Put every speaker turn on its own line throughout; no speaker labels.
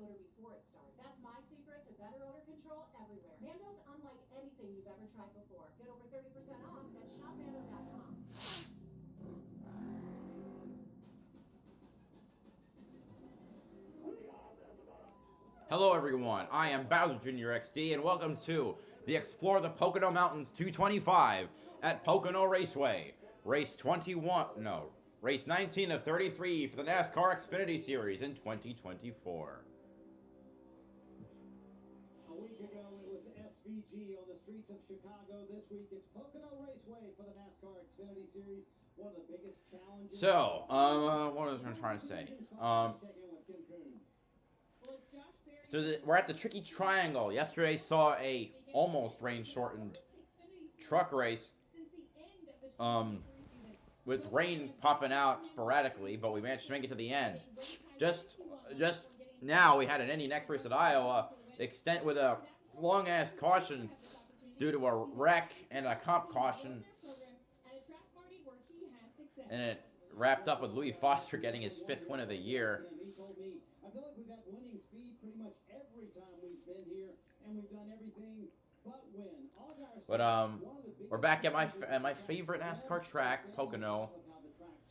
odor before it starts. That's my secret to better odor control everywhere. Mando's unlike anything you've ever tried before. Get over 30% off at shopmando.com.
Hello everyone, I am BowserJrXD and welcome to the Explore the Pocono Mountains 225 at Pocono Raceway. Race 19 of 33 for the NASCAR Xfinity Series in 2024.
A week ago it was SVG on the streets of Chicago. This week it's Pocono Raceway for the NASCAR Xfinity Series. One of the biggest challenges.
So, what was I trying to say? We're at the Tricky Triangle. Yesterday saw a almost rain-shortened truck race. With rain popping out sporadically, but we managed to make it to the end. Just now, we had an Indy next race at Iowa, extent with a long-ass caution due to a wreck and a comp caution. And it wrapped up with Louis Foster getting his 5th win of the year.
I feel like we've got winning speed pretty much every time we've been here, and we've done everything but win.
But we're back at my favorite NASCAR track, Pocono.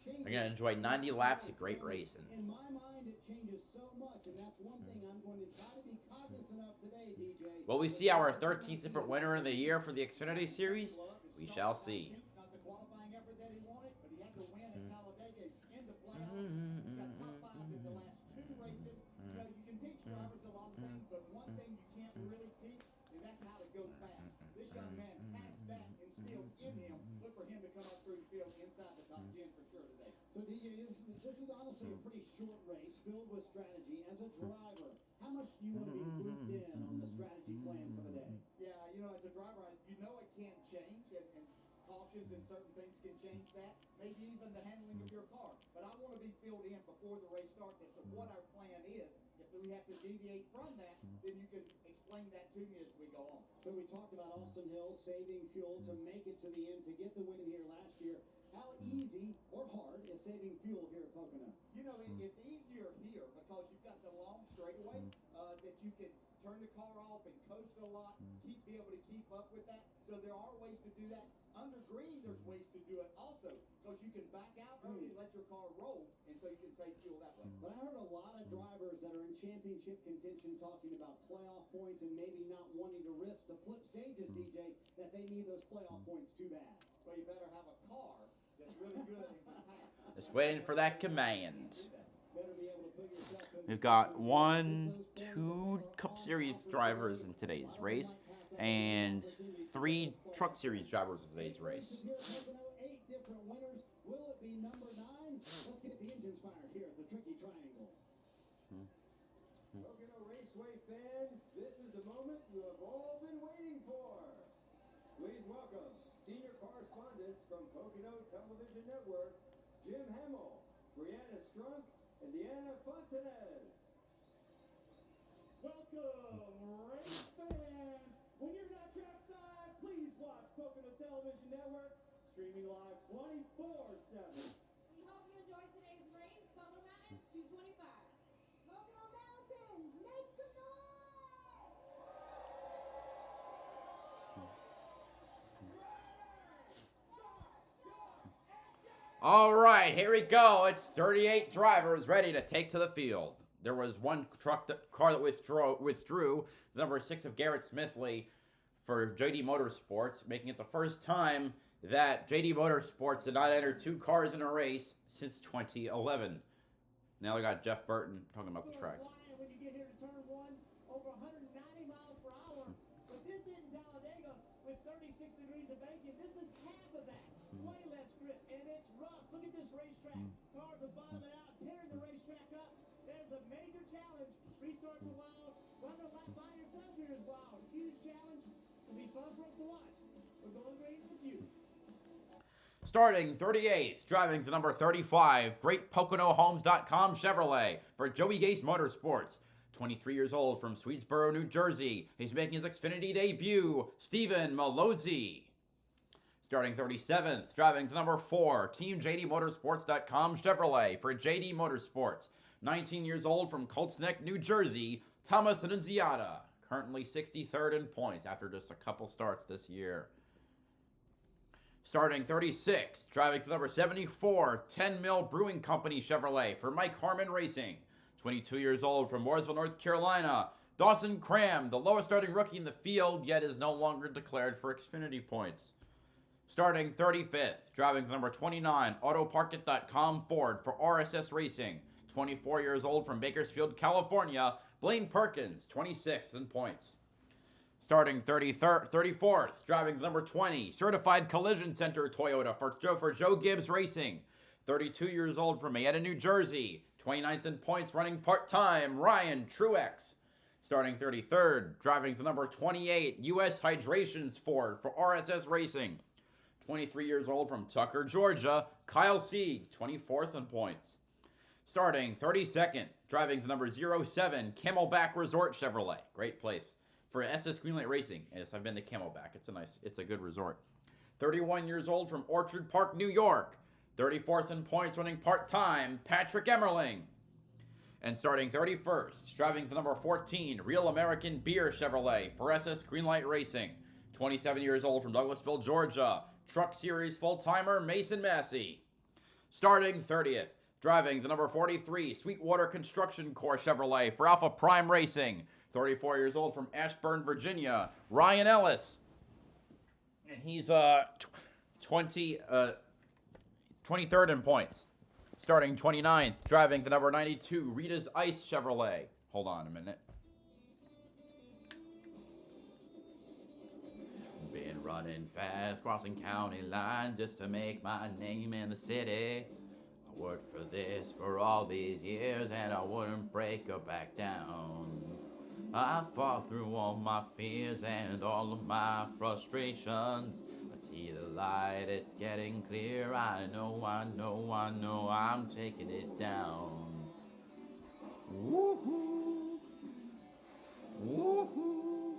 We're gonna enjoy 90 laps of great racing.
In my mind, it changes so much, and that's one thing I'm going to try to be cognizant of today, DJ.
Will we see our 13th different winner of the year for the Xfinity Series? We shall see.
Not the qualifying effort that he wanted, but he had to win at Talladega in the playoffs. He's got top 5 in the last 2 races. You know, you can teach drivers a lot of things, but one thing you can't really teach, and that's how to go fast. This young man has that instilled in him. Look for him to come up through the field inside the top 10 for sure today.
So DJ, this is honestly a pretty short race filled with strategy. As a driver, how much do you want to be looped in on the strategy plan for the day?
Yeah, you know, as a driver, you know it can change, and cautions and certain things can change that. Maybe even the handling of your car. But I want to be filled in before the race starts as to what our plan is. If we have to deviate from that, then you can explain that to me as we go on.
So we talked about Austin Hill saving fuel to make it to the end to get the win here last year. How easy or hard is saving fuel here at Pocono?
You know, it's easier here because you've got the long straightaway that you can turn the car off and coast a lot, be able to keep up with that. So there are ways to do that. Under green, there's ways to do it also because you can back out early, let your car roll, and so you can save fuel that way.
But I heard a lot of drivers that are in championship contention talking about playoff points and maybe not wanting to risk to flip stages, DJ, that they need those playoff points too bad.
Well, you better have a car that's really good and can pass.
Just waiting for that command.
Better be able to put yourself in.
We've got 2 Cup Series drivers in today's race, and 3 Truck Series drivers in today's race.
8 different winners. Will it be number 9? Let's get the engines fired here at the Tricky Triangle.
Pocono Raceway fans, this is the moment you have all been waiting for. Please welcome senior correspondents from Pocono Television Network, Jim Hamill, Brianna Strunk, and Deanna Fontanez.
Welcome, race fans! When you're not trackside, please watch Pocono Television Network, streaming live 24/7.
We hope you enjoyed today's race, Pocono Mountains 225. Pocono Mountains, make some noise!
All right, here we go. It's 38 drivers ready to take to the field. There was one car that withdrew, the number 6 of Garrett Smithley for JD Motorsports, making it the first time that JD Motorsports did not enter 2 cars in a race since 2011. Now we got Jeff Burton talking about the track.
When you get here to turn 1, over 190 miles per hour. But this in Talladega with 36 degrees of bacon, this is half of that. Way less grip, and it's rough. Look at this racetrack. Cars are bottoming out, tearing the racetrack up. There's a major challenge. Restart's a while. Running a lap by yourself here is wild. Huge challenge. It'll be fun for us to watch. We're going green in a few.
Starting 38th, driving to number 35, GreatPoconoHomes.com Chevrolet for Joey Gase Motorsports. 23 years old from Swedesboro, New Jersey. He's making his Xfinity debut, Steven Malozzi. Starting 37th, driving to number 4, Team JDMotorsports.com Chevrolet for JD Motorsports. 19 years old from Colts Neck, New Jersey, Thomas Annunziata. Currently 63rd in points after just a couple starts this year. Starting 36, driving to number 74, 10 Mill Brewing Company Chevrolet for Mike Harmon Racing. 22 years old from Mooresville, North Carolina, Dawson Cram, the lowest starting rookie in the field, yet is no longer declared for Xfinity points. Starting 35th, driving to number 29, Autoparkit.com Ford for RSS Racing. 24 years old from Bakersfield, California, Blaine Perkins, 26th in points. Starting 34th, driving to number 20, Certified Collision Center Toyota for Joe Gibbs Racing. 32 years old from Mayetta, New Jersey, 29th in points, running part-time, Ryan Truex. Starting 33rd, driving to number 28, U.S. Hydrations Ford for RSS Racing. 23 years old from Tucker, Georgia, Kyle Sieg, 24th in points. Starting 32nd, driving to number 07, Camelback Resort Chevrolet. Great place for SS Greenlight Racing. Yes, I've been to Camelback. It's a good resort. 31 years old from Orchard Park, New York. 34th in points, running part-time, Patrick Emmerling. And starting 31st, driving to number 14, Real American Beer Chevrolet for SS Greenlight Racing. 27 years old from Douglasville, Georgia, Truck Series full-timer, Mason Massey. Starting 30th, driving to number 43, Sweetwater Construction Corps Chevrolet for Alpha Prime Racing. 34 years old from Ashburn, Virginia, Ryan Ellis. And he's 23rd in points. Starting 29th, driving to number 92, Rita's Ice Chevrolet. Hold on a minute. Been running fast, crossing county lines just to make my name in the city. I worked for this for all these years and I wouldn't break or back down. I fought through all my fears and all of my frustrations. I see the light, it's getting clear. I know I'm taking it down. Woohoo! Woohoo!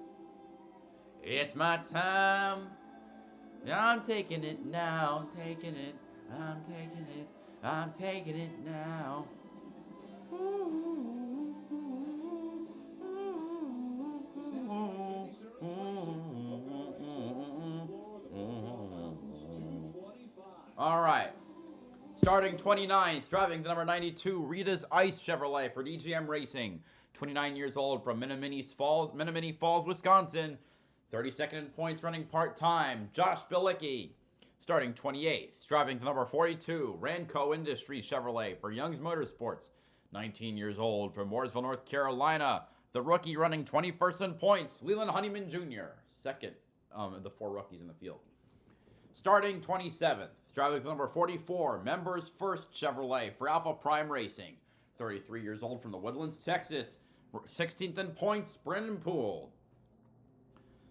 It's my time. I'm taking it now. I'm taking it. I'm taking it. I'm taking it now. All right. Starting 29th, driving to number 92, Rita's Ice Chevrolet for DGM Racing. 29 years old from Menominee Falls, Wisconsin. 32nd in points, running part-time, Josh Bilicki. Starting 28th, driving to number 42, Ranco Industries Chevrolet for Young's Motorsports. 19 years old from Mooresville, North Carolina. The rookie running 21st in points, Leland Honeyman Jr. Second of the four rookies in the field. Starting 27th, driving to number 44, Members First Chevrolet for Alpha Prime Racing. 33 years old from the Woodlands, Texas. 16th in points, Brendan Poole.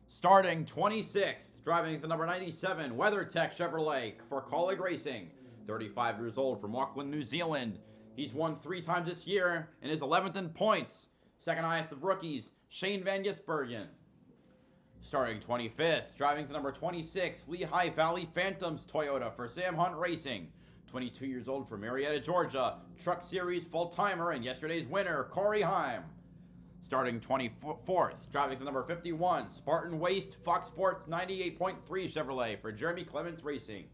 Starting 26th, driving to number 97, WeatherTech Chevrolet for Colleague Racing. 35 years old from Auckland, New Zealand. He's won 3 times this year and is 11th in points. Second highest of rookies, Shane Van Gisbergen. Starting 25th, driving to number 26, Lehigh Valley Phantoms Toyota for Sam Hunt Racing. 22 years old from Marietta, Georgia, Truck Series full-timer and yesterday's winner, Corey Heim. Starting 24th, driving to number 51, Spartan Waste Fox Sports 98.3 Chevrolet for Jeremy Clements Racing.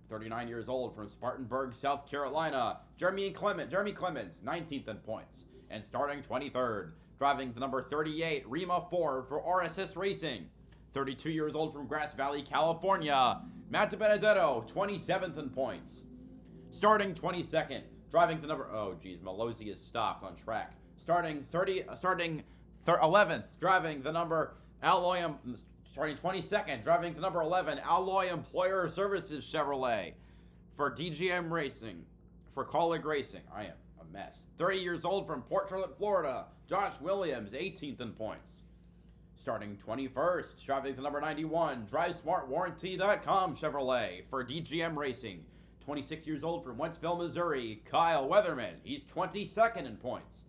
39 years old from Spartanburg, South Carolina, Jeremy Clements, 19th in points. And starting 23rd, driving to number 38, Rima Ford for RSS Racing. 32 years old from Grass Valley, California, Matt DiBenedetto, 27th in points. Starting 22nd, driving to number, Malozzi is stopped on track. Starting 11th, driving the number starting 22nd, driving to number 11, Alloy Employer Services Chevrolet for DGM Racing, for Colleague Racing. I am a mess. 30 years old from Port Charlotte, Florida, Josh Williams, 18th in points. Starting 21st, driving to number 91, DriveSmartWarranty.com Chevrolet for DGM Racing. 26 years old from Wentzville, Missouri, Kyle Weatherman. He's 22nd in points.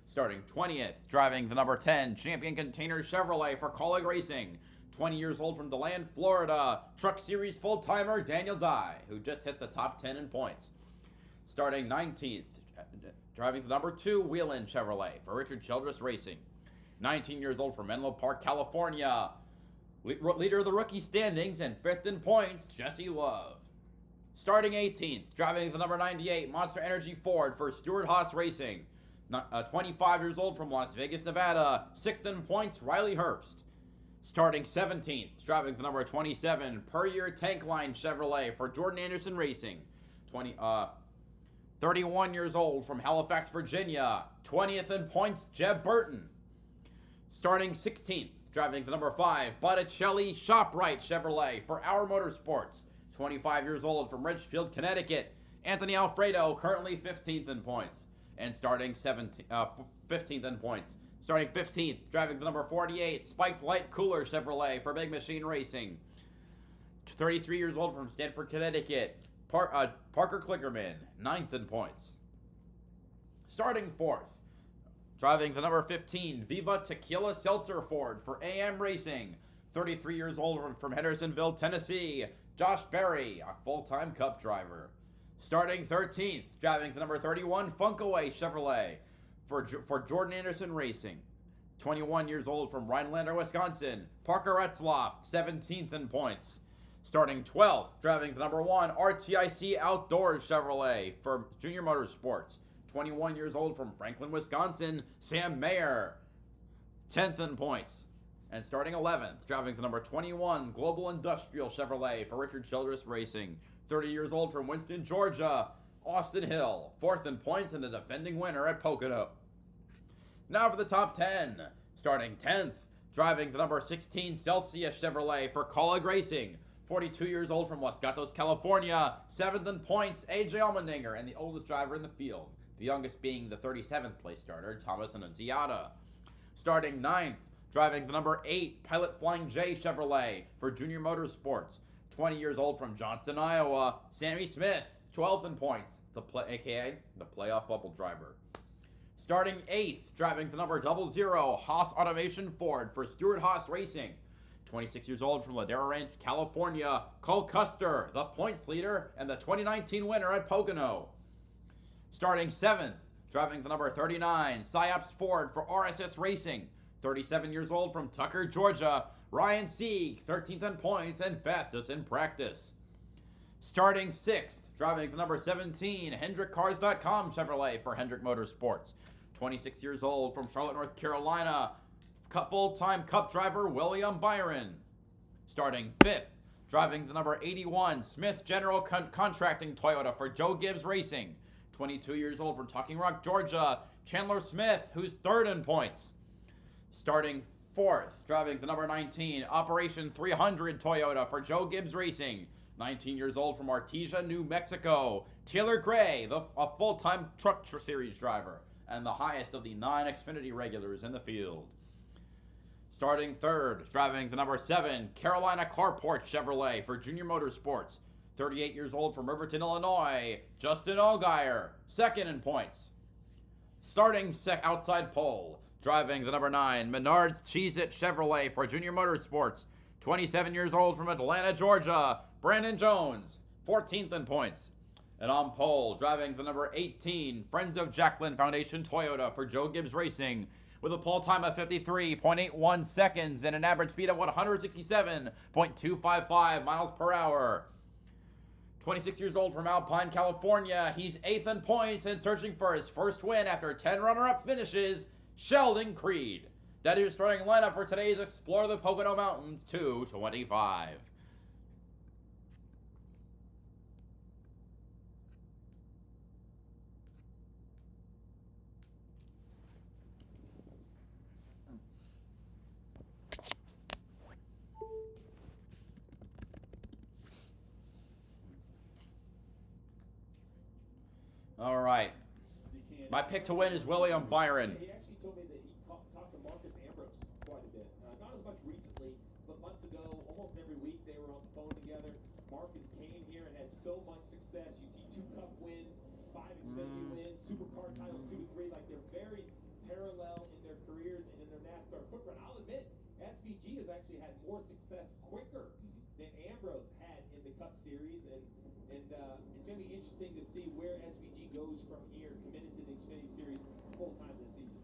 Starting 20th, driving the number 10, Champion Container Chevrolet for Colleague Racing. 20 years old from DeLand, Florida, Truck Series full-timer Daniel Dye, who just hit the top 10 in points. Starting 19th, driving the number 2 Wheeling Chevrolet for Richard Childress Racing. 19 years old from Menlo Park, California. Leader of the rookie standings and 5th in points, Jesse Love. Starting 18th, driving the number 98 Monster Energy Ford for Stuart Haas Racing. 25 years old from Las Vegas, Nevada. 6th in points, Riley Herbst. Starting 17th, driving the number 27 Per Year Tank Line Chevrolet for Jordan Anderson Racing. 31 years old from Halifax, Virginia. 20th in points, Jeb Burton. Starting 16th, driving the number 5 Botticelli ShopRite Chevrolet for Our Motorsports. 25 years old from Ridgefield, Connecticut. Anthony Alfredo, currently 15th in points. And starting 15th in points. Starting 15th, driving the number 48 Spiked Light Cooler Chevrolet for Big Machine Racing. 33 years old from Stamford, Connecticut. Parker Klickerman, 9th in points. Starting 4th, driving the number 15 Viva Tequila Seltzer Ford for AM Racing. 33 years old from Hendersonville, Tennessee. Josh Berry, a full-time Cup driver. Starting 13th, driving the number 31 Funkaway Chevrolet for Jordan Anderson Racing. 21 years old from Rhinelander, Wisconsin. Parker Etzloff, 17th in points. Starting 12th, driving the number 1 RTIC Outdoors Chevrolet for Junior Motorsports. 21 years old from Franklin, Wisconsin. Sam Mayer, 10th in points. And starting 11th, driving the number 21 Global Industrial Chevrolet for Richard Childress Racing. 30 years old from Winston, Georgia. Austin Hill, 4th in points and the defending winner at Pocono. Now for the top 10. Starting 10th, driving the number 16 Celsius Chevrolet for Colleague Racing. 42 years old from Los Gatos, California. 7th in points, AJ Allmendinger, and the oldest driver in the field. The youngest being the 37th place starter, Thomas Annunziata. Starting 9th, driving the number 8 Pilot Flying J Chevrolet for Junior Motorsports. 20 years old from Johnston, Iowa. Sammy Smith, 12th in points, aka the playoff bubble driver. Starting 8th, driving the number 00 Haas Automation Ford for Stuart Haas Racing. 26 years old from Ladera Ranch, California. Cole Custer, the points leader and the 2019 winner at Pocono. Starting 7th, driving the number 39 Psyops Ford for RSS Racing. 37 years old from Tucker, Georgia. Ryan Sieg, 13th in points and fastest in practice. Starting 6th, driving the number 17 HendrickCars.com Chevrolet for Hendrick Motorsports. 26 years old from Charlotte, North Carolina. Full-time Cup driver William Byron. Starting 5th, driving the number 81 Smith General Contracting Toyota for Joe Gibbs Racing. 22 years old from Talking Rock, Georgia. Chandler Smith, who's 3rd in points. Starting 4th, driving the number 19 Operation 300 Toyota for Joe Gibbs Racing. 19 years old from Artesia, New Mexico. Taylor Gray, a full-time truck series driver and the highest of the 9 Xfinity regulars in the field. Starting 3rd, driving the number 7 Carolina Carport Chevrolet for Junior Motorsports. 38 years old from Riverton, Illinois. Justin Allgaier, 2nd in points. Starting outside pole, driving the number 9 Menards Cheez-It Chevrolet for Junior Motorsports. 27 years old from Atlanta, Georgia. Brandon Jones, 14th in points. And on pole, driving the number 18 Friends of Jacqueline Foundation Toyota for Joe Gibbs Racing, with a pole time of 53.81 seconds and an average speed of 167.255 miles per hour. 26 years old from Alpine, California. He's 8th in points and searching for his first win after 10 runner-up finishes, Sheldon Creed. That is your starting lineup for today's Explore the Pocono Mountains 225. All right. My pick to win is William Byron.
He actually told me that he talked to Marcus Ambrose quite a bit. Not as much recently, but months ago, almost every week they were on the phone together. Marcus came here and had so much success. You see 2 Cup wins, 5 Xfinity wins, Supercar titles 2 to 3. Like, they're very parallel in their careers and in their NASCAR footprint. I'll admit, SVG has actually had more success quicker than Ambrose had in the Cup Series, and it's going to be interesting to see where SVG goes from here, committed to the Xfinity full time this season.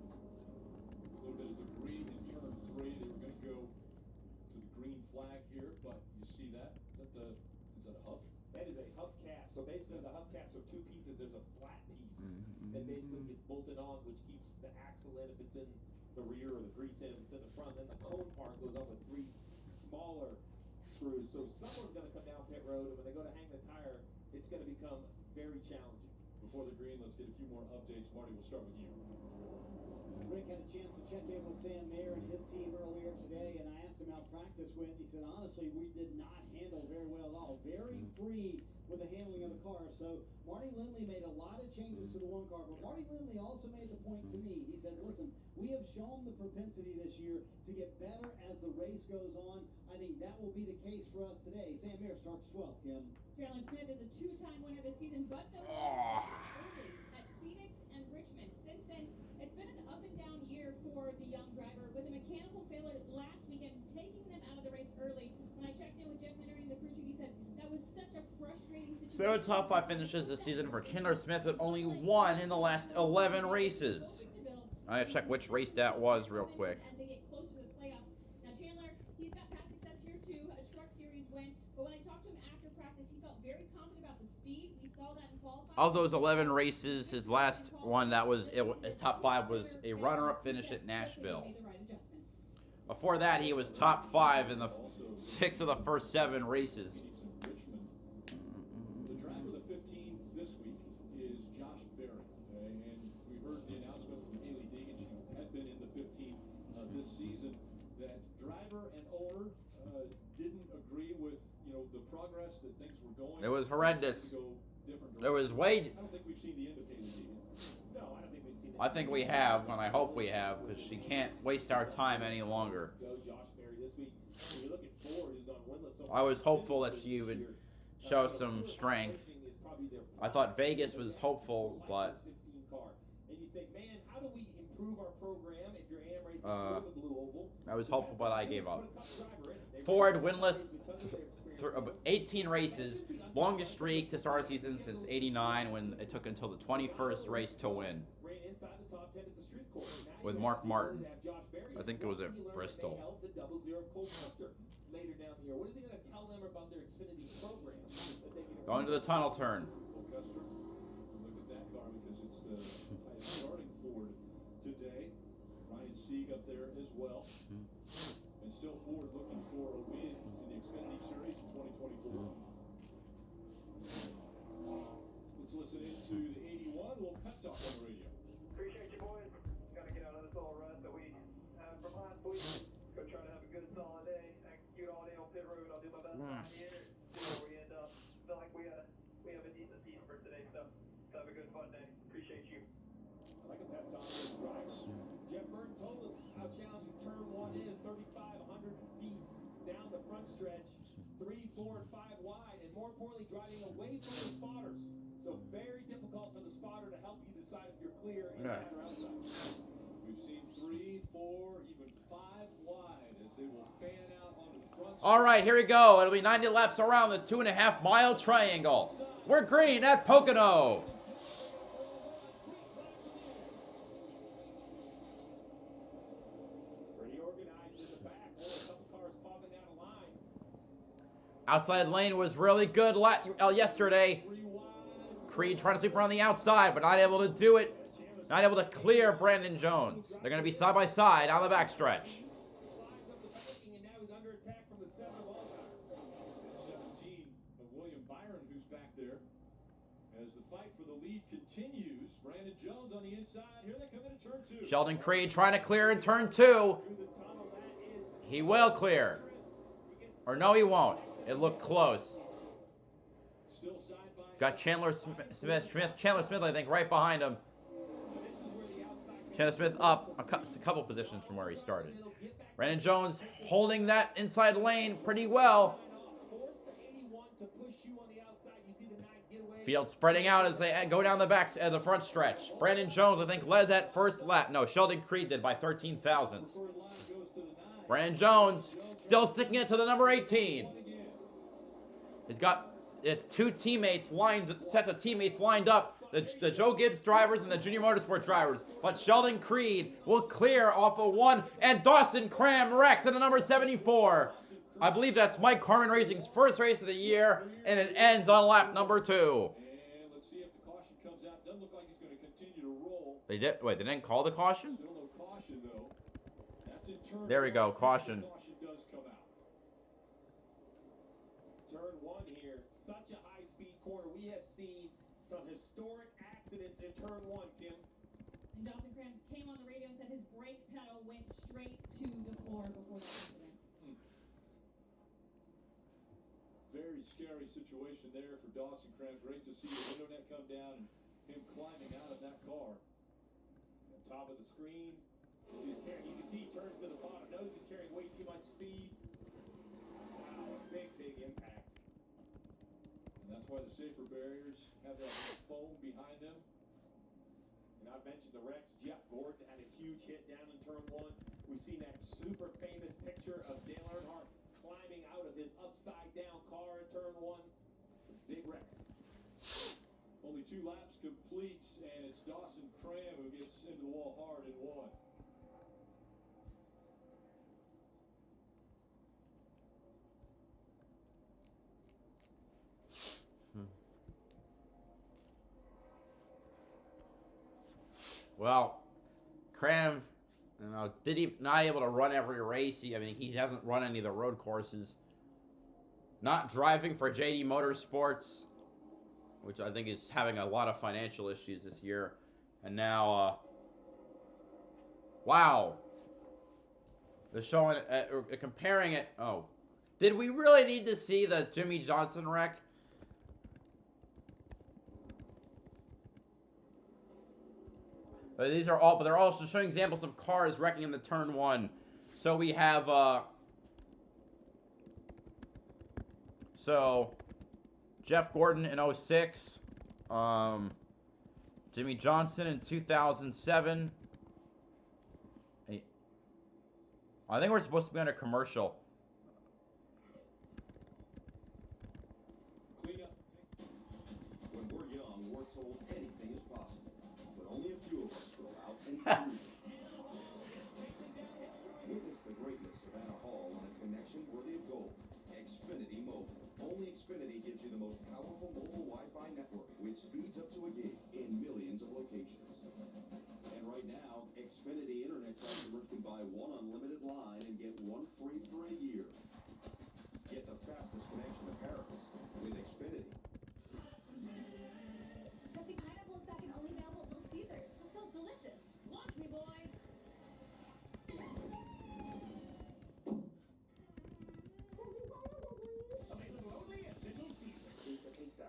A little bit of debris in turn 3. They were going to go to the green flag here, but you see that? Is that a hub?
That is a hubcap. So basically, the hubcaps are two pieces. There's a flat piece that basically gets bolted on, which keeps the axle in if it's in the rear, or the grease in if it's in the front. Then the cone part goes up with 3 smaller screws. So someone's going to come down pit road, and when they go to hang the tire, it's going to become very challenging.
Before the green, let's get a few more updates. Marty, we'll start with you.
Rick had a chance to check in with Sam Mayer and his team earlier today, and I asked him how practice went. He said, honestly, we did not handle very well at all. Very free with the handling of the car. So Marty Lindley made a lot of changes to the one car, but Marty Lindley also made the point to me. He said, listen, we have shown the propensity this year to get better as the race goes on. I think that will be the case for us today. Sam Mayer starts 12th, Kim.
Chandler Smith is a 2-time winner this season, but those early at Phoenix and Richmond. Since then, it's been an up and down year for the young driver with a mechanical failure last weekend, taking them out of the race early. When I checked in with Jeff Minnery, the crew chief, he said that was such a frustrating situation.
7 top 5 finishes this season for Chandler Smith, but only 1 in the last 11 races. I gotta check which race that was real quick.
As they get closer to the playoffs. Now Chandler, he's got past success here too, a truck series win. But when I talked to him after practice, he felt very confident about the speed. We saw that in qualifying.
Of those 11 races, his last one his top 5 was a runner-up finish at Nashville. Before that, he was top 5 in the 6 of the first 7 races.
The driver of the 15 this week is Josh Berry. And we heard the announcement from Haley Deegan. She had been in the 15 this season. That driver and owner didn't agree with, the progress that things were going.
It was horrendous. There was way.
I don't think we've seen the end of Haley Deegan.
No, I don't think we've seen that.
I think we have, and I hope we have, because she can't waste our time any longer.
Go Josh Berry this week. When you look at Ford, who's gone winless so
I was
much
hopeful that
this
she would
year.
show some strength.
Racing is probably their
I thought Vegas was hopeful, but
15 car. And you think, man, how do we improve our program if you're AM racing for the Blue Oval?
I was hopeful, but I gave up.
Put a cup driver in. They
Ford
race
winless
with tons of their experience.
18 races, longest streak to start a season since '89, when it took until the 21st race to win.
Ran inside the top 10 at the street course. Now
With
you
Mark
have
Martin.
to have Josh Berry.
I think it was at
You learn that
Bristol.
They held the 00 of Cole Custer later down the year. What is he going to tell them about their Xfinity program that they can
Going to the tunnel turn.
Custer, look at that car because it's starting Ford today. Ryan Sieg up there as well. And still Ford looking for a win in the Xfinity Series in 2024. Let's listen into the 81 little pep talk on the radio.
Appreciate you, boys. Got to get out of this little rut that we had from last week. Go try to have a good, solid day. Execute all day on pit road. I'll do my best out here. See where we end up. Feel like we have a decent team for today, so have a good, fun day. Appreciate you.
I like a pep talk for the driver. Jeff Burton told us how challenging turn 1 is, 3,500 feet down the front stretch, 3, 4, and 5 wide, and more importantly, driving away from the spotters. So very difficult for the spotter to help you decide if you're clear inside or outside.
We've seen 3, 4, even 5 wide as they will fan out onto the front.
All right, here we go. It'll be 90 laps around the 2.5-mile triangle. We're green at Pocono.
Pretty organized in the back. Only a couple cars popping out of line.
Outside lane was really good yesterday. Creed trying to sweep around the outside, but not able to do it. Not able to clear Brandon Jones. They're going to be side by side on the backstretch.
Slides up the banking, and now he's under attack from the 7 of Allgaier.
17 of William Byron, who's back there. As the fight for the lead continues, Brandon Jones on the inside. Here they come into turn 2.
Sheldon Creed trying to clear in turn 2.
Through the tunnel, that is
He will clear. Or no, he won't. It looked close.
Still side by
Got Chandler Smith, I think, right behind him. Chandler Smith up a couple positions from where he started. Brandon Jones holding that inside lane pretty well. Field spreading out as they go down the front stretch. Brandon Jones, I think, led that first lap. No, Sheldon Creed did by 13 thousandths. Brandon Jones still sticking it to the number 18. He's got sets of teammates lined up the Joe Gibbs drivers and the Junior Motorsport drivers. But Sheldon Creed will clear off of 1, and Dawson Cram wrecks in the number 74. I believe that's Mike Harmon Racing's first race of the year, and it ends on lap number 2.
And let's see if the caution comes out. Doesn't look like he's going to continue to roll.
They did. Wait, they didn't call the caution?
Still no caution, though. That's in turn.
There we go, caution.
Caution does come out.
Turn 1 here, such a high-speed corner. We have seen some historic accidents in turn 1, Kim.
And Dawson Cram came on the radio and said his brake pedal went straight to the floor before that incident.
Very scary situation there for Dawson Cram. Great to see the window net come down and him climbing out of that car.
On top of the screen, you can see he turns to the bottom. Knows he's carrying way too much speed. Wow, a big impact.
And that's why the safer barriers have that foam behind them.
And I've mentioned the wrecks. Jeff Gordon had a huge hit down in turn 1. We've seen that super famous picture of Dale Earnhardt climbing out of his upside-down car in turn 1. Some big wrecks.
Only 2 laps complete, and it's Dawson Cram who gets into the wall hard in 1.
Well, Cram, did he not able to run every race? I mean, he hasn't run any of the road courses. Not driving for JD Motorsports, which I think is having a lot of financial issues this year. And now, wow. They're showing, comparing it. Oh, did we really need to see the Jimmy Johnson wreck? These are all, but they're also showing examples of cars wrecking in the turn 1. So we have, so Jeff Gordon in 06, Jimmy Johnson in 2007. I think we're supposed to be on a commercial.
Clean up. When we're young, we're told anything is possible, but only a few of us go out and prove it. Witness the greatness of Anna Hall on a connection worthy of gold. Xfinity Mobile. Only Xfinity gives you the most powerful mobile Wi-Fi network with speeds up to a gig in millions of locations. And right now, Xfinity Internet customers can buy 1 unlimited line and get 1 free for a year. Get the fastest connection to Paris with Xfinity.
Pepsi Pineapple is back and only available at Little Caesars. That sounds delicious. Watch me, boys.
Available only at Little Caesars. Pizza.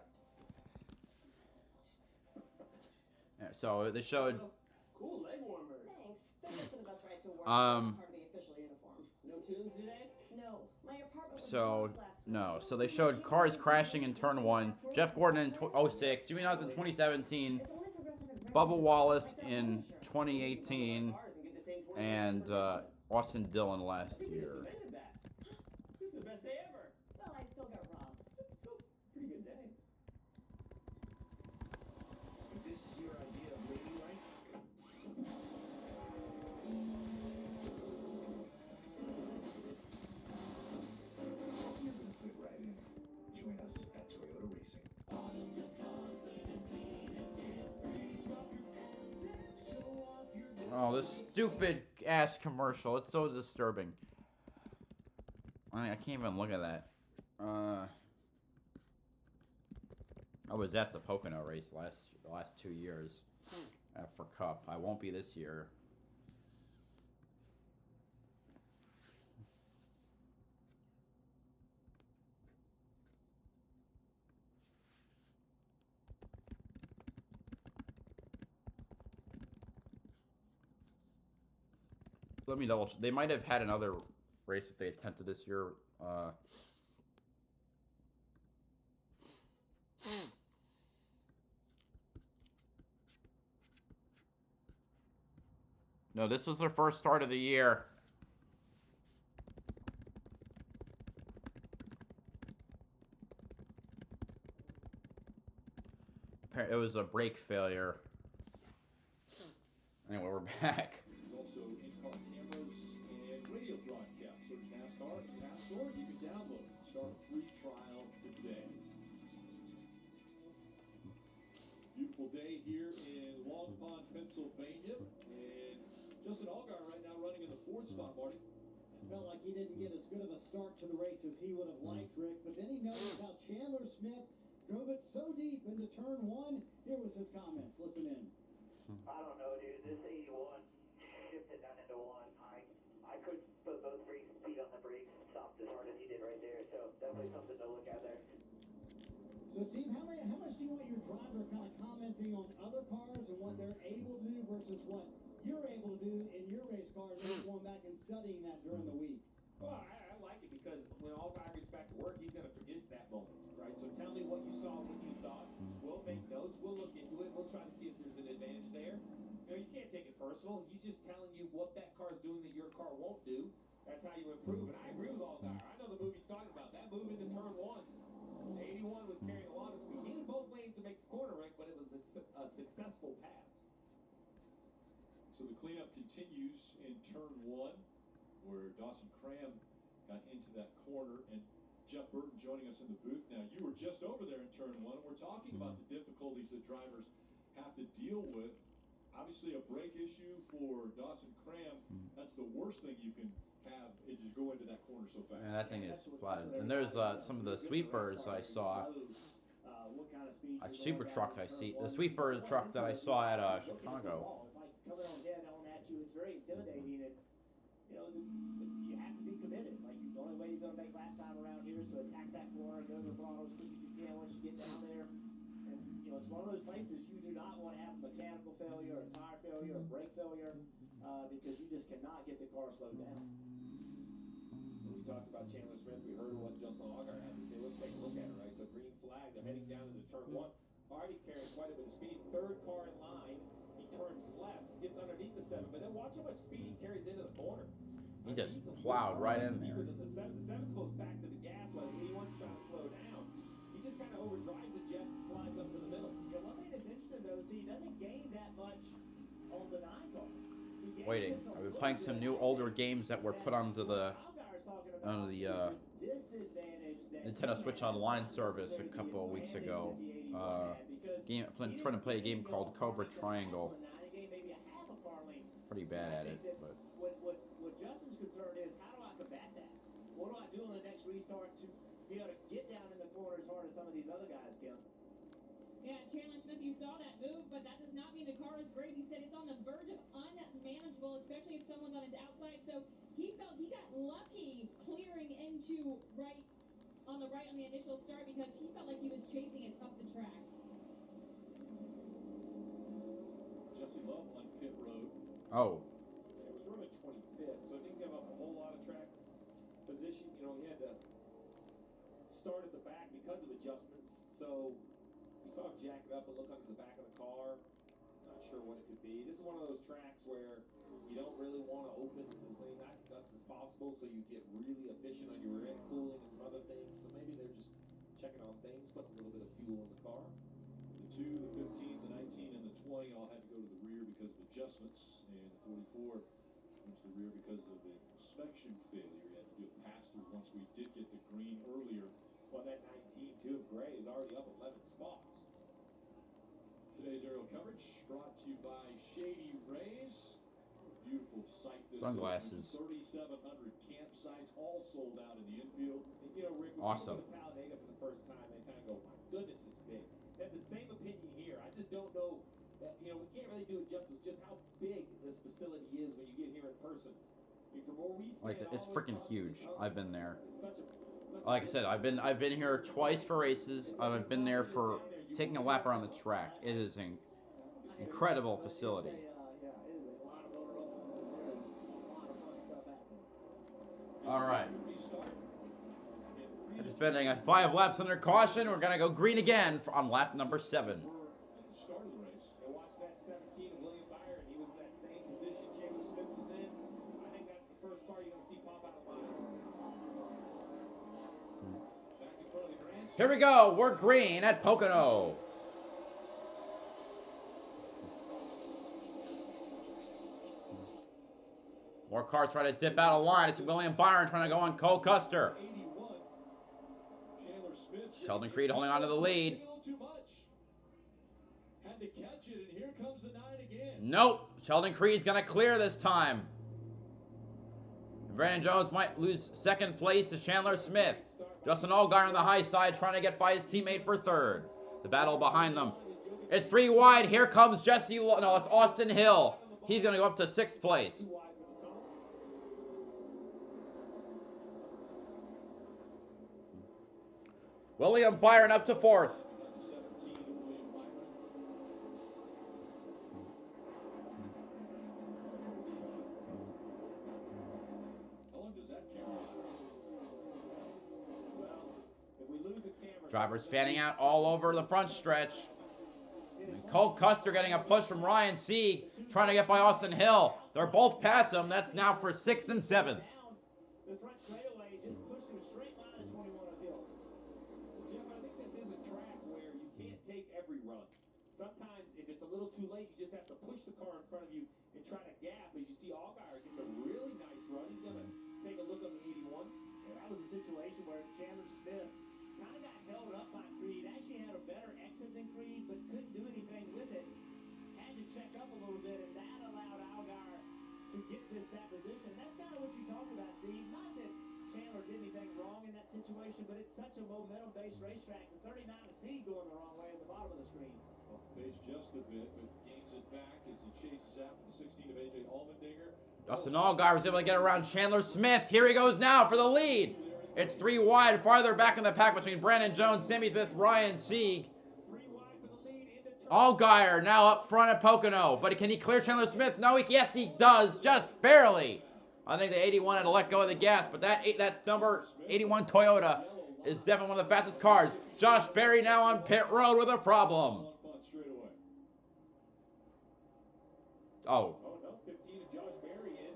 Yeah, so they showed.
Cool leg warmers.
Thanks. They're good for the bus ride to work.
Um,
Part of the official uniform.
No tunes today?
No. My apartment was
So,
bombed last
no.
night.
So they showed cars crashing in turn 1. Jeff Gordon in 06, Jimmy Johnson in 2017,
It's only progressive and
Bubba
regular.
Wallace
Like that
in
one shirt.
2018,
Cars and get the same 20%
and
protection.
Austin Dillon last
I think we
year.
just invented that. This is the best day ever.
Well, I still got robbed.
It's still a pretty good day.
If this is your idea of waiting right, you're gonna fit right in. Join us at Toyota Racing.
Oh, this stupid ass commercial. It's so disturbing. I can't even look at that. I was at the Pocono race the last 2 years for Cup. I won't be this year. Let me double check. They might have had another race that they attempted this year. No, this was their first start of the year. It was a brake failure. Anyway, we're back.
There's also in-car cameras and radio broadcasts. Search NASCAR in the App Store. You can download it. Start a free trial today. Beautiful day here in Long Pond, Pennsylvania. And Justin Allgaier right now running in the fourth spot, Marty.
Felt like he didn't get as good of a start to the race as he would have liked, Rick. But then he noticed how Chandler Smith drove it so deep into turn one. Here was his comments. Listen in.
I don't know, dude. This 81 shifted down into one. I couldn't put both feet on the brakes, stopped as hard as he did right there. So definitely something to look at there.
So, Steve, how much do you want your driver kind of commenting on other cars and what they're able to do versus what you're able to do in your race car, and just going back and studying that during the week?
Well, I like it because when Allgaier gets back to work, he's going to forget that moment, right? So tell me what you saw when you saw it. We'll make notes. We'll look into it. We'll try to see if there's an advantage there. You know, you can't take it personal. He's just telling you what that car's doing that your car won't do. That's how you improve. And I agree with Allgaier. I know the move he's talking about. That move into turn one. The 81 was carrying a lot of speed. He needed both lanes to make the corner, Rick, but it was a successful pass.
So the cleanup continues in turn one, where Dawson Cram got into that corner, and Jeff Burton joining us in the booth now. You were just over there in turn one, and we're talking about the difficulties that drivers have to deal with. Obviously, a brake issue for Dawson Cram. That's the worst thing you can have, is you go into that corner so fast.
Man, that thing is flat. And there's some of the sweepers I saw. A sweeper truck I see. The sweeper truck that I saw at Chicago.
Coming on head on at you, it's very intimidating, and you know you have to be committed. Like the only way you're going to make lap time around here is to attack that corner, go to the throttle as quick as you can once you get down there. And you know it's one of those places you do not want to have a mechanical failure, or a tire failure, or brake failure, because you just cannot get the car slowed down.
When we talked about Chandler Smith, we heard what Justin Allgaier had to say. Let's take a look at it, right? So green flag, they're heading down into turn one. Already carrying quite a bit of speed. Third car in line. Turns left, gets underneath the 7, but then watch how much speed he carries into the corner.
He just plowed right in there.
The 7 goes back to the gas while the 81's trying to slow down. He just kind of overdrives it, Jeff, and slides up to the middle.
Yeah, one thing that's interesting though, see, he doesn't gain that much on the 9 car.
Waiting. I've been playing some new older games that were put onto the Nintendo Switch Online service a couple of weeks ago. Trying to play a game called Cobra Triangle. Pretty bad at it, but
what Justin's concern is, how do I combat that? What do I do on the next restart to be able to get down in the corner as hard as some of these other guys can?
Yeah, Chandler Smith, you saw that move, but that does not mean the car is great. He said it's on the verge of unmanageable, especially if someone's on his outside. So he felt he got lucky clearing into on the initial start because he felt like he was chasing it up the track.
Jesse Love on pit road.
oh.
It was running 25th, so it didn't give up a whole lot of track position. You know, he had to start at the back because of adjustments. So we saw him jack it up and look under the back of the car. Not sure what it could be. This is one of those tracks where you don't really want to open as many ducts as possible, so you get really efficient on your rear end cooling and some other things. So maybe they're just checking on things, putting a little bit of fuel in the car.
The 2, the 15, the 19, and the 20 all had to go to the rear because of adjustments, and the 44 went to the rear because of an inspection failure. You had to do a pass-through once we did get the green earlier.
Well, that 19, too, of Gray is already up 11 spots.
Today's aerial coverage brought to you by Shady Rays. Beautiful site.
Sunglasses.
3,700 campsites, all sold out in the infield.
And, you know, Rick, when
awesome.
you go to Talladega for the first time, they kind of go, my goodness, it's big. They have the same opinion here. I just don't know, you know, we can't really do it justice just how big this facility is when you get here in person. I mean, from where we stand,
it's freaking huge. I've been there.
Such
Like I said, I've been here twice for races, and I've been there for taking a lap around the track. It is an incredible facility. All right. After spending 5 laps under caution, we're gonna go green again on lap number 7.
And watch that 17 of William Byron. He was in that same position Chandler Smith was in. I think that's the first car you're going to see pop out of line.
Back in front of the grand.
Here we go. We're green at Pocono. cars trying to dip out of line. It's William Byron trying to go on Cole Custer. Sheldon Creed holding on to the lead.
Had to catch it, and here comes the 9 again.
Nope. Sheldon Creed's going to clear this time. Brandon Jones might lose second place to Chandler Smith. Justin Allgaier on the high side trying to get by his teammate for third. The battle behind them. It's 3 wide. Here comes Jesse. No, it's Austin Hill. He's going to go up to 6th place. William Byron up to 4th. Drivers fanning out all over the front stretch. And Cole Custer getting a push from Ryan Sieg, trying to get by Austin Hill. They're both past him. That's now for 6th and 7th.
The front straightaway just pushed him straight line at 21 uphill.
Jeff, I think this is a track where you can't take every run. Sometimes, if it's a little too late, you just have to push the car in front of you and try to gap. As you see, Allgaier gets a really nice run. He's going to take a look on the 81.
Yeah, that was a situation where Chandler Smith kind of got held up by Creed. Actually had a better exit than Creed, but couldn't do anything with it. Had to check up a little bit, and that allowed Allgaier to get that position. That's kind of what you talked about, Steve. Not that Chandler did anything wrong in that situation, but it's such a momentum-based racetrack. The 39 to Seed going the wrong way at the bottom of the screen.
Off the pace just a bit, but gains it back as he chases after the 16 of A.J. Allmendinger.
Justin Allgaier was able to get around Chandler Smith. Here he goes now for the lead. It's 3 wide, farther back in the pack between Brandon Jones, Sammy Fifth, Ryan Sieg. Allgaier now up front at Pocono, but can he clear Chandler Smith? No, yes he does, just barely. I think the 81 had to let go of the gas, but that number 81 Toyota is definitely one of the fastest cars. Josh Berry now on pit road with a problem. Oh.
Oh, no, 15 of Josh Berry in.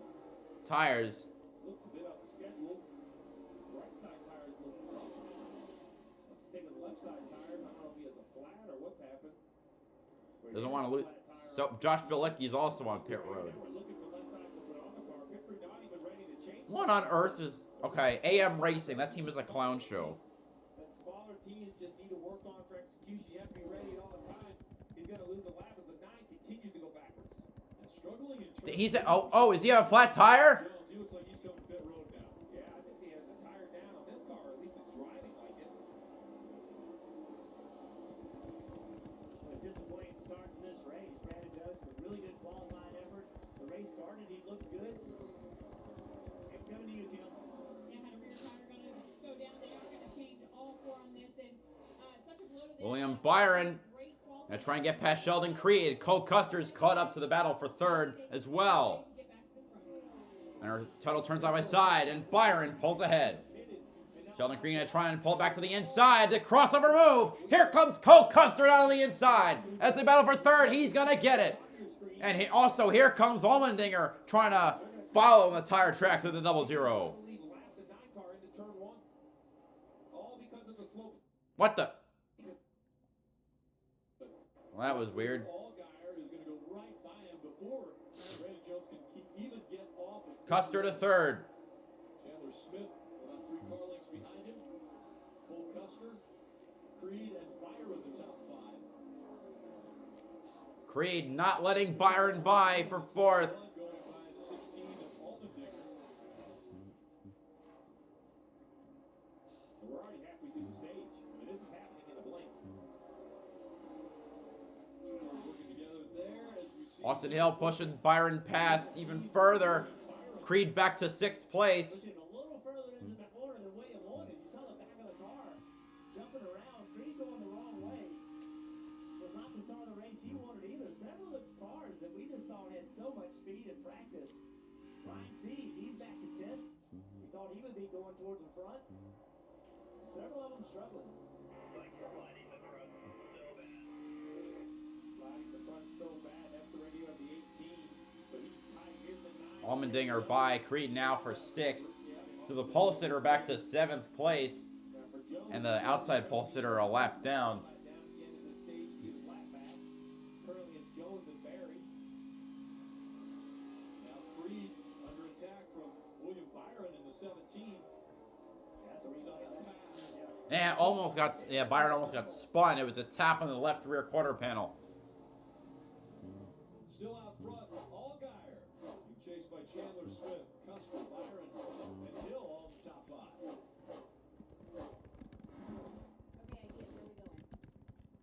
Tires.
Looks a bit off the schedule. Right side tires look rough. Let's take the left side tires. I don't know if he has a flat or what's happened.
Doesn't want to lose. So Josh Bilicki is also on pit road. What on earth is... Okay, AM Racing. That team is a clown show.
That smaller teams just need to work on for execution. You have to be ready all the time. He's going to lose a lap as the 9 continues to go backwards. And struggling in
He's is he have a flat tire?
He looks like he's coming pit road now.
Yeah, I think he has the tire down on this car. At least it's driving like it.
A disappointing start to this race. Brandon Jones with really good qualifying effort. The race started, he looked good. And coming to you, Kim.
Yeah, had a rear tire gonna go down. They are gonna change all 4 on this, and such a blow to the
William Byron. Gonna try and get past Sheldon Creed. Cole Custer's caught up to the battle for 3rd as well. And our total turns side by side, and Byron pulls ahead. Sheldon Creed gonna try and pull back to the inside. The crossover move. Here comes Cole Custer out on the inside. As they battle for 3rd, he's gonna get it. And here comes Allmendinger trying to follow the tire tracks of the 00. What the? Well, that was weird.
Allgaier is going to go right by him before Brandon Jones can even get off of
Custer to 3rd.
Chandler Smith about 3 car lengths behind him. Cole Custer, Creed, and Byron the top 5.
Creed not letting Byron by for 4th.
Going by the 16 of Allmendinger.
And we're already halfway through the stage. I mean, this is happening in a blink.
Working together there as we see
Austin Hill pushing Byron past even further. Creed back to 6th place.
Pushing a little further into the corner than William wanted. You saw the back of the car jumping around. Creed going the wrong way. Was not the start of the race he wanted either. Several of the cars that we just thought had so much speed and practice. Ryan Sieg, he's back to 10th. We thought he would be going towards the front. Several of them struggling.
Sliding the front so bad. That's the radio of the 18. So he's tight. Here's the 9.
Allmendinger by Creed now for 6th. So the pole sitter back to 7th place. And the outside pole sitter a lap down.
Down again in the stage. He was lap back. Currently it's Jones and Berry.
now Creed under attack
Yeah, almost got. Yeah, Byron almost got spun. It was a tap on the left rear quarter panel.
Still out front, Allgaier, being chased by Chandler Smith, Custer, Byron, and Hill all in the top 5.
Okay, ideas. Where are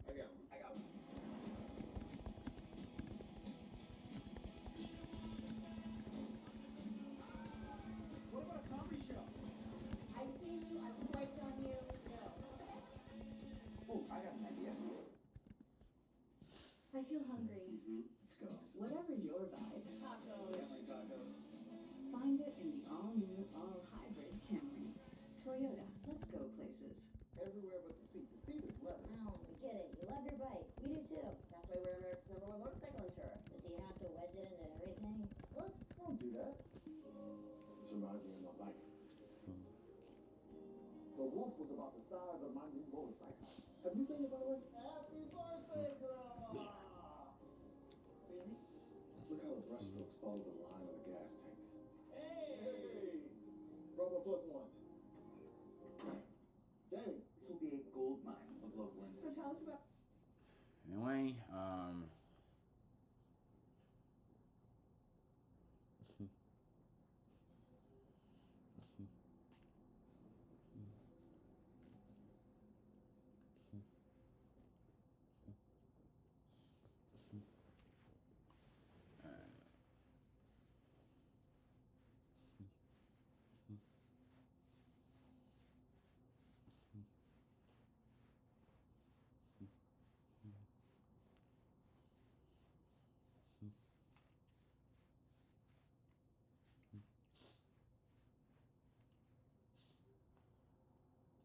we going?
I got one.
What about a comedy show?
I've seen you, I've swiped on you. No.
Oh, I got an idea.
I feel hungry.
Let's go.
Whatever your vibe,
Family tacos.
find it in the all-new, all-hybrid Camry. Toyota, let's go places.
Everywhere but the seat. The seat is leather.
No, we get it. You love your bike. We do too. That's why we're America's #1 motorcycle insurer. But do you have to wedge it into everything?
What? Don't do that. This reminds me of my bike. The wolf was about the size of my new motorcycle. Have you seen it, by the way? Happy birthday, Grandma! Really? Look how the brushstrokes follow the line of the gas tank. Hey! Brother +1. Jamie.
This will be a gold mine of love wins.
So tell us about.
Anyway,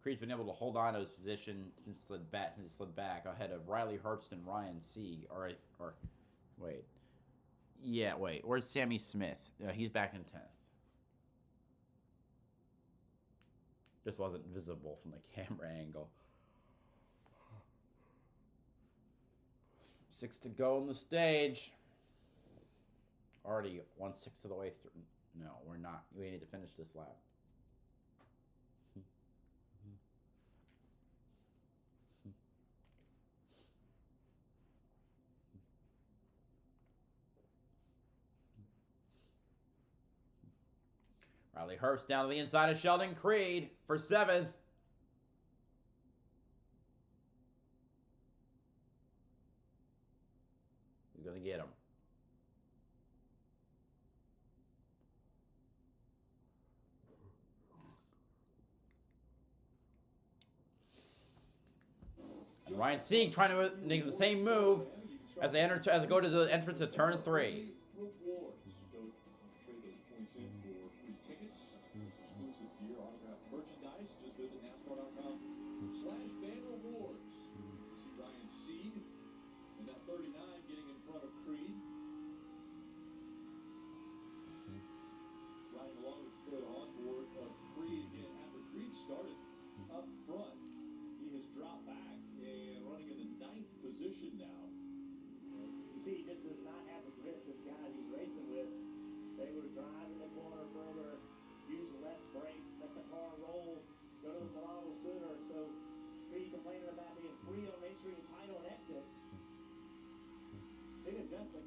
Creed's been able to hold on to his position since he slid back ahead of Riley Herbst and Ryan Sieg. Or wait. Yeah, wait. Where's Sammy Smith? He's back in 10th. Just wasn't visible from the camera angle. 6 to go on the stage. Already 1/6 of the way through. No, we're not. We need to finish this lap. Riley Herbst down to the inside of Sheldon Creed for 7th. He's going to get him. And Ryan Sieg trying to make the same move as they go to the entrance of turn 3.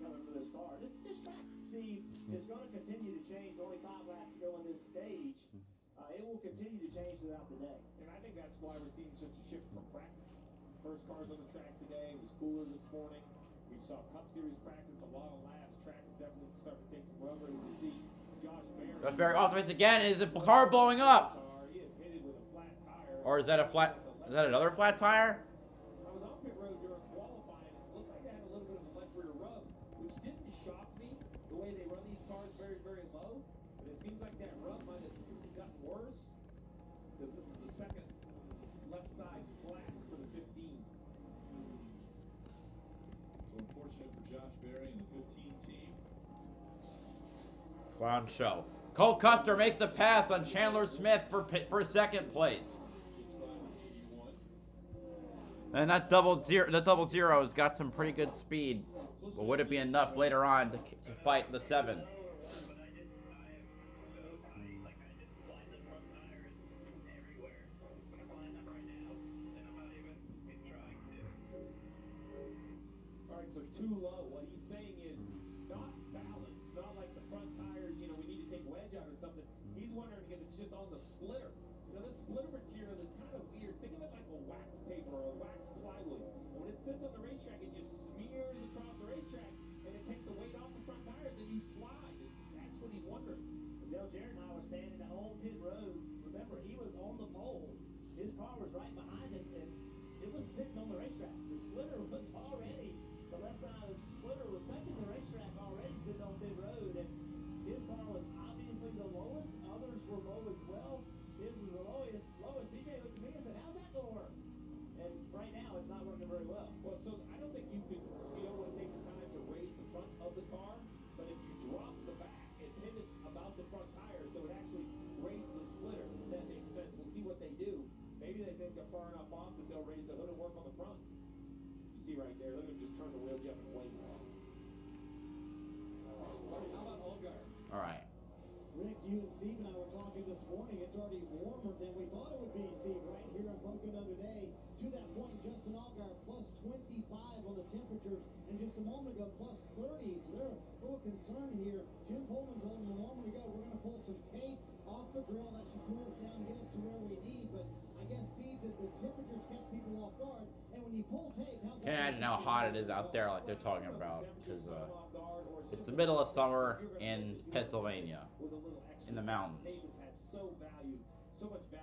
Coming for this car. This track, Steve, is going to continue to change. Only 5 laps to go on this stage. It will continue to change throughout the day.
And I think that's why we're seeing such a shift from practice. First cars on the track today. It was cooler this morning. We saw Cup Series practice, a lot of laps. Track is definitely starting to take some rubber. You can see Josh Berry
off the race again. Is the car blowing up?
He had pitted with a flat tire.
Or is that another flat tire?
I was on pit road during qualifying. It looked like I had a little bit of a left rear rub, which didn't shock me the way they run these cars very, very low. But it seems like that rub might have gotten worse because this is the second left side flat for the 15.
So unfortunate for Josh Berry and the 15 team.
Clown show. Cole Custer makes the pass on Chandler Smith for 2nd place. And that double zero has got some pretty good speed. But would it be enough later on to fight the 7?
brakes are too low. What he's saying is not balanced, not like the front tires, you know, we need to take wedge out or something. He's wondering if it's just on the splitter. You know, this splitter material is kind of weird. Think of it like a wax paper or a wax plywood. And when it sits on the racetrack, it just smears across the racetrack, and it takes the weight off the front tires, and you slide. That's what he's wondering.
Dale Jarrett and I were standing on pit road. Remember, he was on the pole. His car was right behind us, and it was sitting on the racetrack. The splitter was already, the left side of the splitter was touching the racetrack already, sitting on pit road, and his car was obviously the lowest. Others were low as well. His was the lowest. DJ looked at me and said, "How's that going to work?" And right now, it's not working very well.
Well, so I don't think you could be able to take the time to raise the front of the car, but if you drop the back, it pivots about the front tire, so it actually raises the splitter. If that makes sense. We'll see what they do. Maybe they think they're far enough off that they'll raise the hood and work on the front. You see right there, look at him just turn the wheel, Jeff, and wait. How about Allgaier?
All right.
Rick, you and Steve and I were talking this morning. It's already warmer than we thought it would be, Steve, right here in Pocono today. To that point, Justin Allgaier plus 25 on the temperatures, and just a moment ago, plus 30. So they're a little concerned here. Jim Pullman told them a moment ago, we're going to pull some tape off the grill. That should cool us down, get us to where we need. But I guess, Steve, that the temperatures catch people off guard. And when you pull tape, how's that?
Can't imagine how hot it is out there, like they're talking about, because it's the middle of summer in Pennsylvania, in the mountains.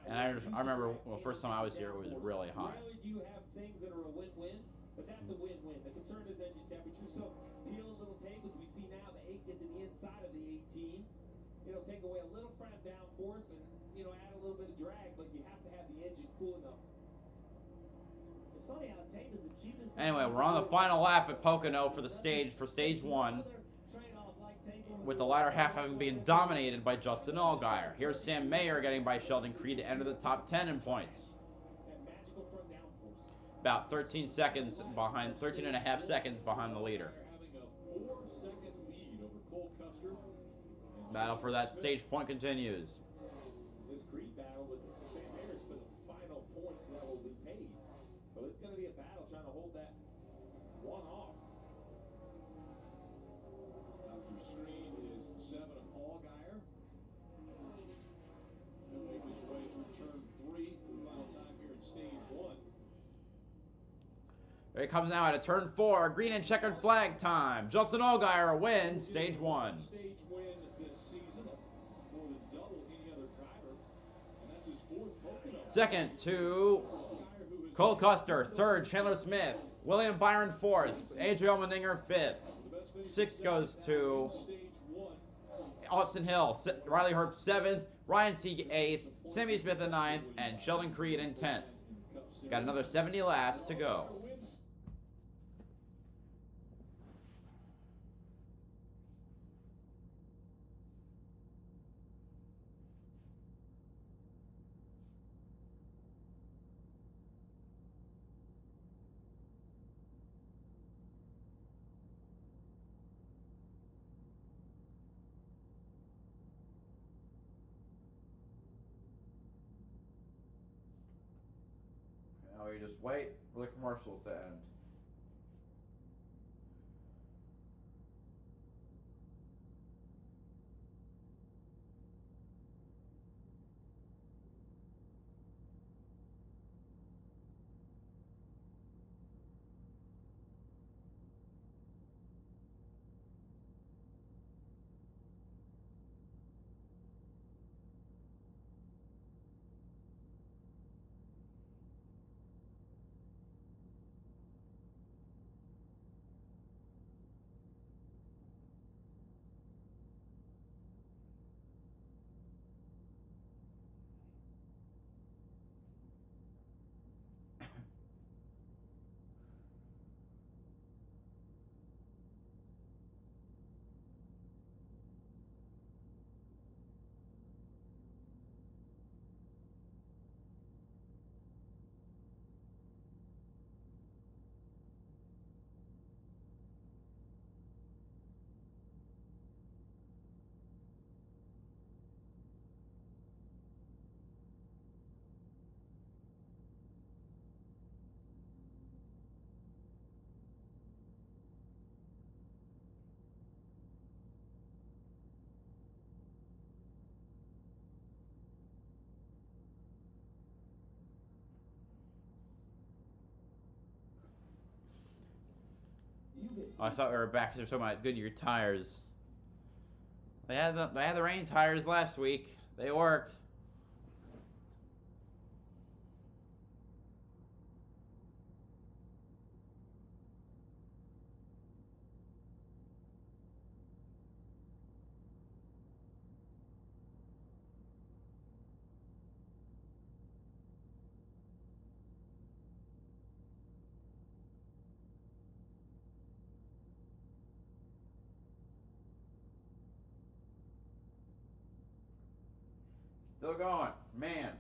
And I remember, well, first time I was here, it was really hot.
Rarely do you have things that are a win-win, but that's a win-win. The concern is engine temperature. So peel a little tape, as we see now, the 8 get to the inside of the 18. It'll take away a little front downforce and, you know, add a little bit of drag, but you have to have the engine cool enough.
It's funny how tape is the cheapest.
Anyway, we're on the final lap at Pocono for stage 1, with the latter half having been dominated by Justin Allgaier. Here's Sam Mayer getting by Sheldon Creed to enter the top 10 in points. About 13 seconds behind, 13 and a half seconds behind the leader. Battle for that stage point continues.
This Creed battle with Sam Harris for the final point that will be paid. So it's going to be a battle trying to hold that one off.
Top of your screen is 7 of Allgaier. He'll make his way through turn 3 for the final time here in stage 1.
Here he comes now at a turn 4, green and checkered flag time. Justin Allgaier wins stage 1.
Stage win this season, more than double any other driver, and that's his 4th Pocono.
Second to Cole Custer. Third, Chandler Smith. William Byron 4th. Adriel Menninger 5th. 6th goes to Austin Hill. Riley Herbst 7th. Ryan Sieg 8th. Sammy Smith in 9th. And Sheldon Creed in 10th. Got another 70 laps to go. Now we just wait for the commercials to end. Oh, I thought we were back because they're talking about Goodyear tires. They had the rain tires last week. They worked. Still going, man.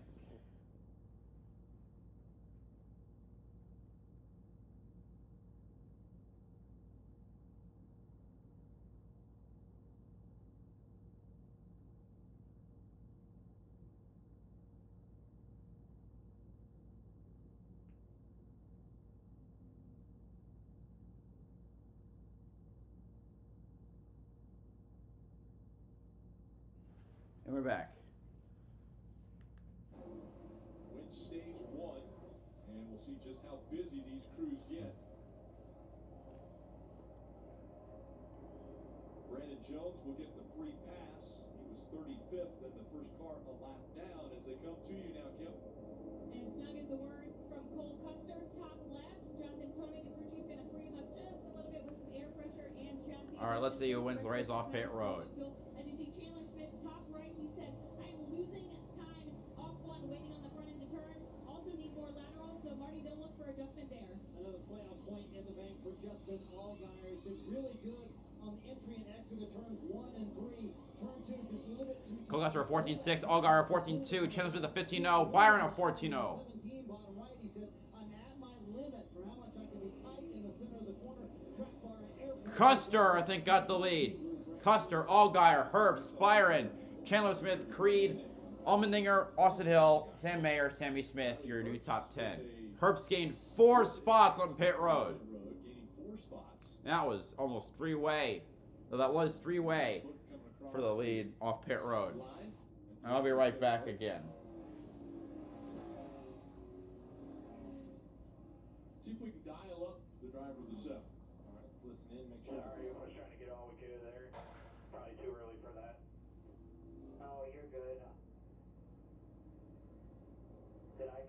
And we're back.
Went stage 1, and we'll see just how busy these crews get. Brandon Jones will get the free pass. He was 35th, then the first car a lap down as they come to you now, Kim.
And snug is the word from Cole Custer, top left. Jonathan Tony, the crew chief, going to free him up just a little bit with some air pressure and chassis.
All right, let's see who wins the race off pit road.
As you see, Chandler Smith, top right, he said, I am losing time off one, waiting on the front end to turn. Also need more lateral, so Marty, they'll look for adjustment there.
Another playoff point in the bank for Justin Allgaier. He's really good on the entry and exit of turns 1 and 3. Turn 2 just a little bit too
Cole Custer a 14.6, Allgaier a 14.2, Chandler Smith a 15.0, Byron a 14.0.
17 bottom right, he said, I'm at my limit for how much I can be tight in the center of the corner. Track bar and air pressure.
Custer, I think, got the lead. Custer, Allgaier, Herbst, Byron, Chandler Smith, Creed, Allmendinger, Austin Hill, Sam Mayer, Sammy Smith, your new top 10. Herbst gained 4 spots on pit road. That was almost three-way. So that was three-way for the lead off pit road. And I'll be right back again.
See if we can dial up the driver of the 7.
All right, let's listen in, make sure.
Sorry, I was trying to get all we could there. Probably too early for that. Oh, you're good. Did I?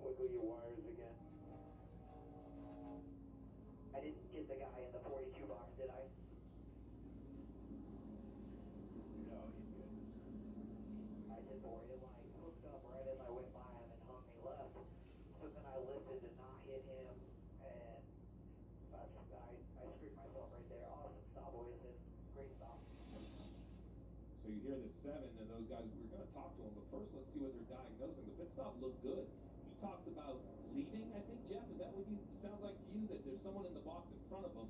Wiggle your wires again. I didn't get the guy in the 42 box, did I? No, he's good. I did for him. I hooked up right as I went by him and hung me left. So then I lifted to not hit him, and I screwed myself right there. Awesome stop, boys. Great stop.
So you hear the 7, and those guys, we're going to talk to them, but first let's see what they're diagnosing. The pit stop looked good. He talks about leaving, I think, Jeff, is that what you, sounds like to you, that there's someone in the box in front of him,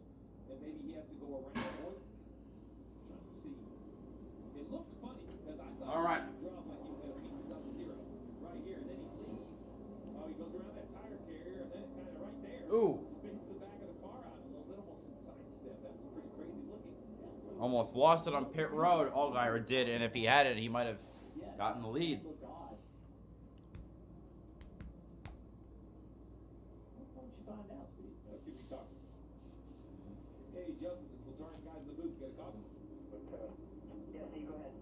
and maybe he has to go around more? Trying to see. It looked funny, because I thought
All right.
he dropped like he was going to beat the double zero right here, and then he leaves. Oh, he goes around that tire carrier, and then kind of right there,
Ooh.
spins the back of the car out a little bit, almost sidestep. That was pretty crazy looking.
Almost lost it on pit road, Allgaier did, and if he had it, he might have gotten the lead.
Why don't you find out, Steve? Let's see if we talk. Hey, Justin, this Latourian guy's in the booth. Got a copy?
Yeah, Steve, go ahead.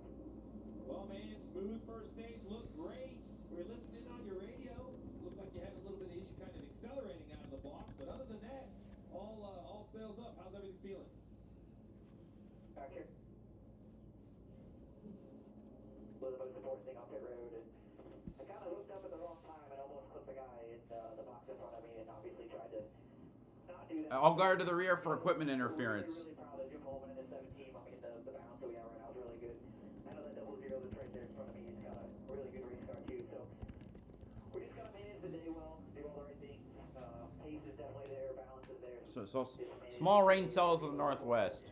Well, man, smooth first stage. Looked great. We were listening on your radio. Looked like you had a little bit of issue kind of accelerating out of the box. But other than that, all sails up. How's everything feeling?
Back here. Was the most important thing on pit road, and I kind of hooked up at the wrong time and almost clipped the guy in the box in front of me, and obviously tried to not do that.
Allgaier to the rear for equipment interference.
Really proud of Jim Holman and his 17. I mean, the balance that we have right now is really good. I know that double zero that's right there in front of me. It's got a really good race car too. So we just got to manage the day well, do all the right things. Pace is definitely there, balance is there.
So small rain cells in the northwest.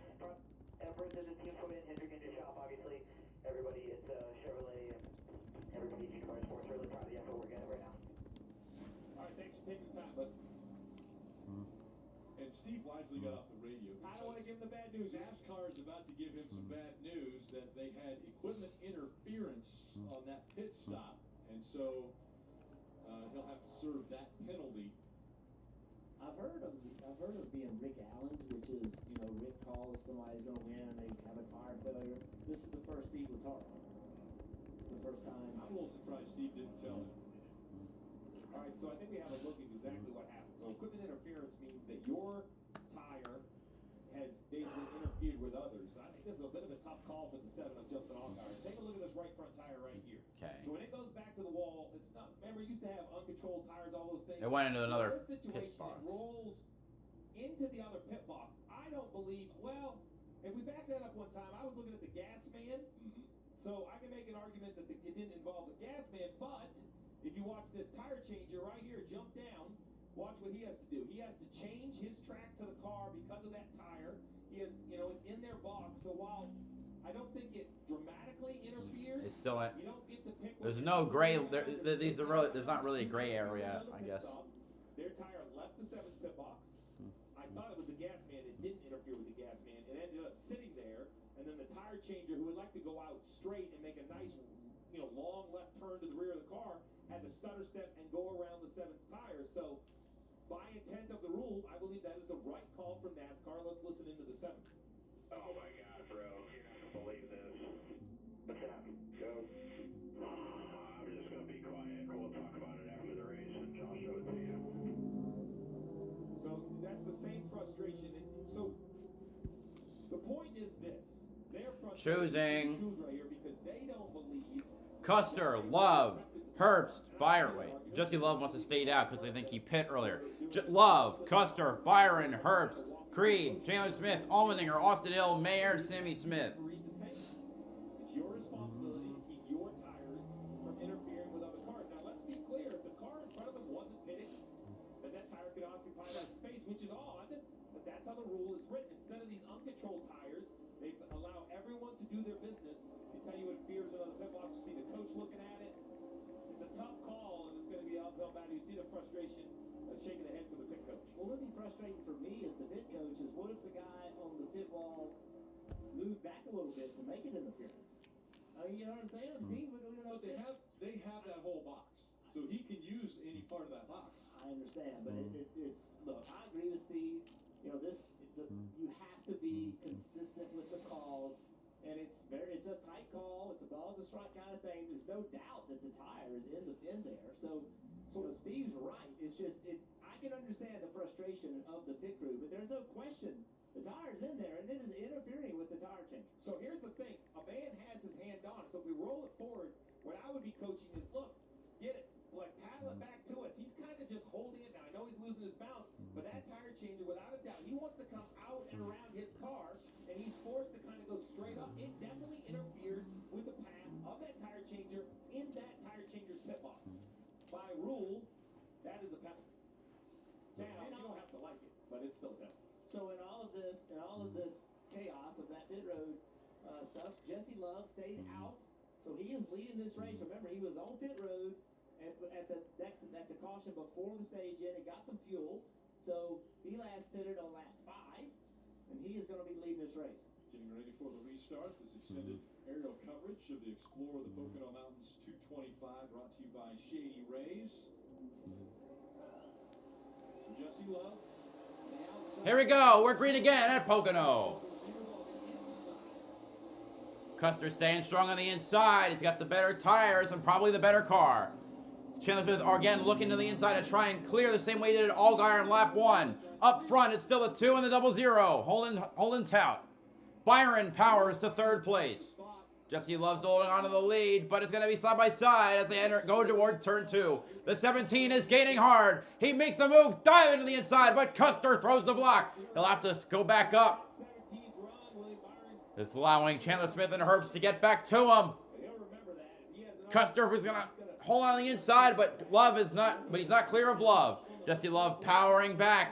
Efforts that the team put in, Hendrick in your shop, obviously. Everybody at Chevrolet and everybody at G-Car Sports really proud of the effort we're getting right now.
All right, thanks for taking the time, bud.
And Steve wisely got off the radio.
I don't want to give him the bad news.
NASCAR is about to give him some bad news that they had equipment interference on that pit stop, and so he'll have to serve that penalty.
I've heard of being Rick Allen, which is, you know, Rick calls somebody's going to win and they have a tire failure. This is the first Steve Letarte. It's the first time.
I'm a little surprised Steve didn't tell him.
All right, so I think we have a look at exactly what happened. So equipment interference means that your tire has basically interfered with others. I think this is a bit of a tough call for the 7 of Justin Allgaier. Take a look at this right front tire right here.
Okay.
So when it goes back to the wall, it's not. Remember, it used to have uncontrolled tires, all those things.
It went into another
this situation,
pit box.
It rolls into the other pit box. I don't believe. Well, if we back that up one time, I was looking at the gas man. So I can make an argument that it didn't involve the gas man, but if you watch this tire changer right here, jump down, watch what he has to do. He has to change his track to the car because of that tire. He has, you know, it's in their box. So while I don't think it dramatically interfered,
It's still at.
you don't get to pick.
There's no gray. These are really. There's not really a gray area, I guess.
Their tire left the 7th pit box. I thought it was the gas man. It didn't interfere with the gas man. It ended up sitting there, and then the tire changer, who would like to go out straight and make a nice, you know, long left turn to the rear of the car, had to stutter step and go around the 7th tire. So, by intent of the rule, I believe that is the right call from NASCAR. Let's listen into the 7th.
Oh my God, bro. I can't believe this. What's happened? Go. I'm just going to be quiet. We'll talk about it after the race and I'll show it to you.
So that's the same frustration. And so the point is this. They're frustrated
Choosing.
right here because they don't believe
Custer, Love, Herbst, Byron. Wait, Jesse Love wants to stay out because I think he pit earlier. Love, Custer, Byron, Herbst, Creed, Chandler Smith, Allmendinger, Austin Hill, Mayer, Sammy Smith.
it's your responsibility to keep your tires from interfering with other cars. Now let's be clear, if the car in front of them wasn't pitting, then that tire could occupy that space, which is odd, but that's how the rule is written. Instead of these uncontrolled tires, they allow everyone to do their business. They tell you it interferes with other pit blocks. You see the coach looking at it. It's a tough call, and it's going to be an uphill battle. You see the frustration shaking the head for the pit coach.
Well, what would be frustrating for me as the pit coach is what if the guy on the pit wall moved back a little bit to make an interference? You know what I'm saying?
But they have that whole box, so he can use any part of that box.
I understand, but it's look. I agree with Steve. You know, you have to be consistent with the calls, and it's a tight call. It's a ball to strike kind of thing. There's no doubt that the tire is in there. So you know, Steve's right. It's just I can understand the frustration of the pit crew, but there's no question the tire's in there, and it is interfering with the tire change.
So here's the thing. A man has his hand on it. So if we roll it forward, what I would be coaching is, look, get it. Like, paddle it back to us. He's kind of just holding it. Now, I know he's losing his balance, but that tire changer, without a doubt, he wants to come out and around his car, and he's forced to kind of go straight up. It definitely interfered with the path of that tire changer in that tire changer's pit box. By rule, that is a penalty. Now, you don't have to like it, but it's still a penalty.
So in all of this chaos of that pit road stuff, Jesse Love stayed out. So he is leading this race. Remember, he was on pit road at the caution before the stage in. It got some fuel. So he last pitted on lap 5, and he is going to be leading this race.
Getting ready for the restart. This extended aerial coverage of the Explorer of the Pocono Mountains 225 brought to you by Shady Rays. So Jesse Love.
Here we go. We're green again at Pocono. Custer staying strong on the inside. He's got the better tires and probably the better car. Chandler Smith again looking to the inside to try and clear the same way he did at Allgaier in lap 1. Up front, it's still a 2 in the 0-0. Holden Tout. Byron powers to 3rd place. Jesse Love's holding on to the lead, but it's going to be side by side as they go toward turn 2. The 17 is gaining hard. He makes the move, dive into the inside, but Custer throws the block. He'll have to go back up. It's allowing Chandler Smith and Herbst to get back to him. Custer was going to hold on the inside, but Love is not, but he's not clear of Love. Jesse Love powering back.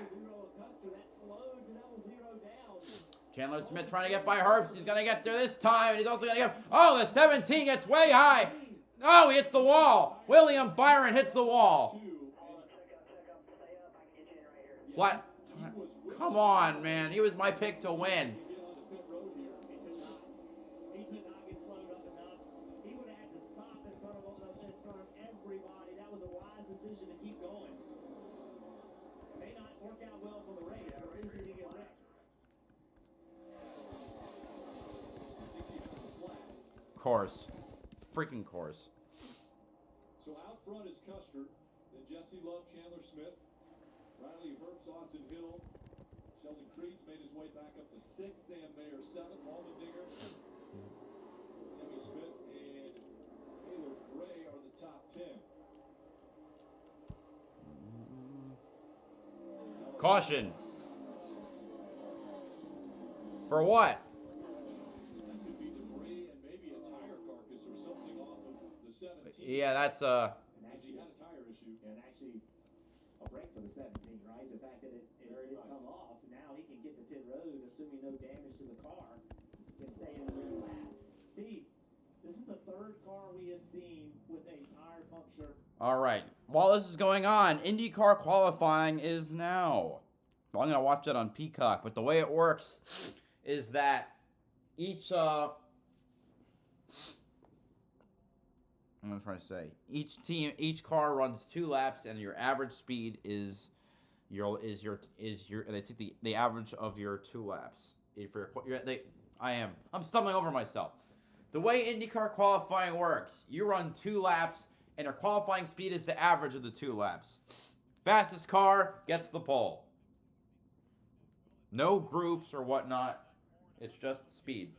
Chandler Smith trying to get by Herbst. He's going to get there this time, and he's also going to get... Oh, the 17 gets way high. Oh, he hits the wall. William Byron hits the wall. Flat. Come on, man. He was my pick to win.
He could not get slowed up enough. He would have had to stop in front of everybody. That was a wise decision to
course. Freaking course.
So out front is Custer, then Jesse Love, Chandler Smith, Riley Herbst, Austin Hill, Sheldon Creed's made his way back up to 6th, Sam Mayer 7th, Allmendinger, Sammy Smith, and Taylor Gray are the top 10.
Caution. For what?
That could be debris and maybe a tire carcass or something off of the 17.
Yeah, that's
And
He
actually,
had a tire issue.
and actually, a break for the 17, right? The fact that it did come off, now he can get to pit road, assuming no damage to the car, can stay in the rear lap. Steve, this is the 3rd car we have seen with a tire puncture.
all right. While this is going on, IndyCar qualifying is now. Well, I'm gonna watch that on Peacock, but the way it works is that each I'm gonna try to say each car runs 2 laps, and your average speed is your and they take the average of your 2 laps. If I'm stumbling over myself. The way IndyCar qualifying works, you run 2 laps, and your qualifying speed is the average of the 2 laps. Fastest car gets the pole. No groups or whatnot. It's just speed.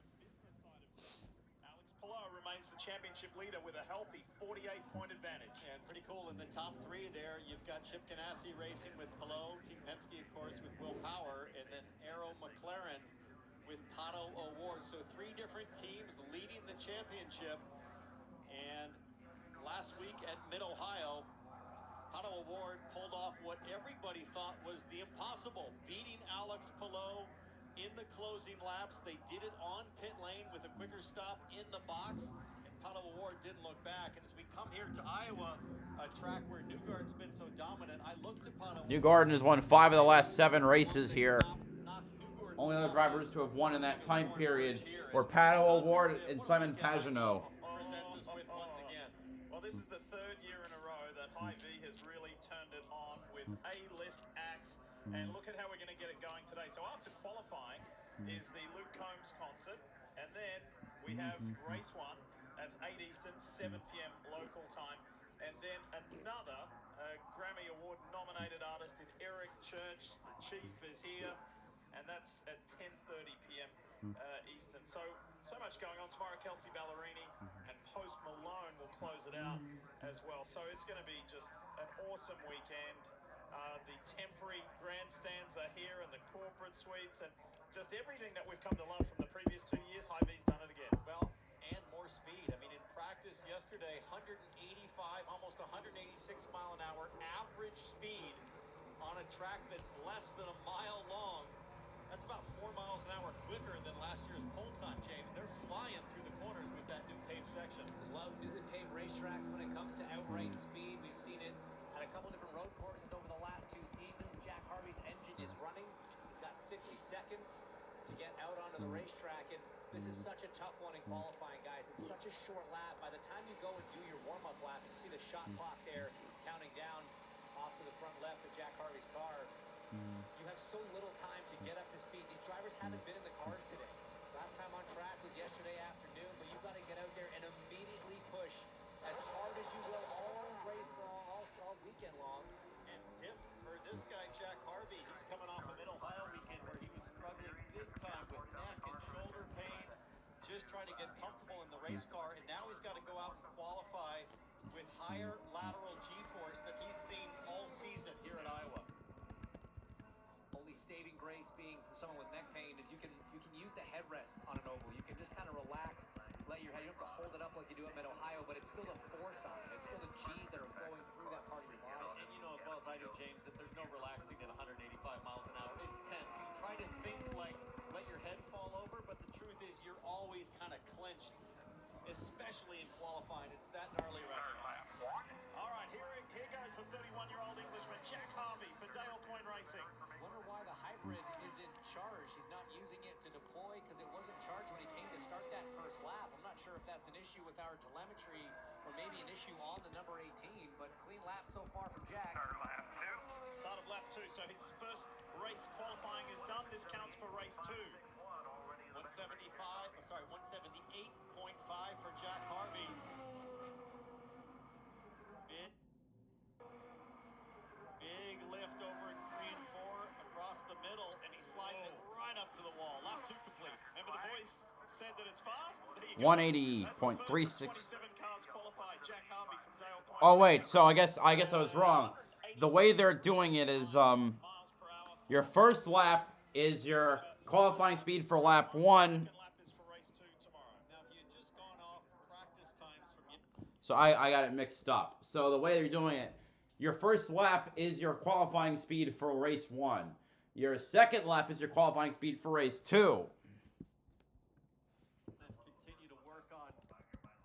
Alex Palou remains the championship leader with a healthy 48-point advantage.
And pretty cool in the top 3 there. You've got Chip Ganassi racing with Palou, Team Penske, of course, with Will Power, and then Arrow McLaren with Pato O'Ward. So 3 different teams leading the championship. And last week at Mid-Ohio, Pato O'Ward pulled off what everybody thought was the impossible, beating Alex Palou in the closing laps. They did it on pit lane with a quicker stop in the box, and Pato O'Ward didn't look back. And as we come here to Iowa, a track where Newgarden's been so dominant, I looked at Pato.
Newgarden has won 5 of the last 7 races here. Only other drivers to have won in that time period were Pato O'Ward and Simon Pagenaud.
Presents us with once again. Well, this is the 3rd year in a row that Hy-Vee has really turned it on with A-list acts. And look at how we're going to get it going today. So after qualifying is the Luke Combs concert. And then we have race 1. That's 8 Eastern, 7 p.m. local time. And then another Grammy Award nominated artist in Eric Church. The Chief is here. And that's at 10:30 p.m. Eastern. So much going on tomorrow. Kelsey Ballerini and Post Malone will close it out as well. So it's going to be just an awesome weekend. The temporary grandstands are here and the corporate suites and just everything that we've come to love from the previous 2 years. Hy-Vee's done it again.
Well, and more speed. I mean, in practice yesterday, 185, almost 186 mile an hour average speed on a track that's less than a mile long. That's about 4 miles an hour quicker than last year's pole time, James. They're flying through the corners with that new paved section.
Love newly paved racetracks when it comes to outright speed. We've seen it at a couple different road courses over the last 2 seasons. Jack Harvey's engine is running. He's got 60 seconds to get out onto the racetrack, and this is such a tough one in qualifying, guys. It's such a short lap. By the time you go and do your warm-up lap, you see the shot clock there counting down off to the front left of Jack Harvey's car. You have so little time to get up to speed. These drivers haven't been in the cars today. Last time on track was yesterday afternoon, but you've got to get out there and immediately push as hard as you will all race long, all weekend long.
And tip for this guy, Jack Harvey, he's coming off a Mid-Ohio weekend where he was struggling big time with neck and shoulder pain, just trying to get comfortable in the race car, and now he's got to go out and qualify with higher lateral G-force than he's seen all season here at Iowa.
Only saving grace being from someone with neck pain is you can use the headrest on an oval. You can just kind of relax, let your head. You don't have to hold it up like you do at Mid-Ohio, but it's still the force on it. It's still the G's that are going through that part of your body.
And you know as well as I do, James, that there's no relaxing at 185 miles an hour. It's tense. You try to think like let your head fall over, but the truth is you're always kind of clenched, especially in qualifying. It's that gnarly right now.
All right, here goes the 31-year-old Englishman, Jack Harvey for Dale Coyne Racing.
Wonder why the hybrid isn't charged. He's not using it to deploy because it wasn't charged when he came to start that first lap. I'm not sure if that's an issue with our telemetry or maybe an issue on the number 18, but clean lap so far from Jack.
Start of lap 2, so his first race qualifying is done. This counts for race 2.
178.5 for
that it's fast. There you go.
180.36.
27 cars qualified. Jack Harvey from Dale Point.
Oh wait, so I guess I was wrong. The way they're doing it is your first lap is your qualifying speed for lap 1. So I got it mixed up. So the way they're doing it, your first lap is your qualifying speed for race 1. Your second lap is your qualifying speed for race 2.
Continue to work on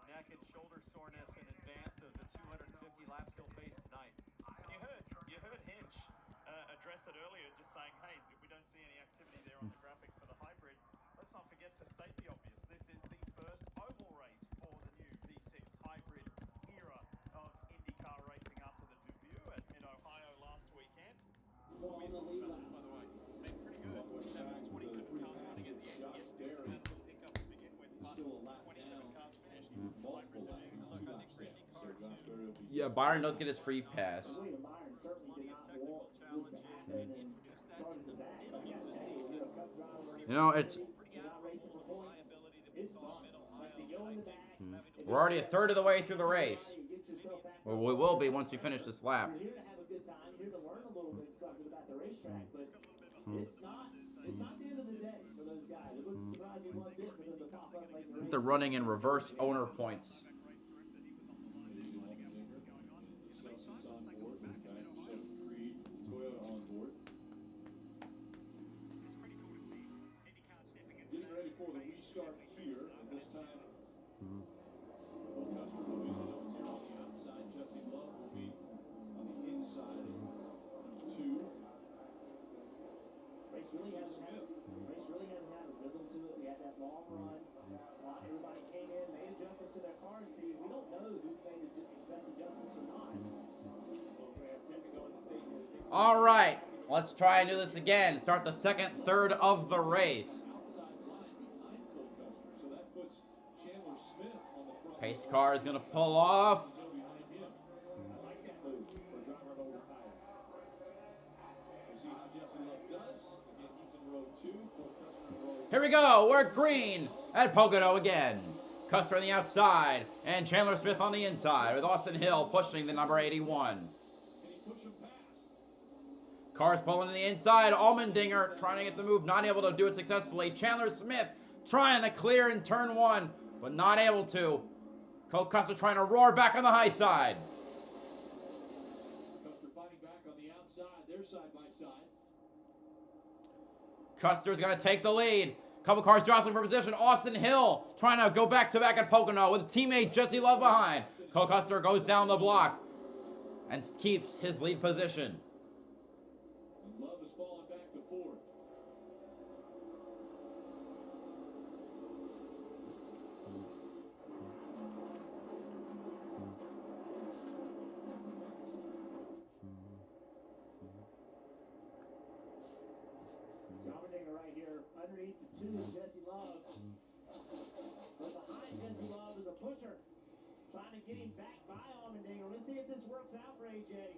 neck and shoulder soreness in advance of the 250 laps he'll face tonight.
And you heard Hinch address it earlier, just saying, hey, we don't see any activity there on the graphic for the hybrid. Let's not forget to state the obvious. This is the first oval race for the new V6 hybrid era of IndyCar racing after the debut in Ohio last weekend.
Well, on the lead lap.
By the way, been pretty good. 27 cars running at the end. Yes, there's a little hiccup to begin with, but 27 cars finished. Hybrid doing it. Look, I think for IndyCar too.
Yeah, Byron does get his free pass.
William Byron certainly did not want this to happen and started the back. But yeah, hey, you're a cup driver.
You know, it's
You're not racing for points. It's fun. Like to go in the back.
we're already a third of the way through the race. Well, we will be once we finish this lap.
You're here to have a good time. You're here to learn a little bit something about the racetrack, but it's not the end of the day for those guys. It wouldn't surprise me one bit for them to pop up late in the race.
They're running in reverse owner points.
Celsius on board. We've got Chevy Creed, Toyota on board. Getting ready for the restart here. At this time, Will Custer will be the notes here on the outside. Jesse Love will be on the inside. 2.
Race really hasn't had a rhythm to it. We had that long run. Everybody came in, made adjustments to their cars, Steve. We don't know who made the best adjustments or not.
All right, let's try and do this again. Start the second third of the race.
So that puts Chandler Smith on the front.
Pace car is going to pull off.
I like that move for a driver on over tires. We'll see how Jesse Love does. Again, he's in row 2. Will Custer in row
Here we go. We're green at Pocono again. Custer on the outside and Chandler Smith on the inside with Austin Hill pushing the number 81.
Can he push him past?
Cars pulling to the inside. Allmendinger trying to get the move, not able to do it successfully. Chandler Smith trying to clear in turn 1, but not able to. Cole Custer trying to roar back on the high side.
Custer fighting back on the outside. They're side by side.
Custer's going to take the lead. Couple cars jostling for position. Austin Hill trying to go back-to-back at Pocono with teammate Jesse Love behind. Cole Custer goes down the block and keeps his lead position.
And Love is falling back to 4th.
Allmendinger right here underneath the 2 is Jesse Love. But behind Jesse Love is a pusher trying to get him back by Allmendinger. Let's see if this works out for AJ.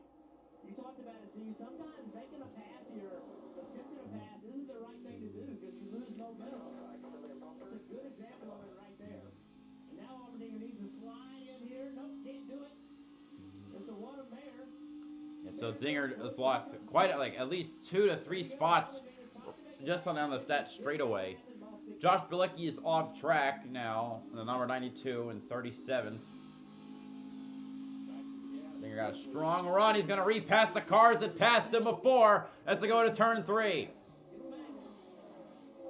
You talked about it, Steve. Sometimes taking a pass here, attempting a pass, isn't the right thing to do because you lose momentum. That's a good example of it right there. And now Allmendinger needs to slide in here. Nope, can't do it. It's the one of Mayer.
Yeah, so Dinger has lost quite at least 2 to 3 spots just on that straightaway. Josh Bilicki is off track now, the number 92 and 37th. Dinger got a strong run. He's going to repass the cars that passed him before as they go to turn 3.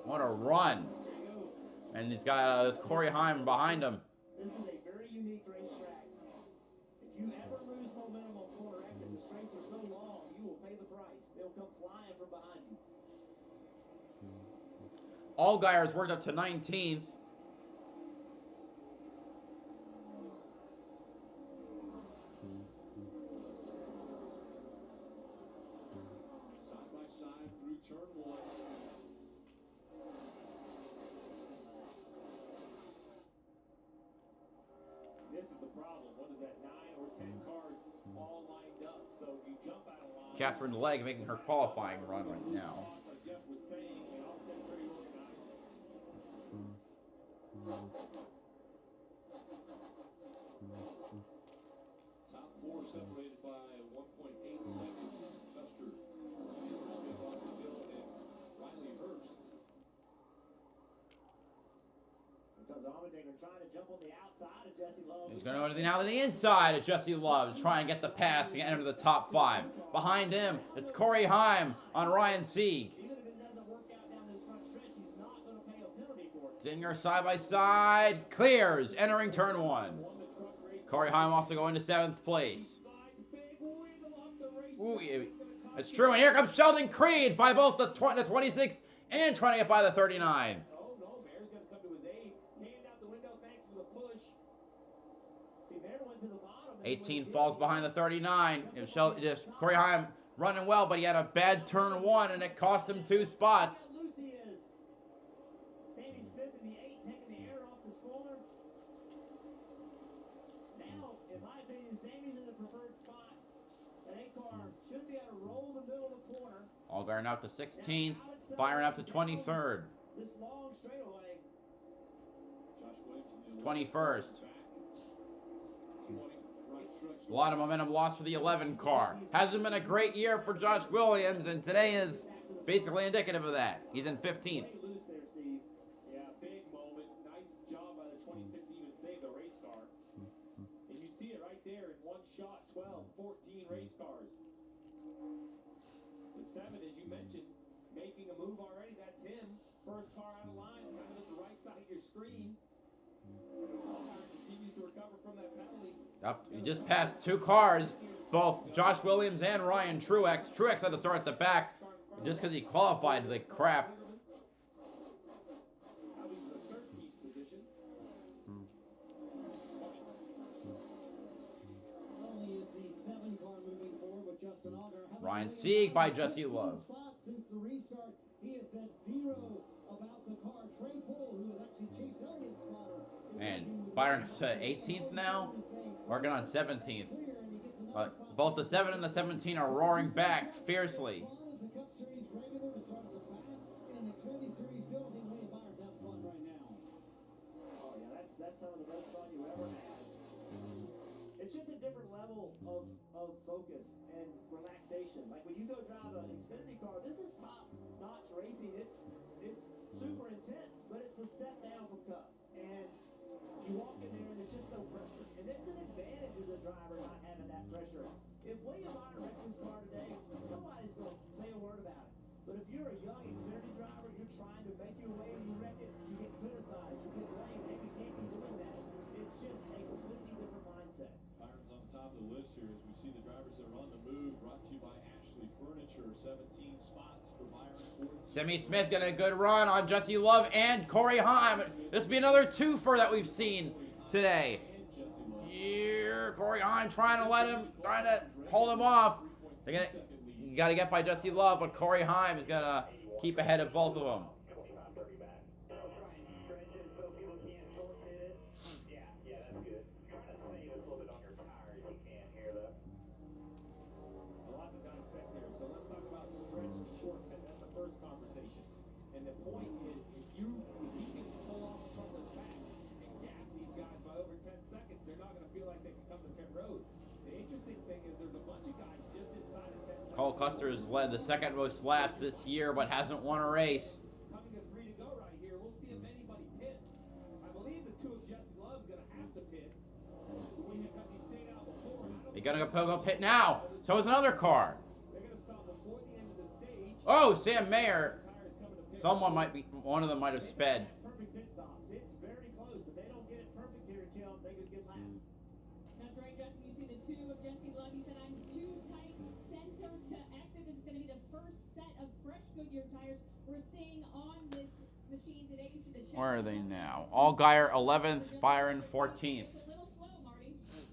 What a run. And he's got this Corey Heim behind him.
This is a very unique racetrack. If you ever lose momentum on corner exit, the straights are so long, you will pay the price. They'll come flying from behind you.
Allgaier's worked up to 19th.
Side by side through turn 1.
This is the problem. What is that, 9 or 10 cars all lined up? So you jump out of line.
Catherine Legg making her qualifying run right now.
Like Jeff was saying, it all stays very organized.
Top four separated by 1.8 seconds. Custer, Bill, and Riley Hurst.
Because Allmendinger trying to jump on the outside of Jesse Love.
He's going to go to the, now to the inside of Jesse Love to try and get the pass to get into the top 5. Behind him, it's Corey Heim on Ryan Sieg.
Even if it doesn't work out down this front stretch, he's not going to pay a penalty for it.
Dinger side by side, clears, entering turn 1. Corey Heim also going to 7th place. Ooh, it's true, and here comes Sheldon Creed by both the 26 and trying to get by the 39.
Oh, no, Mayor's going to come to his aid. Hand out the window, thanks for the push.
See, Mayor went to the bottom.
18 falls behind the 39. It was just Corey Heim running well, but he had a bad turn 1, and it cost him 2 spots.
Lucy is. Sammy Smith in the 8 taking the air off the spoiler. Now, in my opinion, Sammy's in the preferred spot. That 8 car should be able to roll the middle of the corner.
Allgaier up to 16th, Byron up to 23rd.
This long straightaway.
Josh Williams
21st. A lot of momentum lost for the 11 car. Hasn't been a great year for Josh Williams, and today is basically indicative of that. He's in 15th.
Yeah, big moment. Nice job by the 26 to even save the race car. And you see it right there in one shot, 12, 14 race cars. The 7, as you mentioned, making a move already. That's him. First car out of line, kind of at the right side of your screen. Allgaier continues to recover from that penalty.
He just passed 2 cars, both Josh Williams and Ryan Truex. Truex had to start at the back just because he qualified like crap. Ryan Sieg by Jesse Love.
Since the restart, he has said 0 about the car. Trey Poole, who was actually Chase Elliott's spotter,
And Byron to 18th now, working on 17th. But both the 7 and the 17 are roaring back fiercely.
That's some of the best fun you ever had. It's just a different level of focus and relaxation. Like when you go drive an Xfinity car, this is top-notch racing. It's super intense, but it's a step down from Cup. And you walk in there and there's just no pressure. And it's an advantage as a driver not having that pressure. If William Byron wrecks his car today, nobody's going to say a word about it. But if you're a young Xfinity driver, you're trying to make your way and you wreck it, you get criticized, you get blamed, hey, you can't be doing that. It's just a completely different mindset.
Byron's on the top of the list here as we see the drivers that are on the move. Brought to you by Ashley Furniture. 17 spots for Byron. 14.
Sammy Smith getting a good run on Jesse Love and Corey Heim. This will be another twofer that we've seen today. Here, Corey Heim trying to hold him off. You got to get by Jesse Love, but Corey Heim is going to keep ahead of both of them. Cole Custer has led the second most laps this year, but hasn't won a race.
Coming to 3 to go right here. We'll see if anybody pits. I believe the 2 of Jesse Love's going to have to pit. Because he stayed out before.
They're going to go pit now. So is another car.
They're going to stop before the end of the stage.
Oh, Sam Mayer. One of them might have sped.
Perfect pit stops. It's very close. If they don't get it perfect here, Kim, they could get lapped.
That's right, Justin. You see the 2 of Jesse Love. He said, I'm too tight center to exit. This is going to be the first set of fresh Goodyear tires we're seeing on this machine today. You see the check.
Where are they now? Allgaier 11th, Byron 14th.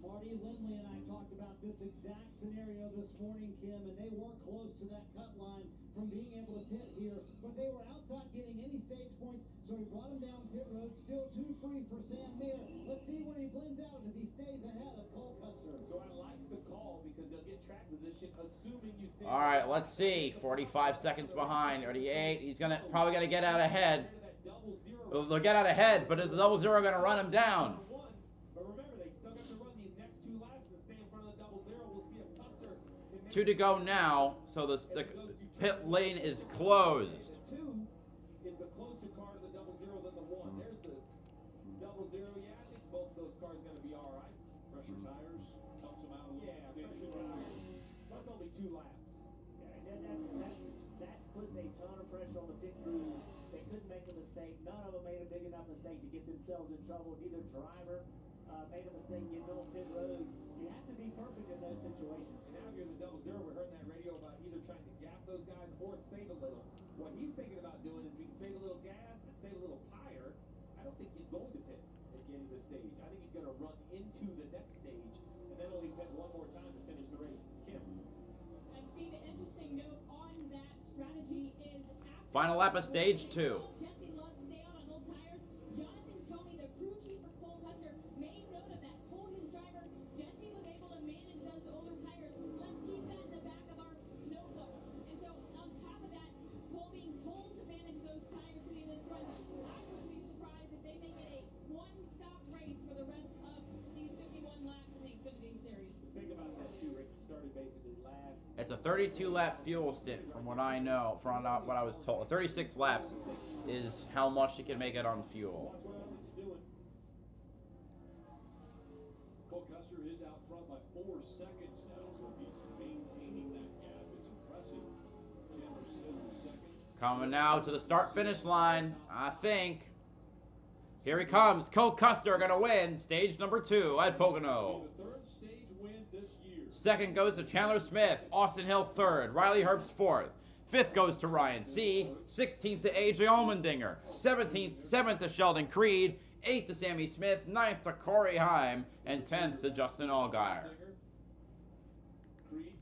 Marty Lindley and I talked about this exact scenario this morning, Kim, and they were close to that cut line from being able to pit here, but they were outside getting any stage points, so he brought him down pit road. Still 2 free for Sam Mayer. Let's see when he blends out and if he stays ahead of Cole Custer.
So I like the call because they'll get track position, assuming you stay.
All right, let's see. 45 seconds behind. 38. He's probably gonna get out ahead. They'll get out ahead, but is the 00 going to run him down?
But remember, they still got to run these next 2 laps to stay in front of the 00. We'll see if Custer can make
2 to go now, so the pit lane is closed.
The 2 is the closer car to the 00 than the 1. There's the 00. Yeah, I think both of those cars going to be all right.
Pressure tires helps them out a little.
Yeah, pressure tires. That's only 2 laps.
Yeah, that puts a ton of pressure on the pit crews. They couldn't make a mistake. None of them made a big enough mistake to get themselves in trouble. Neither driver made a mistake getting on pit road. You have to be perfect in those situations.
And now you're the 00. We're hearing that radio about either trying to gap those guys or save a little. What he's thinking about doing is we can save a little gas and save a little tire. I don't think he's going to pit at the end of the stage. I think he's going to run into the next stage and then only pit one more time to finish the race. Kim.
And Steve, an interesting note on that strategy is after
Final lap of stage 2.
Jesse Love stay on old tires. Jonathan Toney, the crew chief for Cole Custer, made note of that, told his driver Jesse was able to manage those older tires. Let's keep that in the back of our notebooks. And so on top of that, Cole being told to manage those tires to the end of this run, I wouldn't be surprised if they make it a one-stop race for the rest of these 51 laps in the Xfinity Series.
Think about that too, Rick. You started basically last.
It's a 32-lap fuel stint, from what I know, from what I was told. 36 laps is how much you can make it on fuel.
Watch what else it's doing.
Cole Custer is out front by 4 seconds now, so if he's maintaining that gap, it's impressive. Chandler Smith is second.
Coming now to the start-finish line, I think. Here he comes. Cole Custer going to win stage number 2 at Pocono.
The 3rd stage win this year.
2nd goes to Chandler Smith. Austin Hill 3rd. Riley Herbst 4th. 5th goes to Ryan C. 16th to AJ Allmendinger. 7th to Sheldon Creed. 8th to Sammy Smith. 9th to Corey Heim. And 10th to Justin Allgaier.
Creed.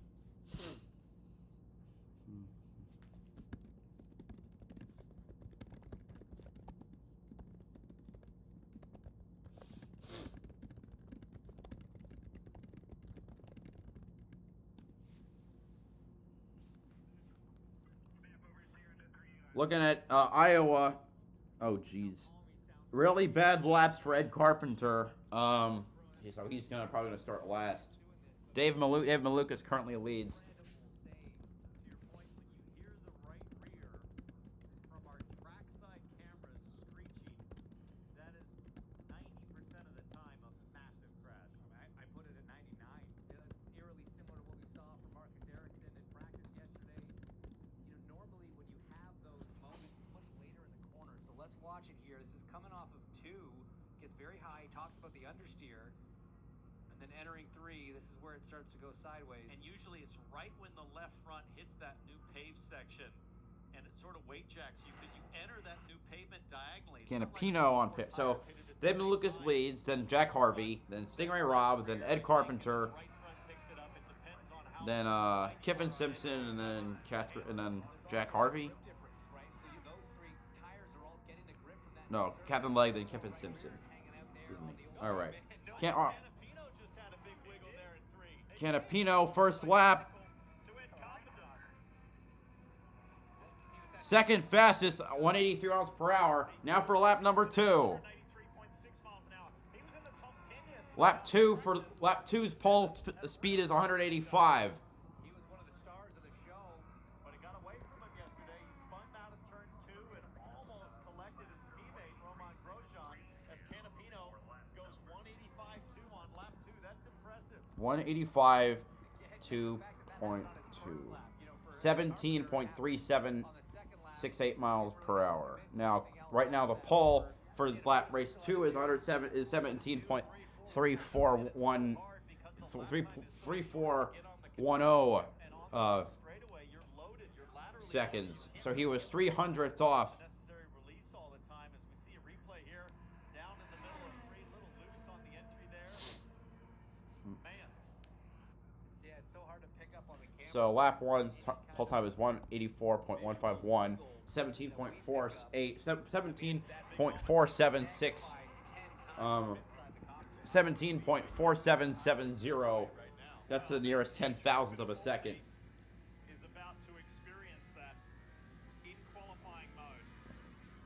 Looking at Iowa. Oh, jeez. Really bad laps for Ed Carpenter. So he's probably gonna start last. Dave Malukas currently leads.
Watch it here. This is coming off of 2. Gets very high. Talks about the understeer. And then entering 3, this is where it starts to go sideways.
And usually it's right when the left front hits that new paved section. And it sort of weight jacks you because you enter that new pavement diagonally.
Canapino on pit. So Dave Malukas leads, then Jack Harvey, then Stingray Robb, then Ed Carpenter, then Kiffin Simpson, and then Jack Harvey. No, Captain Legg, then Kiffin Simpson. Excuse me. All right. Canapino, first lap. 2nd fastest, 183 miles per hour. Now for lap number 2. Lap 2's pole speed is 185. .2. 17.3768 miles per hour. Now, right now the pole for lap race 2 is 17.3410 seconds. So he was 300ths off. So lap 1's pole time is 184.151, 17.476, 17.4770. That's the nearest 10,000th of a second.
Is about to experience that in qualifying mode.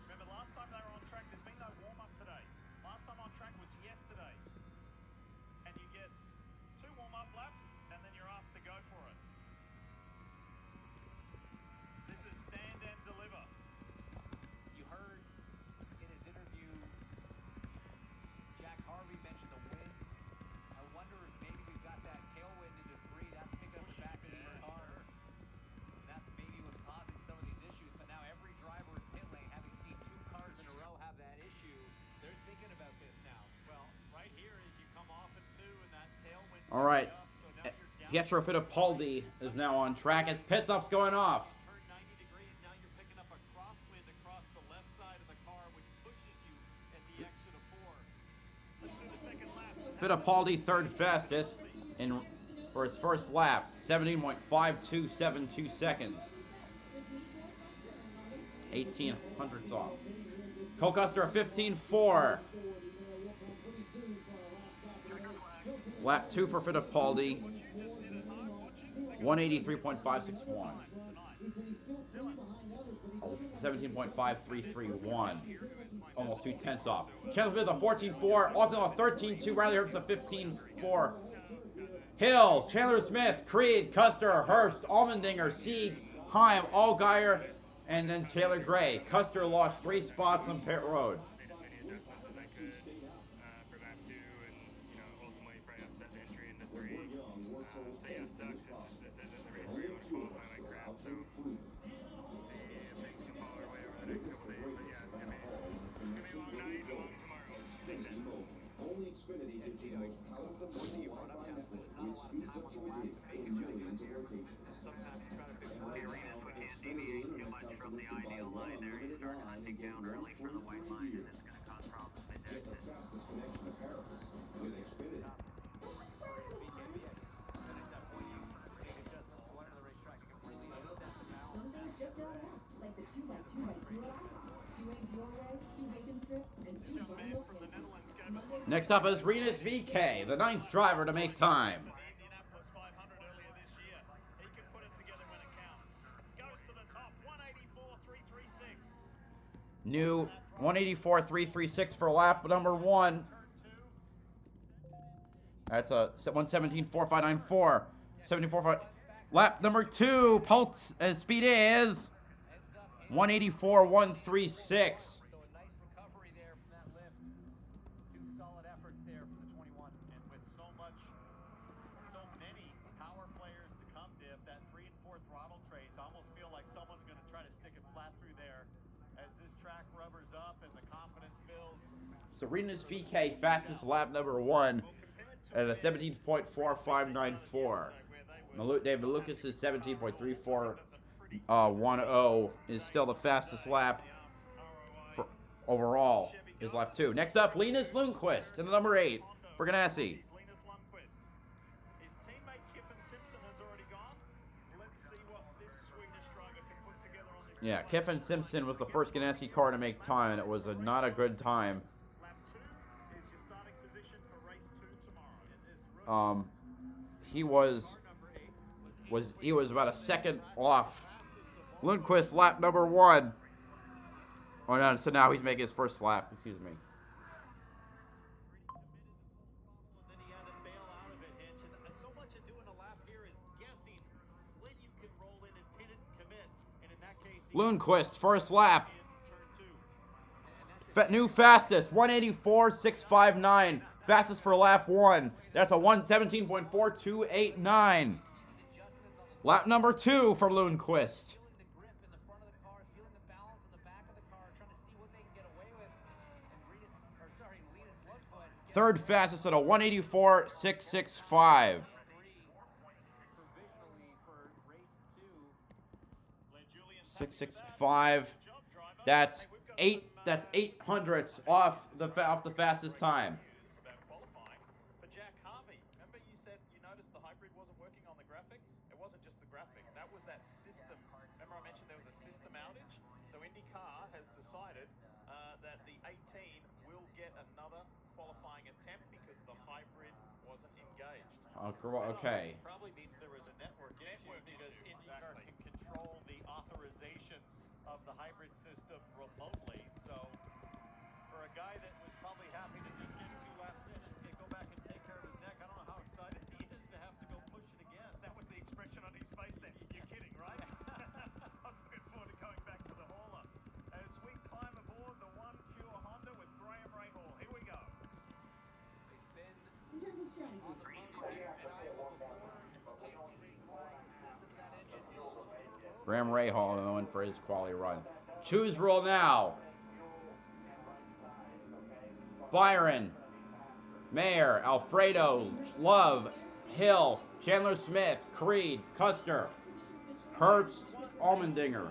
Remember last time they were on track, this
All right. Pietro Fittipaldi is now on track as pit stop's going off.
Turn 90 degrees, now you're picking up a crosswind across the left side of the car, which pushes you at the exit of 4. Let's do the second lap.
Fittipaldi third fastest for his first lap, 17.5272 seconds. 1800ths off. Cole Custer a 15.4. Lap 2 for Fittipaldi, 183.561. 17.5331. Almost 2/10 off. Chandler Smith a 14.4. Austin a 13.2. Riley Herbst a 15.4. Hill, Chandler Smith, Creed, Custer, Herbst, Allmendinger, Sieg, Heim, Allgaier, and then Taylor Gray. Custer lost 3 spots on pit road.
Only Xfinity gives you the most powerful mobile Wi-Fi network with speeds up to a gig in millions of locations. And right now, Xfinity Internet customers can buy one unlimited line and get one free for a year. Get the fastest connection to Paris with Xfinity.
Some things just don't work, like the 2x2x2 at IHOP. 2 eggs your way, 2 bacon strips, and 2 bundle cakes.
Next up is Rinus VK, the 9th driver to make time. New 184.336 for lap number 1. That's a 117.4594. 74.5. Lap number 2. Pulse as speed is 184.136. So Rinus VK fastest lap number 1 at a 17.4594. David Lucas's 17.3410 is still the fastest lap for overall. Is lap 2. Next up, Linus Lundqvist in the number 8 for Ganassi. Yeah, Kiffin Simpson was the first Ganassi car to make time, and it was not a good time. He was about a second off. Lundqvist lap number 1. Oh no, so now he's making his first lap. Excuse me. Lundqvist first lap. New fastest 184.659. Fastest for lap 1. That's a 117.4289. Lap number 2 for Lundqvist. Third fastest at a 184.665. That's 800ths off the fastest time. Okay.
Probably means there was a network issue because IndyCar can control the authorization of the hybrid system remotely. So for a guy that was probably happy to just get 2 laps in and go back and take care of his neck, I don't know how excited he is to have to go push it again. That was the expression on his face then. You're kidding, right? I was looking forward to going back to the hauler. As we climb aboard the One Pure Honda with Graham Rahal. Here we go.
In terms of strategy.
Graham Rahal going for his quality run. Choose roll now. Byron, Mayer, Alfredo, Love, Hill, Chandler Smith, Creed, Custer, Herbst, Allmendinger.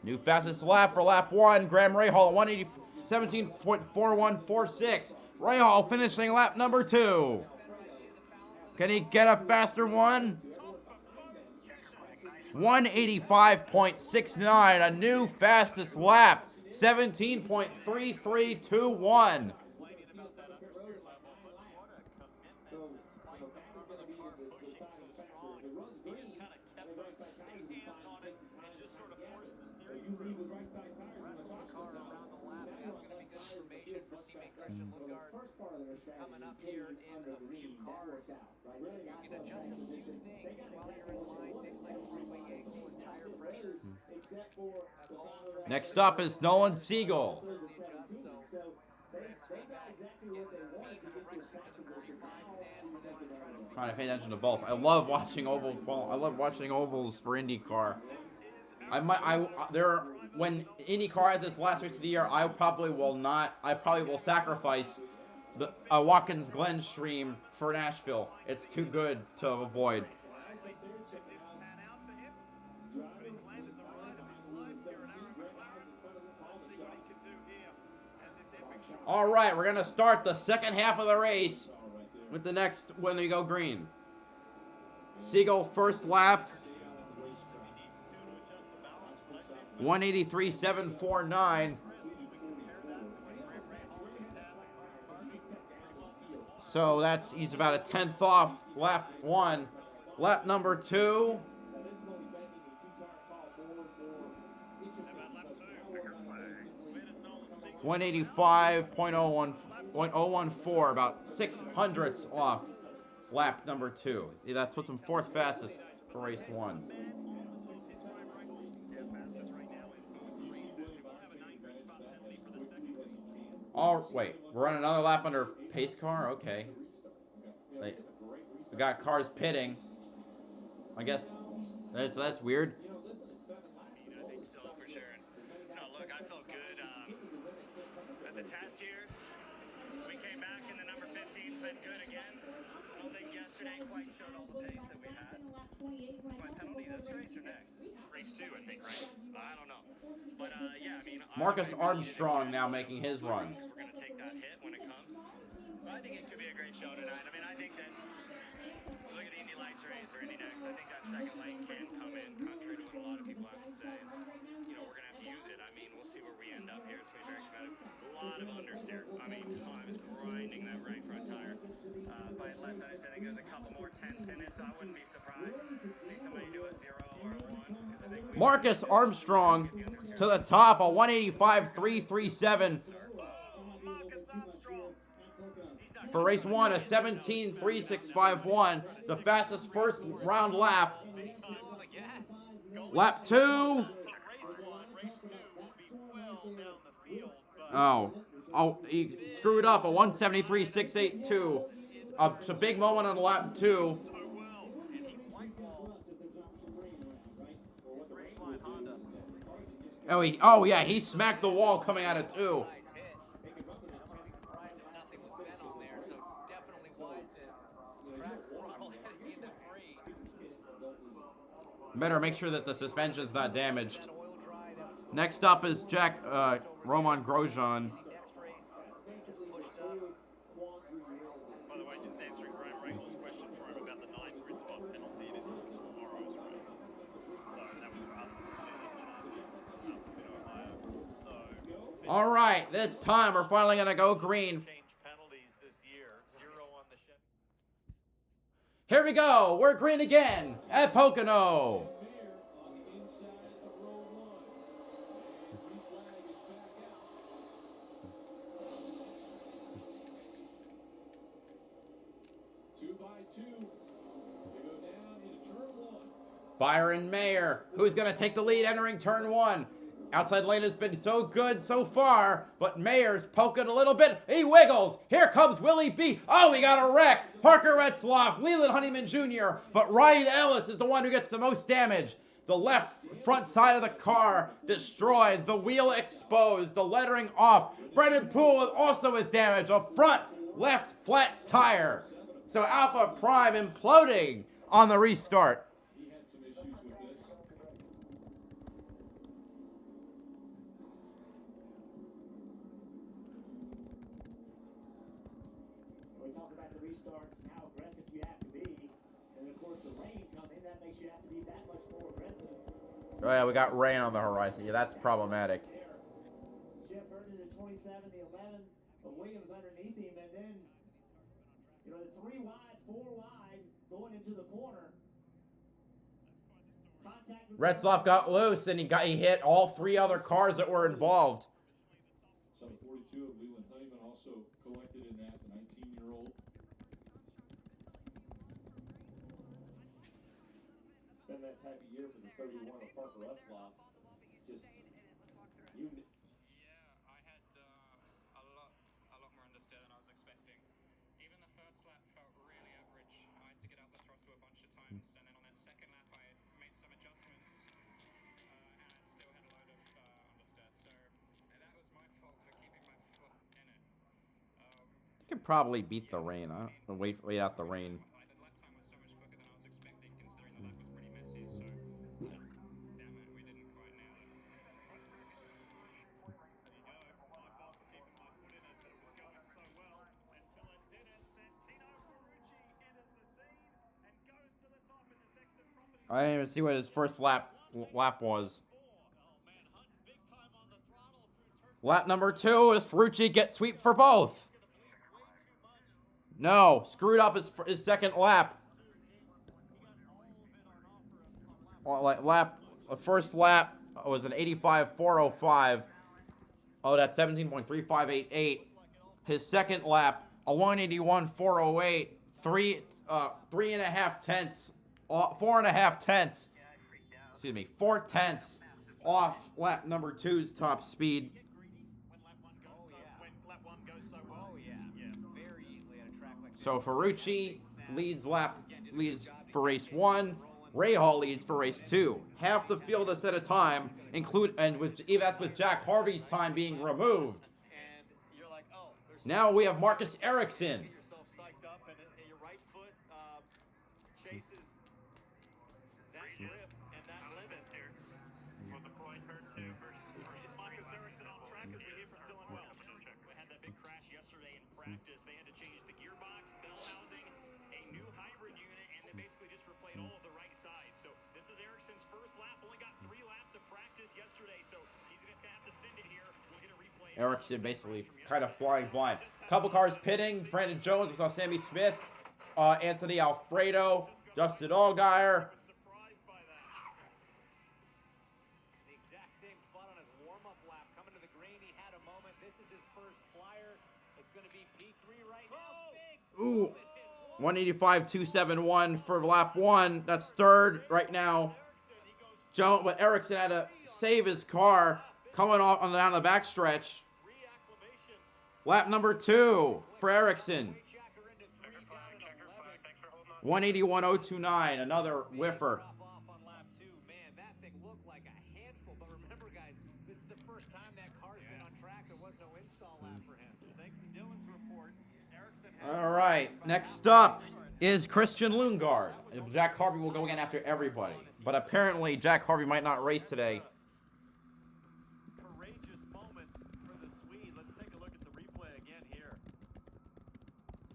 New fastest lap for lap 1, Graham Rahal, 17.4146. Rahal finishing lap number 2. Can he get a faster one? 185.69, a new fastest lap. 17.3321.
Coming up here in a few cars. You can adjust a few things while you're in line, things like freeway angle and tire pressures.
Next up is Nolan Siegel. Trying to pay attention to both. I love watching ovals for IndyCar. When IndyCar has its last race of the year, I probably will sacrifice the Watkins Glen stream for Nashville. It's too good to avoid. All right, we're gonna start the second half of the race with the next when we go green. Siegel first lap. 183.749. So he's about a 10th off lap 1. Lap number 2. 185.014, about 600ths off lap number 2. That puts him 4th fastest for race 1. Oh, wait, we're running another lap under pace car? Okay. Wait, we got cars pitting. I guess that's weird.
Thanks so for sharing. No, look, I felt good. At the test here, we came back and the number 15's been good again. I don't think yesterday quite showed all the pace that we had. My penalty this race or next? Race 2, I think, right? I don't know. But, yeah, I mean...
Marcus Armstrong now making his run.
We're going to take that hit when it comes. But I think it could be a great show tonight. I mean, I think that... Look at the Indy Lights race or Indy Next. I think that second lane can come in, contrary to what a lot of people have to say. You know, we're going to have to use it. I mean, we'll see where we end up here. It's going to be very competitive. A lot of unders here. I mean, Tom is grinding that right front tire. By less than I think there's a couple more tenths in it, so I wouldn't be surprised to see somebody do a 0 or a 1.
Marcus Armstrong to the top, a 185.337. For race 1, a 17.3651, the fastest first round lap. Lap 2. Oh, he screwed up, a 173.682. It's a big moment on lap 2. Oh yeah, he smacked the wall coming out of 2. Better make sure that the suspension's not damaged. Next up is Roman Grosjean.
By the way, just answering Graham Rahal's question for him about the 9 grid spot penalty. This was tomorrow's race. So that was up.
All right, this time we're finally gonna go green.
Penalties this year. 0 on the Chevy.
Here we go. We're green again at Pocono. Byron Mayer, who's going to take the lead entering turn 1. Outside lane has been so good so far, but Mayer's poking a little bit. He wiggles. Here comes Willie B. Oh, we got a wreck. Parker Retzloff, Leland Honeyman Jr., but Ryan Ellis is the one who gets the most damage. The left front side of the car destroyed. The wheel exposed. The lettering off. Brendan Poole also with damage. A front left flat tire. So Alpha Prime imploding on the restart.
He had some issues with this.
We talk about the restarts and how aggressive you have to be. And of course, the rain coming, that makes you have to be that much more aggressive.
Oh yeah, we got rain on the horizon. Yeah, that's problematic.
Jeff Burton the 27, the 11, but Williams underneath him, and then, you know, the 3 wide, 4 wide, going into the corner. Contact with
Retzloff got loose and he hit all 3 other cars that were involved.
So 42 of Leland Honeyman also collected in that, the 19-year-old.
It's been that type of year for the 31 of Parker Retzloff. Just, you...
Yeah, I had a lot more understeer than I was expecting. Even the first lap felt really average. I had to get out the throttle a bunch of times, and then on that second lap I made some adjustments, and I still had a load of understeer. So that was my fault for keeping my foot in it.
You could probably beat the rain. I don't wait out the rain.
The lap time was so much quicker than I was expecting, considering the lap was pretty messy. So damn it, we didn't quite nail it.
I didn't even see what his first lap was. Lap number 2 is Ferrucci get sweep for both. No, screwed up his second lap. The first lap was an 85.405. Oh, that's 17.3588. His second lap, a 181.408. 3.5 tenths. 4.5 tenths. Excuse me, 4 tenths off lap number 2's top speed. So Ferrucci leads for race 1. Rahal leads for race 2. Half the field is at a time, that's with Jack Harvey's time being removed. Now we have Marcus Ericsson.
They had to change the gearbox, bell housing, a new hybrid unit, and they basically just replayed all of the right sides. So this is Ericsson's first lap. Only got 3 laps of practice yesterday, so he's just gonna have to send it here. We'll get a replay.
Ericsson basically kind of flying blind. Couple cars pitting. Brandon Jones, we saw Sammy Smith, Anthony Alfredo, Justin Allgaier.
The exact same spot on his warm-up lap. Coming to the green, he had a moment. This is his first flyer. It's going to be P3 right now. Big.
Ooh, 185.271 for lap 1. That's third right now. But Ericsson had to save his car coming off down the backstretch. Lap number 2 for Ericsson. 181.029, another whiffer. All right, next up is Christian Lundgaard. Jack Harvey will go again after everybody. But apparently Jack Harvey might not race today.
Courageous moments for the Swede. Let's take a look at the replay again here.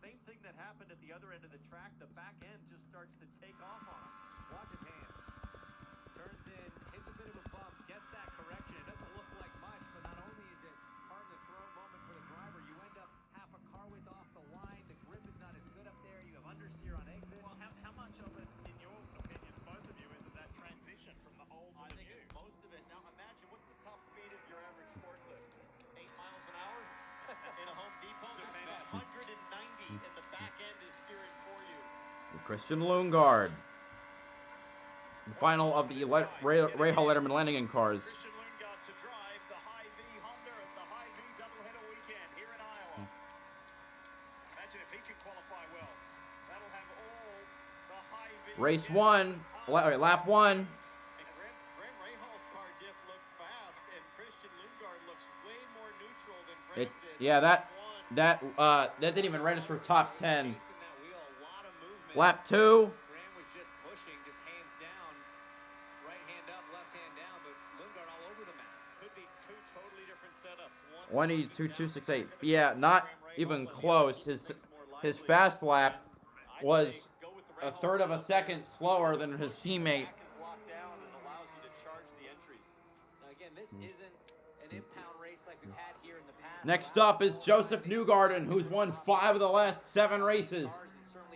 Same thing that happened at the other end of the track. The back end just starts to take off on him. Watch his hands. Turns in, hits a bit of a bump, gets that correction. It doesn't look like much, but not only is it hard to throw moment for the driver, you end up half a car width off the line. The grip is not as good up there. You have understeer on exit.
Well, how much of it, in your opinion, both of you, is it that transition from the old to the new?
I think it's most of it. Now imagine, what's the top speed of your average forklift? 8 miles an hour in a Home Depot? This is 190, and the back end is steering for you.
Christian Lundgaard. The final of the Rahal Letterman Lanigan cars.
Christian Lundgaard to drive the Hy-Vee Honda at the Hy-Vee doubleheader weekend here in Iowa. Imagine if he can qualify well. That'll have all the Hy-Vee.
Race 1, lap 1.
Graham Rahal's car diff looked fast, and Christian Lundgaard looks way more neutral than Graham did.
Yeah, that That didn't even register top 10.
Chasing that wheel, a lot of movement.
Lap 2.
Graham was just pushing, just hands down, right hand up, left hand down, but Lundgaard all over the map.
Could be two totally different setups. One
182.268. Yeah, not even close. His fast lap was a third of a second slower than his teammate.
is locked down and allows you to charge the entries.
Now again, this isn't an impound race like we've had here in the past.
Next up is Joseph Newgarden, who's won 5 of the last 7 races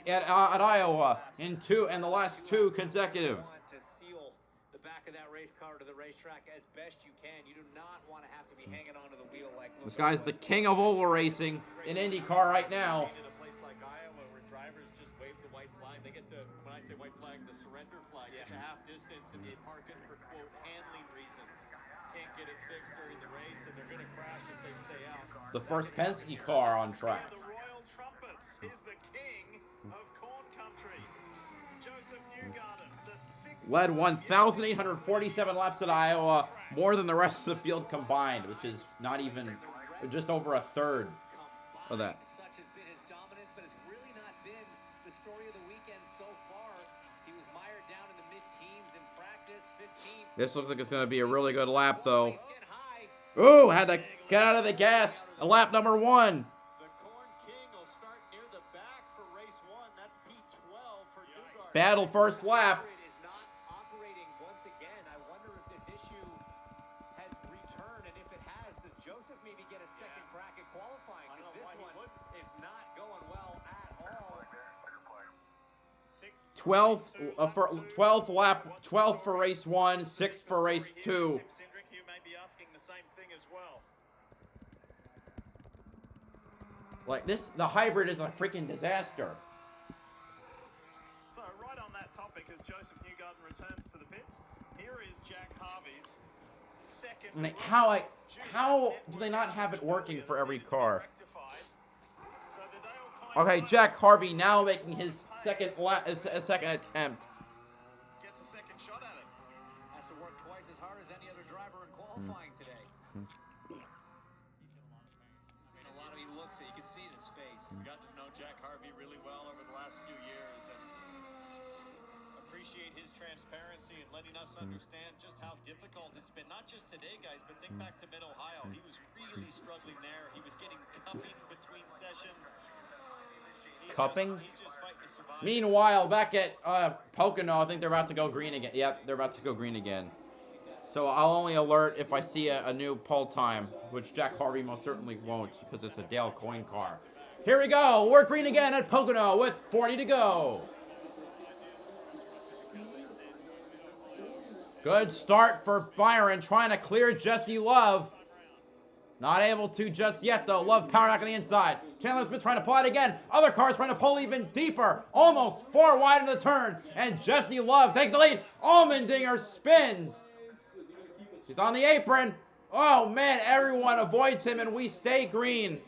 at Iowa in the last 2 consecutive.
You want to seal the back of that race car to the racetrack as best you can. You do not want to have to be hanging onto the wheel like
This guy's the king of oval racing in IndyCar right now.
In a place like Iowa where drivers just wave the white flag, they get to, when I say white flag, the surrender flag, at the half distance, and they park it for, quote, handling reasons. Can't get it fixed during the race, and they're going to crash if they stay out.
The first Penske car on track.
The Royal Trumpets is the king of corn country. Joseph Newgarden, the 6th.
Led 1,847 laps at Iowa, more than the rest of the field combined, which is not even, just over a third of that.
Such has been his dominance, but it's really not been the story of the weekend so far. He was mired down in the mid-teens in practice, 15th.
This looks like it's going to be a really good lap, though. Ooh, had to get out of the gas. Lap number 1.
The Corn King will start near the back for race 1. That's P12 for Newgarden.
Battle first lap.
It is not operating once again. I wonder if this issue has returned, and if it has, does Joseph maybe get a second crack at qualifying? Because this one is not going well at all.
12th lap, 12th for race 1, 6th for race 2.
Cindric, you may be asking the same thing as well.
Like this, the hybrid is a freaking disaster.
So right on that topic, as Joseph Newgarden returns to the pits, here is Jack Harvey's second.
Like, how do they not have it working for every car? Okay, Jack Harvey now making his second attempt.
Gets a second shot at it.
Has to work twice as hard as any other driver in qualifying today. I mean, a lot of he looks at, you can see it in his face.
Gotten to know Jack Harvey really well over the last few years and appreciate his transparency and letting us understand just how difficult it's been. Not just today, guys, but think back to Mid-Ohio. He was really struggling there. He was getting cupping between sessions.
Cupping?
He's just fighting to survive.
Meanwhile, back at Pocono, I think they're about to go green again. Yep, they're about to go green again. So I'll only alert if I see a new pole time, which Jack Harvey most certainly won't because it's a Dale Coyne car. Here we go. We're green again at Pocono with 40 to go. Good start for Byron, trying to clear Jesse Love. Not able to just yet, though. Love power back on the inside. Chandler Smith trying to pull it again. Other cars trying to pull even deeper. Almost 4 wide in the turn. And Jesse Love takes the lead. Allmendinger spins. He's on the apron. Oh, man. Everyone avoids him, and we stay green.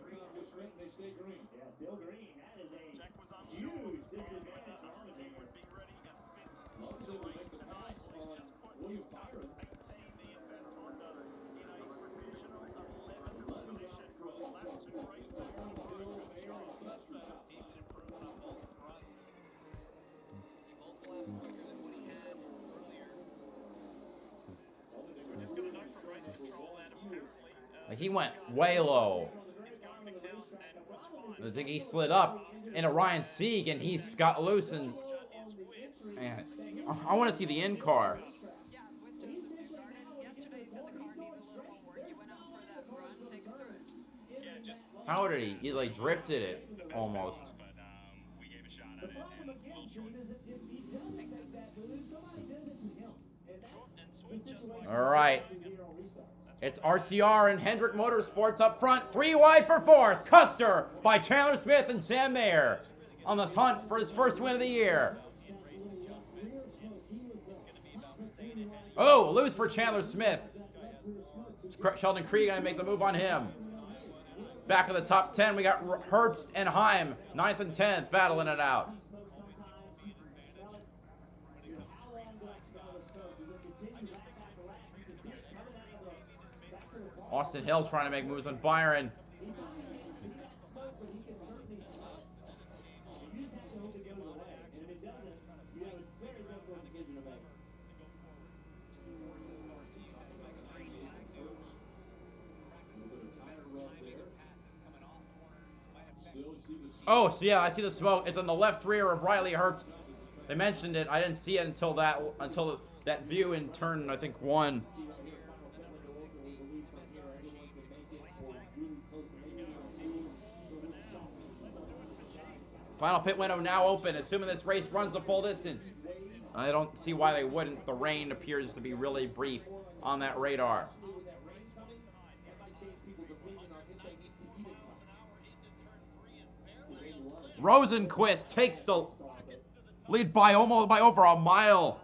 Yeah, still green. That is a huge disadvantage on Allmendinger.
Love's able to make the pass on William Byron.
He went way low. I think he slid up into Ryan Sieg, and he's got loose. And man, I want to see the in car. How did he? He like drifted it almost.
We gave a shot at
The
it.
problem against him is that if he doesn't make that move, somebody does it to him. And that's the situation.
All right. It's RCR and Hendrick Motorsports up front. 3 wide for 4th. Custer by Chandler Smith and Sam Mayer on this hunt for his first win of the year. Oh, loose for Chandler Smith. Sheldon Creed going to make the move on him. Back of the top 10, we got Herbst and Heim, 9th and 10th, battling it out. Austin Hill trying to make moves on Byron. Oh, so yeah, I see the smoke. It's on the left rear of Riley Herbst. They mentioned it. I didn't see it until that view in turn, I think, 1. Final pit window now open, assuming this race runs the full distance. I don't see why they wouldn't. The rain appears to be really brief on that radar. Rosenquist takes the lead by over a mile.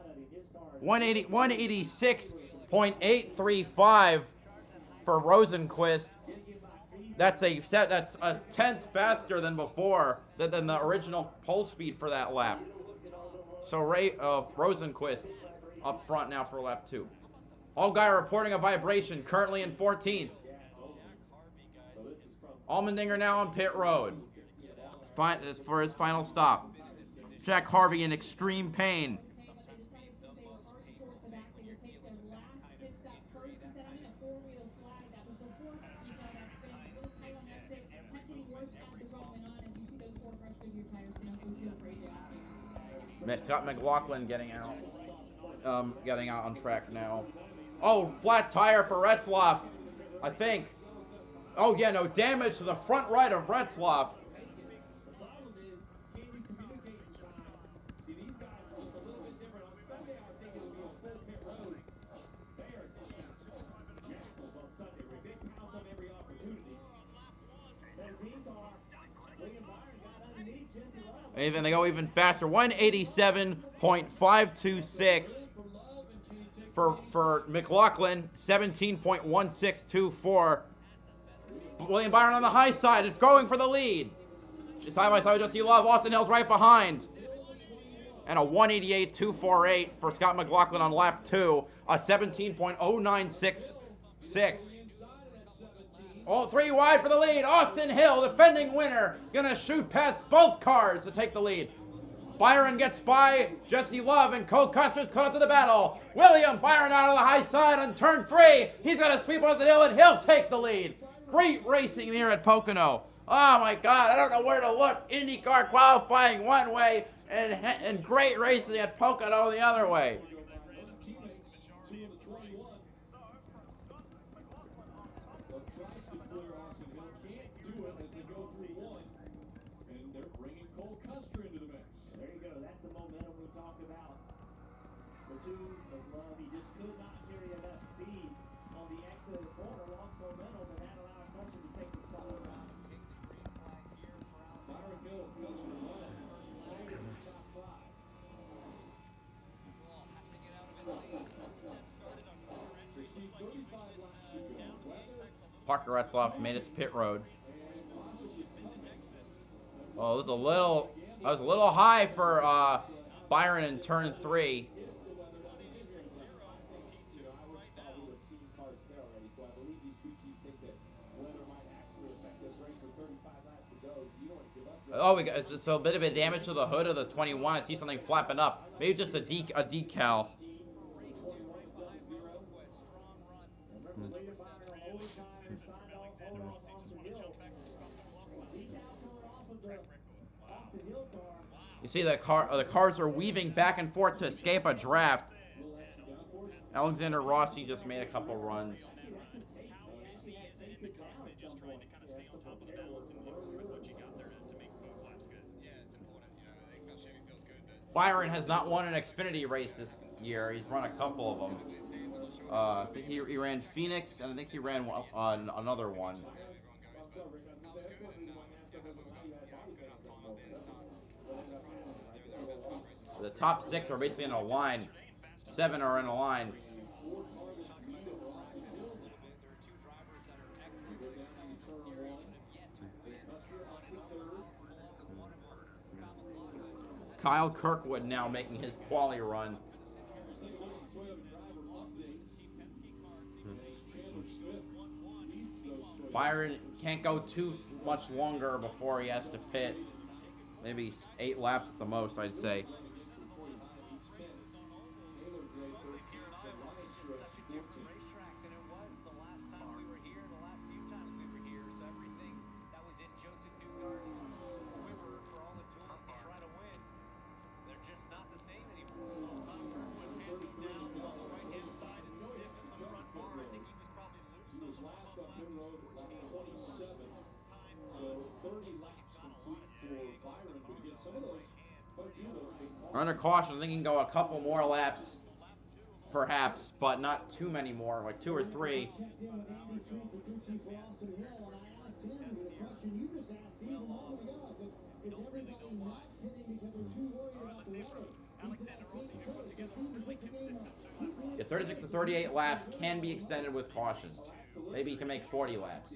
186.835 for Rosenquist. That's a 10th faster than before, than the original pole speed for that lap. So Rosenquist up front now for lap 2. Allgaier reporting a vibration, currently in 14th. Allmendinger now on pit road for his final stop. Jack Harvey in extreme pain. Scott McLaughlin getting out on track now. Oh, flat tire for Retzlaff, I think. Oh yeah, no, damage to the front right of Retzlaff. Even they go even faster. 187.526 for McLaughlin. 17.1624. William Byron on the high side is going for the lead. Side by side with Jesse Love. Austin Hill's right behind. And a 188.248 for Scott McLaughlin on lap 2. A 17.0966. All 3 wide for the lead. Austin Hill, defending winner, gonna shoot past both cars to take the lead. Byron gets by Jesse Love, and Cole Custer's caught up to the battle. William Byron out of the high side on turn 3. He's gonna sweep Austin Hill, and he'll take the lead. Great racing here at Pocono. Oh my God, I don't know where to look. IndyCar qualifying one way, and great racing at Pocono the other way. Parker Retzlaff made it to pit road. Oh, that was a little high for Byron in turn 3. Oh, so a bit of a damage to the hood of the 21. I see something flapping up. Maybe just a decal. You see the cars are weaving back and forth to escape a draft. Alexander Rossi just made a couple runs. Byron has not won an Xfinity race this year. He's run a couple of them. I think he ran Phoenix, and I think he ran another one. The top 6 are basically in a line. 7 are in a line. Kyle Kirkwood now making his quali run. Byron can't go too much longer before he has to pit. Maybe 8 laps at the most, I'd say. Under caution, I think he can go a couple more laps, perhaps, but not too many more, like 2 or 3.
Checked in with Andy Street, the crew chief for Austin Hill, and I asked him the question you just asked Steve a moment ago. I said, is everybody not pitting because they're too worried about the weather? He said, I think so. So Steve, is this a game of
Yeah, 36 to 38 laps can be extended with cautions. Maybe you can make 40 laps.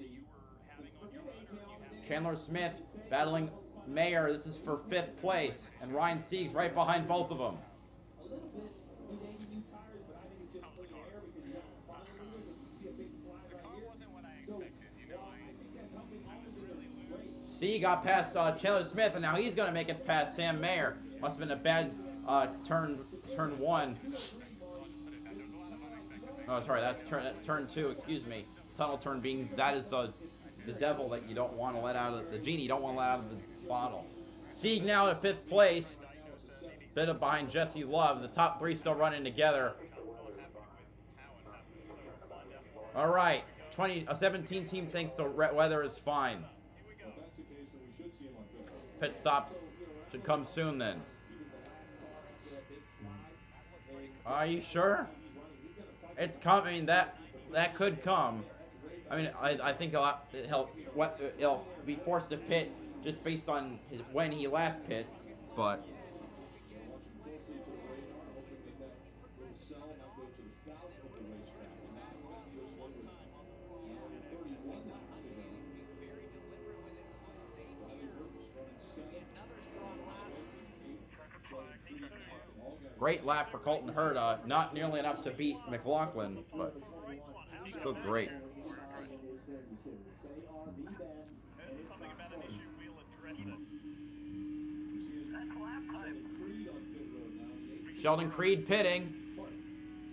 Chandler Smith battling Mayer. This is for 5th place. And Ryan Sieg's right behind both of them.
A little bit with maybe new tires, but I think it's just clean air because you got the final meters and you see a big slide right here.
Wasn't what I expected, you know.
I think that's helping all of it.
Sieg got past Chandler Smith, and now he's going to make it past Sam Mayer. Must have been a bad turn 1. Oh, sorry, that's turn 2. Excuse me. Tunnel turn being that is the devil that you don't want to let out of the genie. You don't want to let out of the bottle. Sieg now at 5th place. Bit of behind Jesse Love. The top 3 still running together. All right, 17 team thinks the weather is fine. Pit stops should come soon then. Are you sure? It's coming. That could come. I mean, I think he'll be forced to pit just based on when he last pit, but. Great lap for Colton Herta. Not nearly enough to beat McLaughlin, but still great. Sheldon Creed pitting.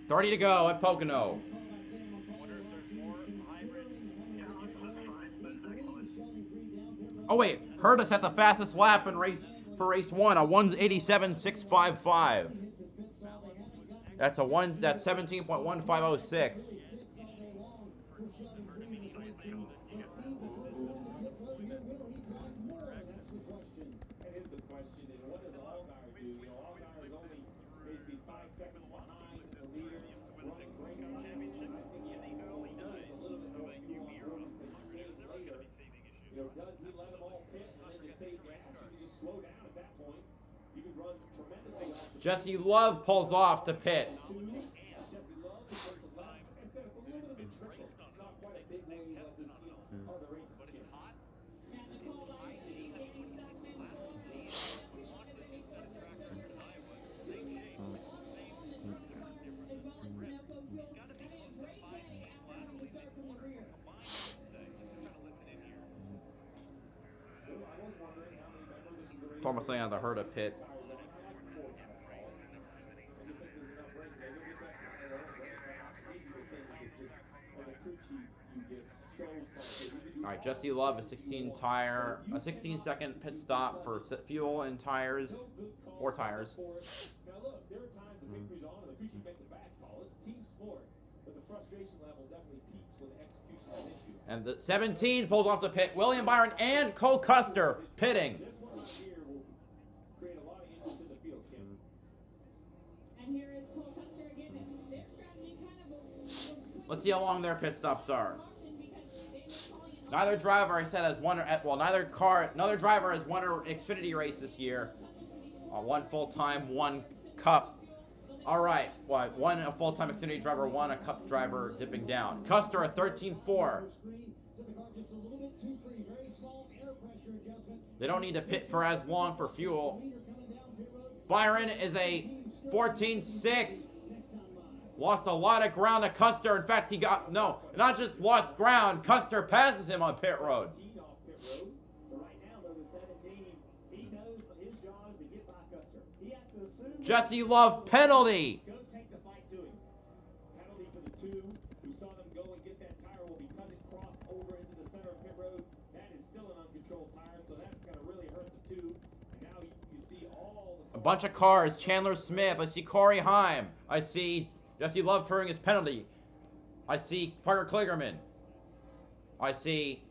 30 to go at Pocono. Oh wait, Herta set the fastest lap in race 1, a 1:87.655. That's 17.1506.
Does he let them all pit and then just save gas? You can just slow down at that point. You can run tremendously off the
Jesse Love pulls off to pit.
Jesse Love, like I said, it's a little bit of a trickle. It's not quite a big wave like we've seen other races. But it's hot.
Almost laying on the Herta pit. All right, Jesse Love, a 16-second pit stop for fuel and tires, 4 tires.
Now look, there are times the victory's on and the crew chief makes a bad call. It's a team sport, but the frustration level definitely peaks when execution is an issue.
And the 17 pulls off the pit. William Byron and Cole Custer pitting.
This one right here will create a lot of interest in the field, Kim.
And here is Cole Custer again. Their strategy kind of
Let's see how long their pit stops are. Neither driver, I said, has won. Well, neither driver has won an Xfinity race this year. One full-time, 1 cup. All right, well, one a full-time Xfinity driver, 1 a cup driver dipping down. Custer a 13.4. They don't need to pit for as long for fuel. Byron is a 14.6. Lost a lot of ground to Custer. In fact, he got, no, not just lost ground. Custer passes him on pit road.
So right now, though, with 17, he knows his job is to get by Custer. He has to assume
Jesse Love penalty.
go take the fight to him.
Penalty for the 2 who saw them go and get that tire. Well, because it crossed over into the center of pit road, that is still an uncontrolled tire, so that's going to really hurt the 2. And now you see all the
A bunch of cars. Chandler Smith. I see Corey Heim. I see Jesse Love throwing his penalty. I see Parker Kligerman. I see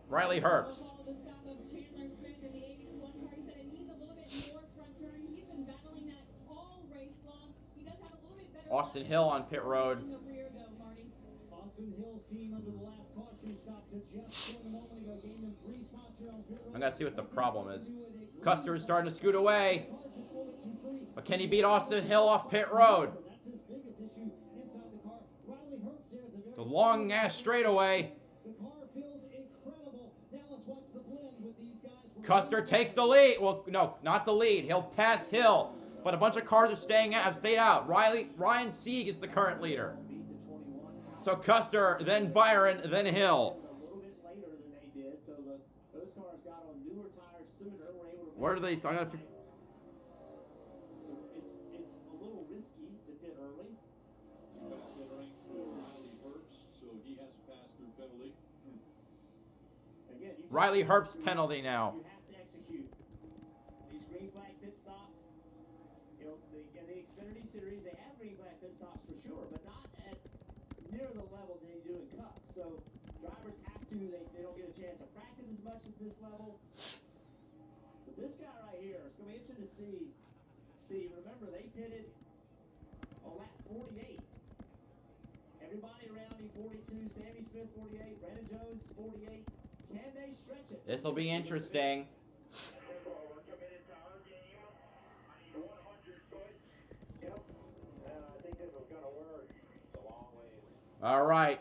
Riley Herbst.
The stop of Chandler Smith in the 81 car. He said it needs a little bit more front turn. He's been battling that
Austin Hill on pit road.
Austin Hill's team under the last caution stop to just a moment ago gained them 3 spots here on pit road.
I'm gonna see what the problem is. Custer is starting to scoot away. But can he beat Austin Hill off pit road?
That's his biggest issue inside the car. Riley Herbst there at the very
The long ass straightaway.
The car feels incredible. Now let's watch the blend with these guys.
Custer takes the lead. Well, no, not the lead. He'll pass Hill. But a bunch of cars are stayed out. Ryan Sieg is the current leader. So Custer, then Byron, then Hill. What are they? I gotta.
It's a little risky to pit early.
Riley Herbst, so he has a pass-through penalty.
Again,
Riley Herbst penalty now.
You have to execute these green flag pit stops. You know, in the Xfinity series, they have green flag pit stops for sure, but not at near the level they do in Cup. So drivers have to. They don't get a chance to practice as much at this level. But this guy right here, it's going to be interesting to see. Steve, remember they pitted on lap 48. Everybody around him 42. Sammy Smith 48. Brandon Jones 48. Can they stretch it?
This will be interesting. All right,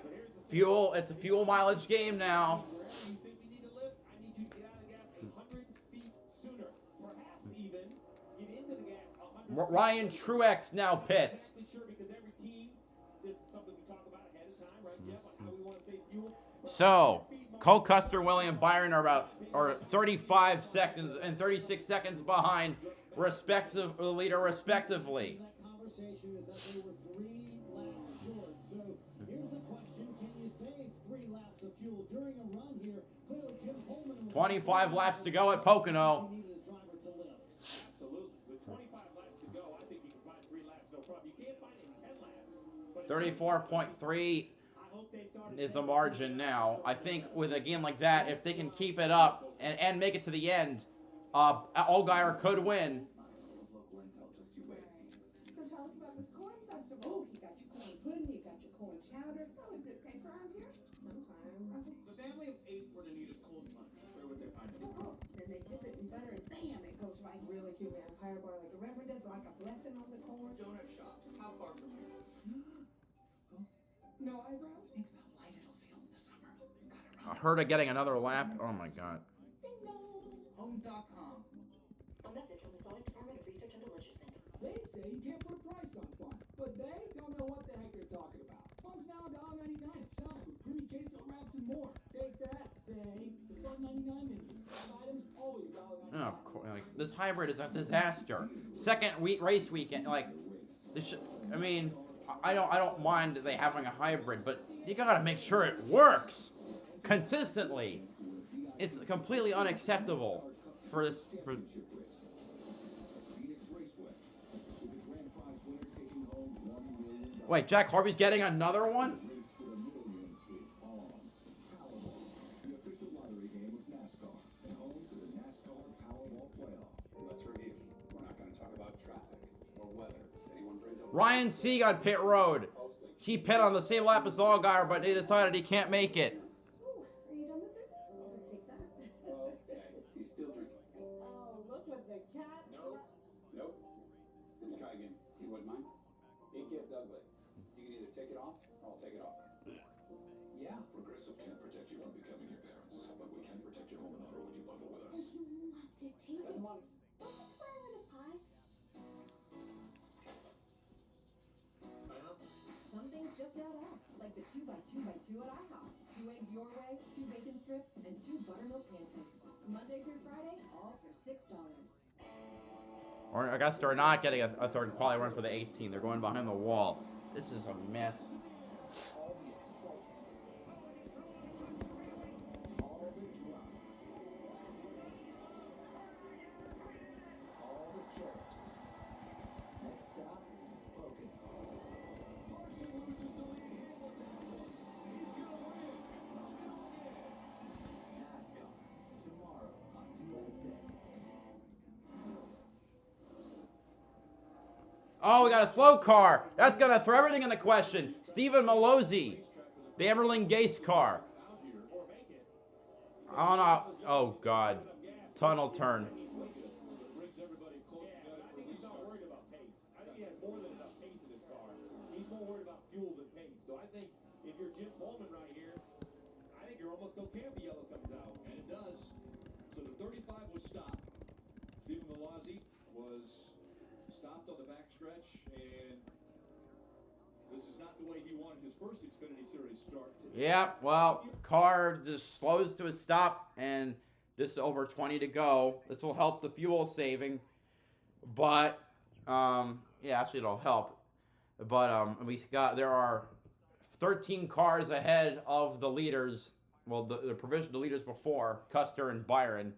fuel. It's a fuel mileage game now. Ryan Truex now pits. So, Cole Custer, William Byron are 35 seconds and 36 seconds behind leader respectively.
That conversation is that they were 3 laps short. So here's the question: can you save 3 laps of fuel during a run here? Clearly, Jim Coleman was
25 laps to go at Pocono.
he needed his driver to lift.
Absolutely. With 25 laps to go, I think you can find 3 laps, no problem. You can't find it in 10 laps.
34.3 is the margin now. I think with a game like that, if they can keep it up and make it to the end, Allgaier could win.
So tell us about this corn festival. You got your corn pudding, you got your corn chowder. So is it safe around here? Sometimes.
The family of 8 were to need a cold punch. They're what they find.
Oh, then they dip it in butter and bam, it goes right. Really cute vampire bar like a reverend does, like a blessing on the corn.
Donut shops. How far from here?
No eyebrows?
Think about light it'll feel in the summer. You got it right.
Herta getting another lap. Oh my god.
Homes.com.
A message from the Sonic Department of Research and Deliciousness.
They say you can't put a price on fun, but they don't know what the heck they're talking about. Fun's now $1.99 at Sonic with creamy queso wraps and more. Take that, they. The $1.99 menu. Some items always $1.99.
Oh, of course, like, this hybrid is a disaster. Second race weekend, like this. I mean, I don't mind they having a hybrid, but you gotta make sure it works consistently. It's completely unacceptable for this. Wait, Jack Harvey's getting another one? Ryan Sieg on pit road. He pit on the same lap as Allgaier, but he decided he can't make it.
Are you done with this? I'll just take that.
Okay, he's still drinking.
Oh, look what the cat.
Nope. Let's try again. You wouldn't mind? It gets ugly. You can either take it off, or I'll take it off. Yeah.
Progressive can't protect you from becoming your parents, but we can protect your home and auto when you bundle with us.
You loved it, Taylor.
Doesn't want
What's the square root of pi?
Some things just add up, like the 2x2x2 at IHOP. 2 eggs your way, 2 bacon strips, and 2 buttermilk pancakes. Monday through Friday, all for $6.
Or Augusta are not getting a third quality run for the 18. They're going behind the wall. This is a mess. Oh, we got a slow car. That's going to throw everything into question. Stephen Malozzi, the Emerling Gase car. Oh, no. Oh, God. Tunnel turn.
He has more than enough pace in his car. He's more worried about fuel than pace. So I think if you're Jim Coleman right here, I think you're almost okay if the yellow comes out.
And it does. So the 35 was stopped. Stephen Malozzi was stopped on the backstretch, and this is not the way he wanted his first Xfinity Series start.
Yep, well, car just slows to a stop, and just over 20 to go. This will help the fuel saving, but yeah, actually it'll help. But there are 13 cars ahead of the leaders. Well, the provisional leaders before Custer and Byron.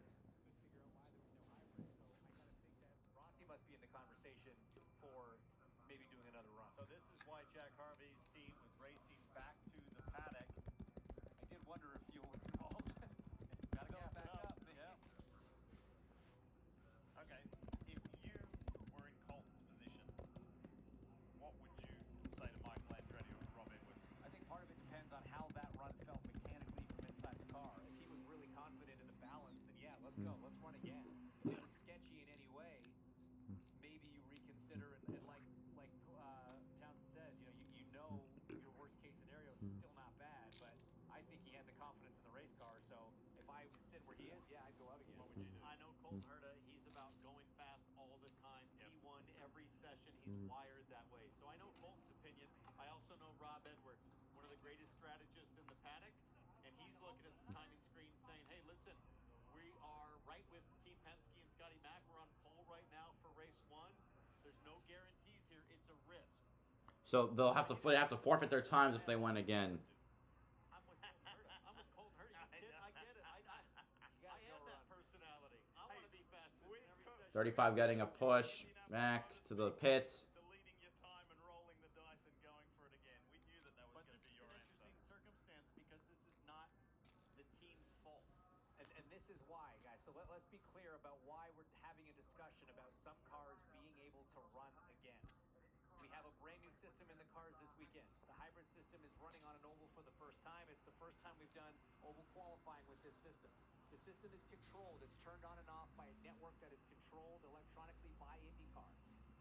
Rossi must be in the conversation for maybe doing another run.
So this is why Jack Harvey's team was racing back to the paddock.
I did wonder if fuel was involved.
Gotta gas it up. Yeah. Okay. If you were in Colton's position, what would you say to Michael Andretti or Rob Edwards?
I think part of it depends on how that run felt mechanically from inside the car. If he was really confident in the balance, then yeah, let's go. Let's run again. If it was sketchy in any way, maybe you reconsider. And like Townsend says, you know your worst case scenario is still not bad, but I think he had the confidence in the race car. So if I was sitting where he is, yeah, I'd go out again.
What would you do?
I know Colton Herta, he's about going fast all the time. He won every session. He's wired that way. So I know Colton's opinion. I also know Rob Edwards, one of the greatest strategists in the paddock, and he's looking at the timing screen saying, hey, listen, we are right with Team Penske and Scotty Mack. We're on pole right now for race 1. There's no guarantees here. It's a risk.
So they have to forfeit their times if they win again.
I'm with Colton Herta. I get it. I have that personality. I want to be fastest in every session.
35 getting a push back to the pits.
Deleting your time and rolling the dice and going for it again. We knew that was going to be your answer.
Interesting circumstance because this is not the team's fault. And this is why, guys. So let's be clear about why we're having a discussion about some cars being able to run again. We have a brand new system in the cars this weekend. The hybrid system is running on an oval for the first time. It's the first time we've done oval qualifying with this system. The system is controlled. It's turned on and off by a network that is controlled electronically by IndyCar.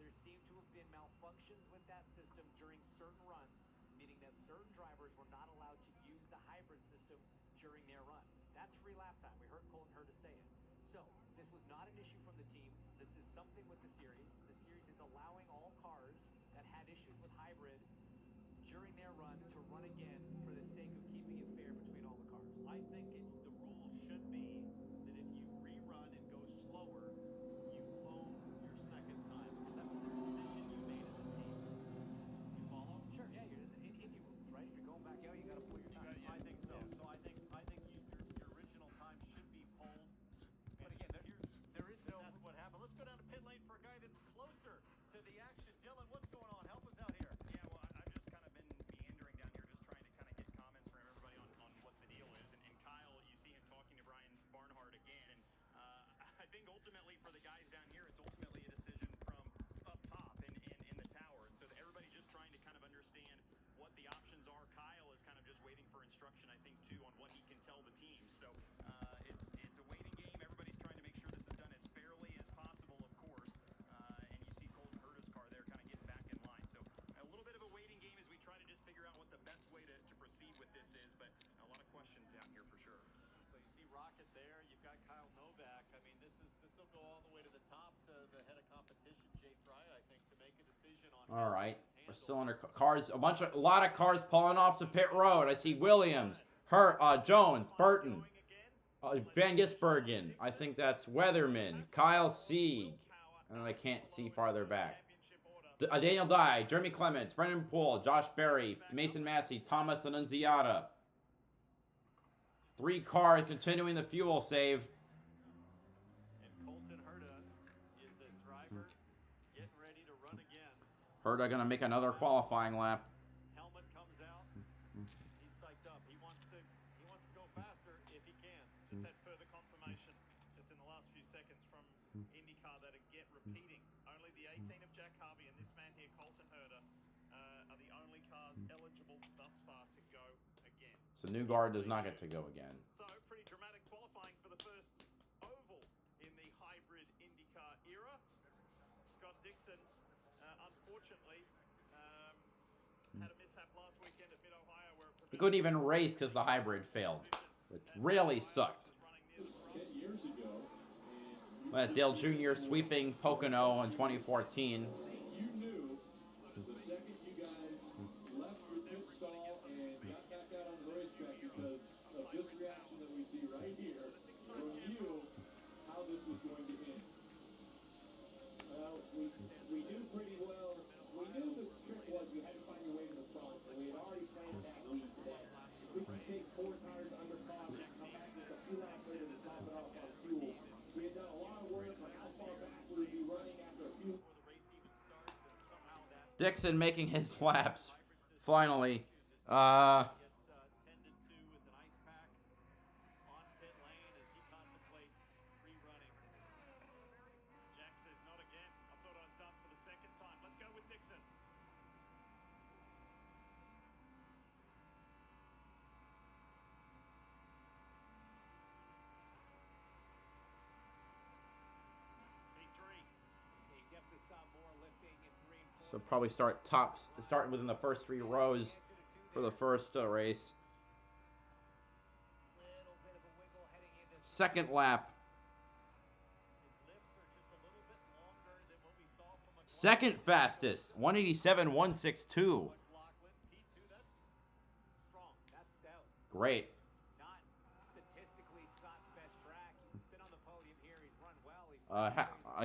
There seem to have been malfunctions with that system during certain runs, meaning that certain drivers were not allowed to use the hybrid system during their run. That's free lap time. We heard Colton Herta say it. So this was not an issue from the teams. This is something with the series. The series is allowing all cars that had issues with hybrid during their run to run again for the sake of keeping it fair between all the cars.
I think the rule should be that if you rerun and go slower, you own your second time because that was a decision you made as a team. You follow?
Sure, yeah, you're in Indy rules, right? If you're going back out, you got to pull your time.
I think so. So I think your original time should be pulled.
But again, there is no.
That's what happened. Let's go down to pit lane for a guy that's closer to the action. Dylan, what's going on? Help us out here.
Yeah, well, I've just kind of been meandering down here, just trying to kind of get comments from everybody on what the deal is. And Kyle, you see him talking to Brian Barnhart again. And I think ultimately for the guys down here, it's ultimately a decision from up top in the tower. And so everybody's just trying to kind of understand what the options are. Kyle is kind of just waiting for instruction, I think, too, on what he can tell the team. So it's a waiting game. Everybody's trying to make sure this is done as fairly as possible, of course. And you see Colton Herta's car there kind of getting back in line. So a little bit of a waiting game as we try to just figure out what the best way to proceed with this is. But a lot of questions out here for sure.
So you see Rocket there. You've got Kyle Novak. I mean, this will go all the way to the top to the head of competition, Jay Fry, I think, to make a decision on.
All right, we're still under cars. A lot of cars pulling off to pit road. I see Williams, Jones, Burton, Van Gisbergen. I think that's Weatherman, Kyle Sieg, and I can't see farther back. Daniel Dye, Jeremy Clements, Brendan Poole, Josh Berry, Mason Massey, Thomas Annunziata. 3 cars continuing the fuel save.
And Colton Herta is the driver getting ready to run again.
Herta gonna make another qualifying lap.
Helmet comes out. He's psyched up. He wants to go faster if he can.
Just had further confirmation just in the last few seconds from IndyCar that again repeating. Only the 18 of Jack Harvey and this man here,
So Newgard does not get to go again.
So pretty dramatic qualifying for the first oval in the hybrid IndyCar era. Scott Dixon, unfortunately, had a mishap last weekend at Mid-Ohio where
He couldn't even race because the hybrid failed, which really sucked.
10 years ago,
Let Dale Jr. sweeping Pocono in 2014.
you knew the second you guys left your pit stall and got back out on the racetrack because of this reaction that we see right here from you, how this was going to end.
Well, we knew pretty well. We knew the trick was you had to find your way to the front, and we had already planned that week that if we could take 4 tires under cost and come back just a few laps later to top it off on fuel. We had done a lot of work on how far back we would be running after a few.
Dixon making his laps, finally.
tended to with an ice pack on pit lane as he contemplates rerunning. Jack says not again. I thought I was done for the second time. Let's go with Dixon.
So probably starting within the first 3 rows for the first race. Second lap. Second fastest, 187.162. Great.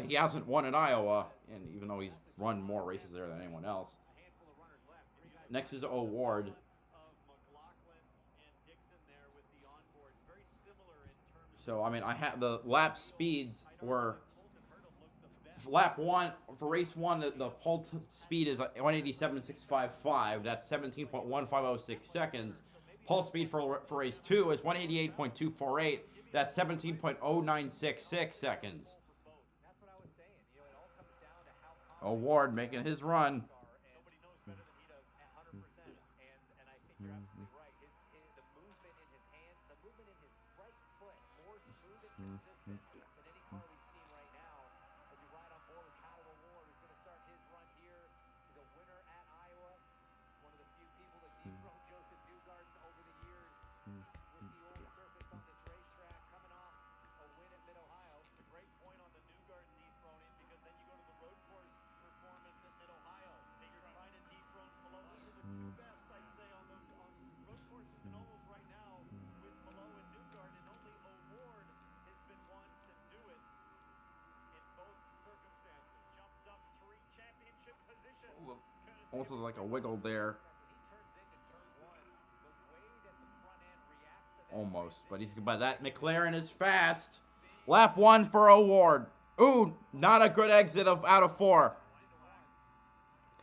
He hasn't won in Iowa, and even though he's run more races there than anyone else. Next is O'Ward. So I mean, I had the lap speeds were lap 1 for race 1. The pole speed is 187.655. That's 17.1506 seconds. Pole speed for race 2 is 188.248. That's 17.0966 seconds. O'Ward making his run. Also like a wiggle there. Almost, but that McLaren is fast. Lap 1 for O'Ward. Ooh, not a good exit out of 4.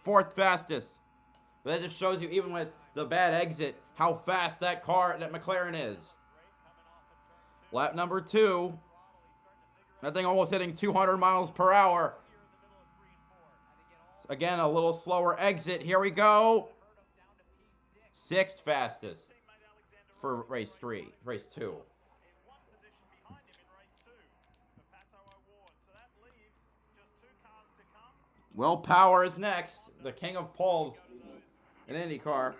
4th fastest. But that just shows you, even with the bad exit, how fast that McLaren is. Lap number 2. That thing almost hitting 200 miles per hour. Again, a little slower exit. Here we go. 6th fastest for race 2. Will Power is next. The king of poles in IndyCar.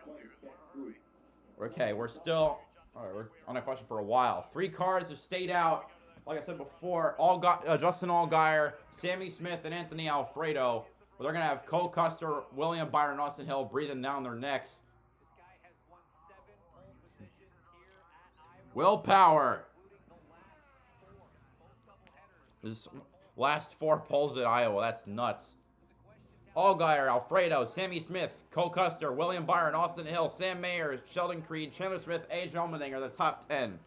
Okay, we're still we're on a question for a while. 3 cars have stayed out. Like I said before, Justin Allgaier, Sammy Smith, and Anthony Alfredo. But they're going to have Cole Custer, William Byron, Austin Hill breathing down their necks. Will Power. His last 4 poles at Iowa. That's nuts. Allgaier, Alfredo, Sammy Smith, Cole Custer, William Byron, Austin Hill, Sam Mayer, Sheldon Creed, Chandler Smith, A.J. Allmendinger are the top 10.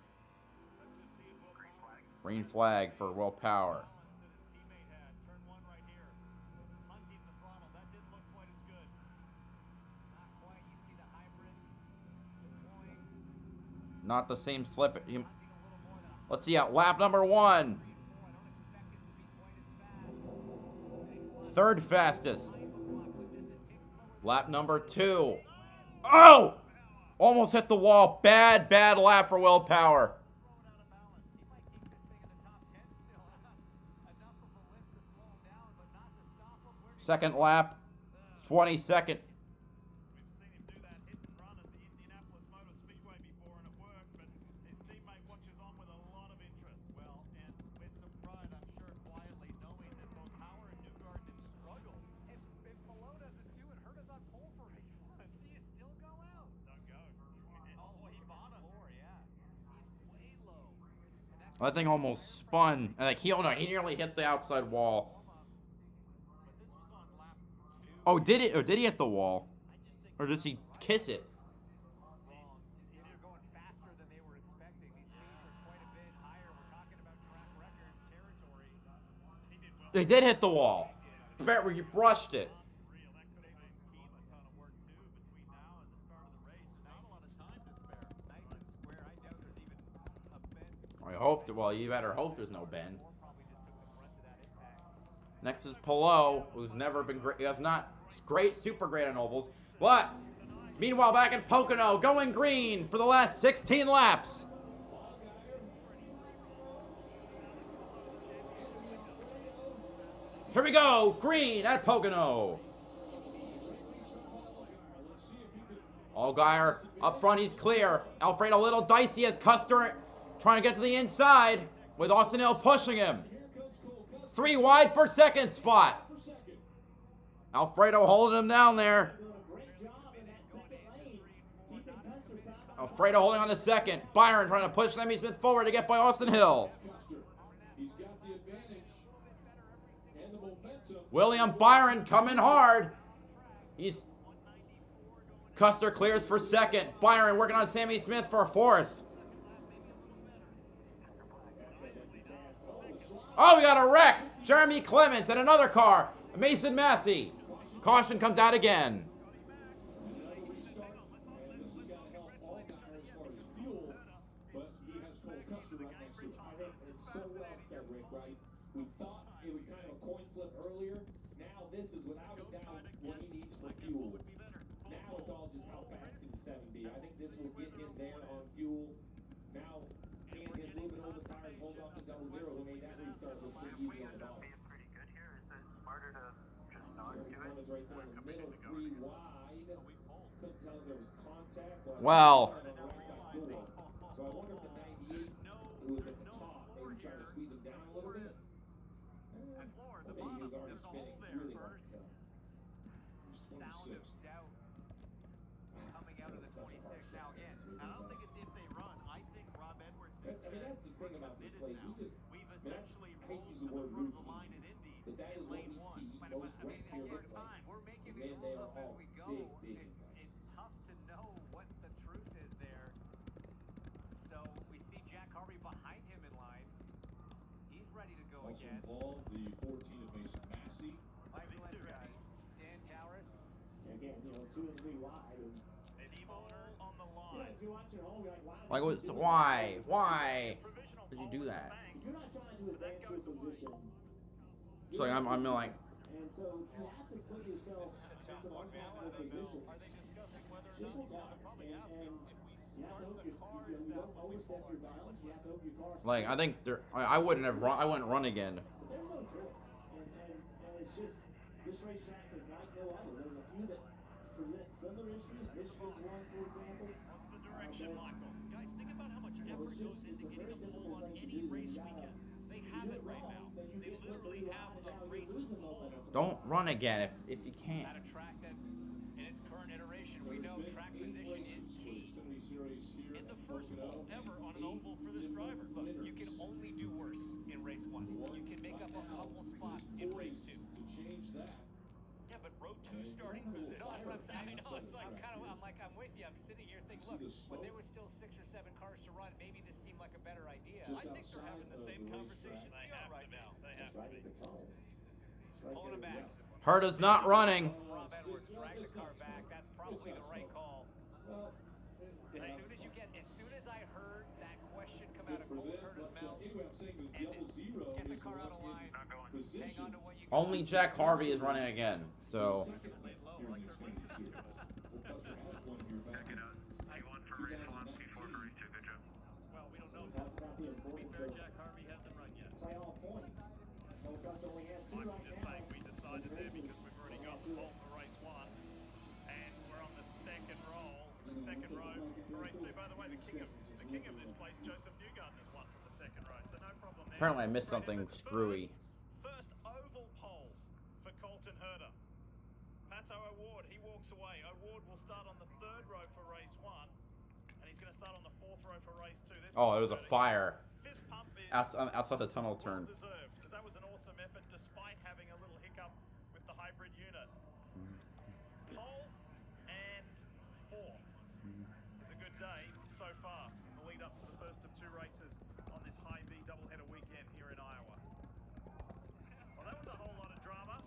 Green flag for Will Power. Not the same slip. Let's see out. Lap number 1. 3rd fastest. Lap number 2. Oh! Almost hit the wall. Bad lap for Willpower. Second lap, 22nd. That thing almost spun. Like he nearly hit the outside wall. Oh, did it? Or did he hit the wall? Or does he kiss it? They did hit the wall. Bet where you brushed it. I hope. Well, you better hope there's no bend. Next is Pelot, who's never been great. He has not great, super great on ovals. But meanwhile, back in Pocono, going green for the last 16 laps. Here we go, green at Pocono. Allgaier up front, he's clear. Alfredo a little dicey as Custer trying to get to the inside with Austin Hill pushing him. 3 wide for second spot. Alfredo holding him down there. Alfredo holding on to second. Byron trying to push Lemmy Smith forward to get by Austin Hill. William Byron coming hard. Custer clears for second. Byron working on Sammy Smith for fourth. Oh, we got a wreck. Jeremy Clements and another car. Mason Massey. Caution comes out again.
We thought it was kind of a coin flip earlier. Now this is without a doubt what he needs for fuel. Now it's all just how fast can the 7 be. I think this will get him there on fuel. Now can his little bit over tires hold off the 0-0 who made that restart look pretty easy on the bottom.
Pretty good here. Is it smarter to just not
Jeremy
do it?
Clemens right there in the middle, 3 wide. Couldn't tell if there was contact.
Well.
So I wonder if the 98 who was at the top maybe trying to squeeze him down a little bit. Maybe he was already spinning really hard.
Sound of doubt coming out of the 26 now again. I don't think it's if they run. I think Rob Edwards
I mean, that's the thing about this place. We've essentially rolled to the front of the line at Indy. But that is what we see most wrecks here look like. And then they are all big.
It's tough to know what the truth is there. So we see Jack Harvey behind him in line. He's ready to go
Also
again.
involved the 14 of Mason Massey.
Like these two guys. Dan Towers.
Again, 2 and 3 wide. And,
Team owner on the line.
if you're watching home, you're like, wow.
Like, why? Why did you do that?
If you're not trying to advance your position.
It's like I'm like.
And so you have to put yourself in some uncomfortable positions. Just with that. And you have to hope you don't overstep your bounds. You have to hope your car.
Like, I think I wouldn't run again.
But there's no choice. And it's just, this racetrack is like no other. There's a few that present similar issues. Michigan's one, for example.
What's the direction, Michael? Guys, think about how much effort goes into getting a pole on any race weekend. They have it right now. They literally have a race pole.
Don't run again if you can't.
At a track that, in its current iteration, we know track position is key. In the first pole ever on an oval for this driver. Look, you can only do worse in race 1. You can make up a couple spots in race 2.
To change that.
Yeah, but row 2 starting position. No, that's what I'm saying. I know, it's like kind of, I'm with you. I'm sitting here thinking, look, when there was still 6 or 7 cars to run, maybe this seemed like a better idea.
Just
I think they're having the same conversation we are right now. They have to be. Pulling it back.
Herta's not running.
Rob Edwards drag the car back. That's probably the right call. As soon as I heard that question come out of Cole Herta's mouth, get the car out of line, hang on to what you got.
Only Jack Harvey is running again. So.
just say we decided there because we've already got the pole for race 1, and we're on the second row for race 2. By the way, the king of this place, Joseph Newgarden's won from the second row, so no problem there.
Apparently I missed something screwy.
First oval pole for Colton Herter. Pato O'Ward, he walks away. O'Ward will start on the 3rd row for race 1, and he's going to start on the 4th row for race 2.
Oh, it was a fire outside the tunnel turn.
Deserved, because that was an awesome effort despite having a little hiccup with the hybrid unit. Pole and 4th is a good day so far in the lead up to the first of 2 races on this Hy-Vee doubleheader weekend here in Iowa. Well, that was a whole lot of drama.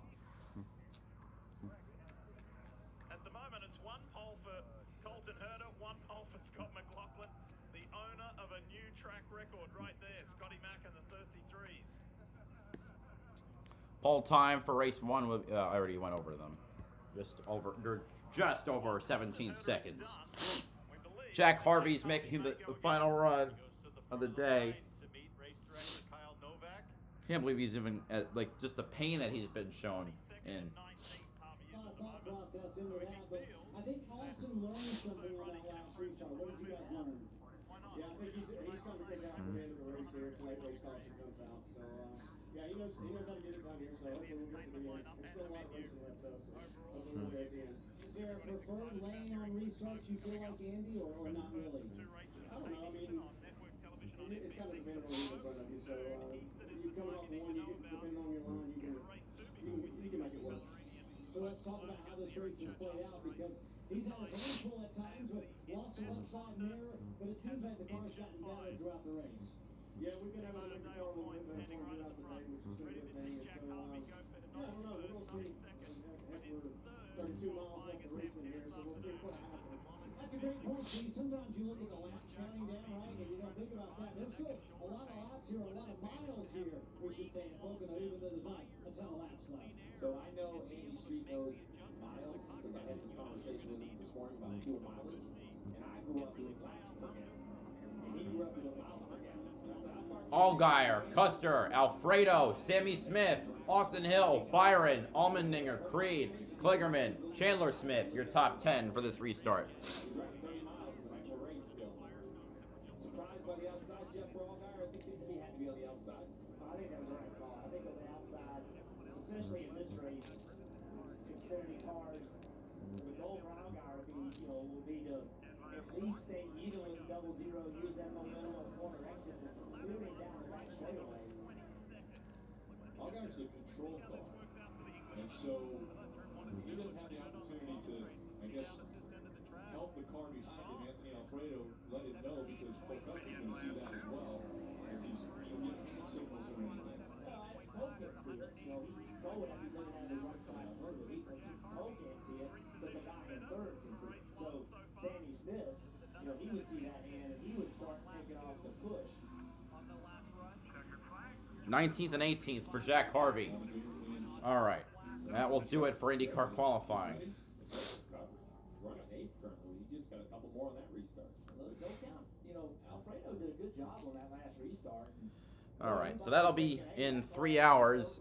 At the moment, it's 1 pole for Colton Herter, 1 pole for Scott McLaughlin, the owner of a new track record right there, Scotty Mack and the Thirsty Threes.
Pole time for race 1. I already went over them. Just over 17 seconds. Jack Harvey's making the final run of the day. Can't believe he's even like just the pain that he's been shown in.
Thought process into that, but I think Austin learned something on that last restart. What did you guys learn? Yeah, I think he's trying to take that at the end of the race here. Late race caution comes out, so yeah, he knows how to get it done here. So hopefully we'll get to the end. There's still a lot of racing left though, so hopefully we'll get at the end. Is there a preferred lane on restarts you feel like, Andy, or not really? I don't know. I mean, it's kind of dependent on who's in front of you. So you come off one, depending on your line, you can make it work. So let's talk about how this race has played out, because he's had his hands full at times with lost the left side mirror, but it seems like the car's gotten better throughout the race. Yeah, we've been able to make the car a little bit better throughout the day, which is a good thing. And so, yeah, I don't know. We'll see. We're 32 miles left to race in here, so we'll see what happens. That's a great point, Steve. Sometimes you look at the laps counting down, right, and you don't think about that. There's still a lot of laps here, a lot of miles here, we should say, in Pocono, even though there's not a ton of laps left.
So I know Andy Street knows miles, because I had this conversation with him this morning about fuel mileage, and I grew up doing laps per gallon, and he grew up doing miles per gallon.
Allgaier, Custer, Alfredo, Sammy Smith, Austin Hill, Byron, Allmendinger, Creed, Kligerman, Chandler Smith, your top 10 for this restart.
Surprised by the outside, Jeff, for Allgaier? I think he had to be on the outside.
I think that was the right call. I think on the outside, especially in this race, Xfinity cars, the goal for Allgaier will be to at least stay even with double zero, use that momentum on the corner exit, clearing down the back straightaway.
Allgaier's a control car, and so he didn't have the opportunity to, I guess, help the car behind him. Anthony Alfredo let it know, because Cole Custer's going to see that as well. If he's getting hand signals or anything.
Cole can't see it. Cole would have to be looking at his right side motor. Cole can't see it, but the guy in 3rd can see it. So Sammy Smith, he would see that hand and he would start taking off the push.
19th and 18th for Jack Harvey. All right. That will do it for IndyCar qualifying.
Running 8th currently. He just got a couple more on that restart.
Don't count. Alfredo did a good job on that last restart.
All right. So that'll be in 3 hours.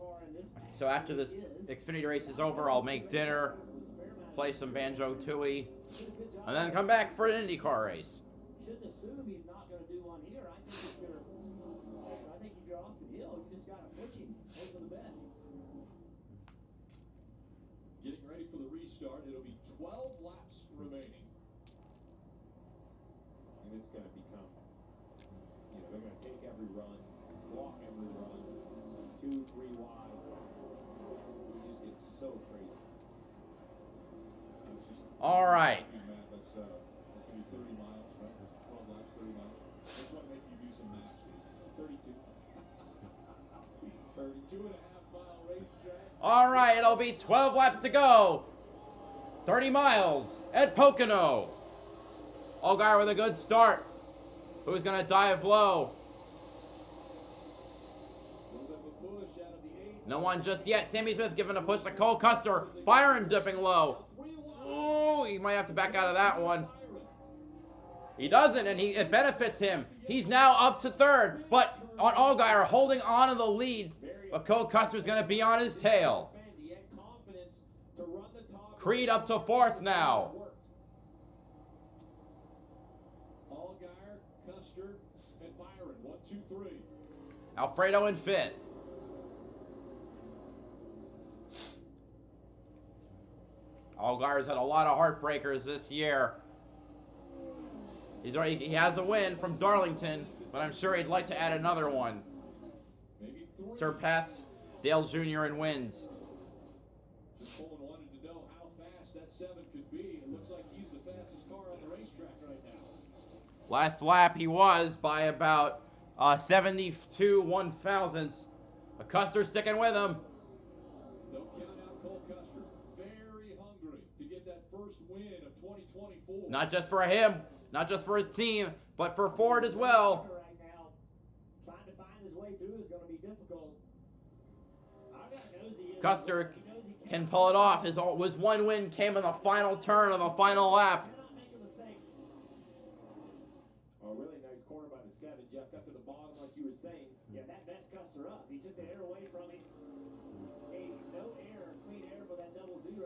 So after this Xfinity race is over, I'll make dinner, play some Banjo-Tooie, and then come back for an IndyCar race.
Shouldn't assume he's not going to do one here. I think if you're Austin Hill, you just got to push him. Hope for the best.
Getting ready for the restart. It'll be 12 laps remaining.
And it's going to become, they're going to take every run, block every run, 2, 3 wide. It just gets so crazy.
All right.
That's going to be 30 miles, right? 12 laps, 30 miles. That's what make you do some math.
32.
32.5-mile racetrack.
All right, it'll be 12 laps to go. 30 miles at Pocono. Allgaier with a good start. Who's going to dive low? No one just yet. Sammy Smith giving a push to Cole Custer. Byron dipping low. Ooh, he might have to back out of that one. He doesn't, and it benefits him. He's now up to 3rd, but on Allgaier holding on to the lead But Cole Custer's going to be on his tail. Creed up to 4th now.
Allgaier, Custer, and Byron. 1, 2, 3.
Alfredo in 5th. Allgaier's had a lot of heartbreakers this year. He has a win from Darlington, but I'm sure he'd like to add another one. Surpass Dale Jr. in wins.
Just Colin wanted to know how fast that 7 could be. It looks like he's the fastest car on the racetrack right now.
Last lap he was by about 72 1/1000ths. But Custer's sticking with him.
Don't count out Cole Custer. Very hungry to get that first win of 2024.
Not just for him, not just for his team, but for Ford as well.
Right now, trying to find his way through is going to be difficult.
Custer can pull it off. His one win came in the final turn on the final lap.
A really nice corner by the 7. Jeff got to the bottom like you were saying.
Yeah, that messed Custer up. He took the air away from him. Gave no air, clean air for that 0-0.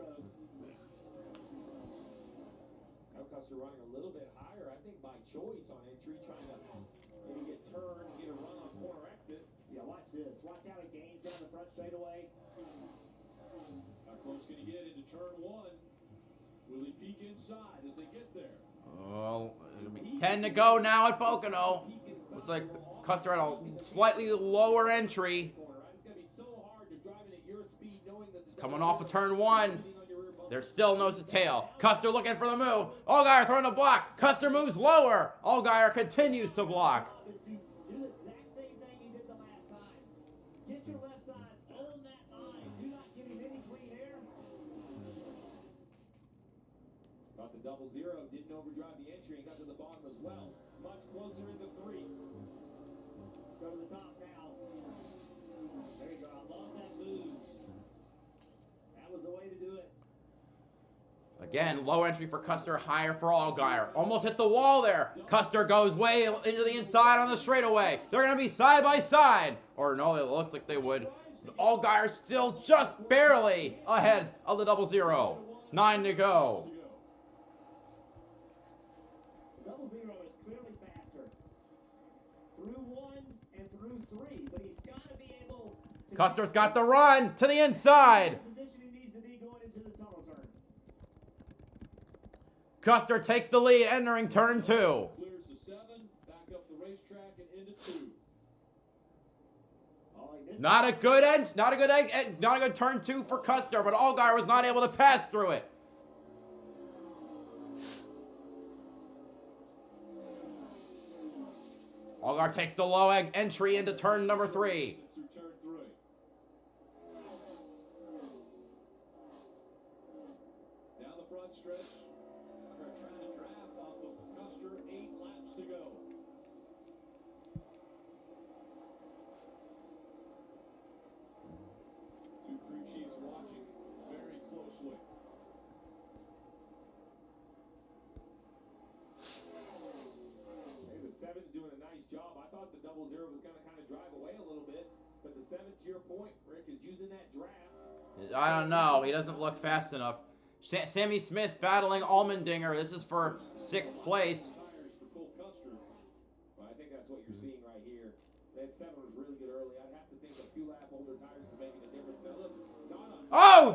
Now Custer running a little bit higher, I think by choice on entry, trying to maybe get turned, get a run on corner exit.
Yeah, watch this. Watch how he gains down the front straightaway.
How close can he get into turn 1? Will he peek inside as they get there?
Well, 10 to go now at Pocono. Looks like Custer had a slightly lower entry. Coming off of turn 1. There's still nose to tail. Custer looking for the move. Allgaier throwing a block. Custer moves lower. Allgaier continues to block.
Do the exact same thing he did the last time. Get your left side on that line. Do not give him any clean air.
Thought the 0-0 didn't overdrive the entry and got to the bottom as well. Much closer in the 3.
Go to the top now. There you go. I love that move. That was the way to do it.
Again, low entry for Custer, higher for Allgaier. Almost hit the wall there. Custer goes way into the inside on the straightaway. They're going to be side by side. Or no, it looked like they would. Allgaier still just barely ahead of the 0-0. 9 to go.
0-0 is clearly faster. Through 1 and through 3, but he's got to be able to...
Custer's got the run to the inside.
Position he needs to be going into the tunnel turn.
Custer takes the lead entering turn 2.
Clears the 7, back up the racetrack and into 2.
Not a good turn 2 for Custer, but Allgaier was not able to pass through it. Allgaier takes the low entry into turn number 3.
Through turn 3. Down the front stretch. They're trying to draft off of Custer. 8 laps to go. Two crew chiefs watching very closely.
Hey, the 7's doing a nice job. I thought the 0-0 was going to kind of drive away a little bit, but the 7, to your point, Rick, is using that draft.
I don't know. He doesn't look fast enough. Sammy Smith battling Allmendinger. This is for 6th place.
Tires for Cole Custer. Well, I think that's what you're seeing right here. That 7 was really good early. I'd have to think a few lap older tires is making a difference. Now look,
Oh,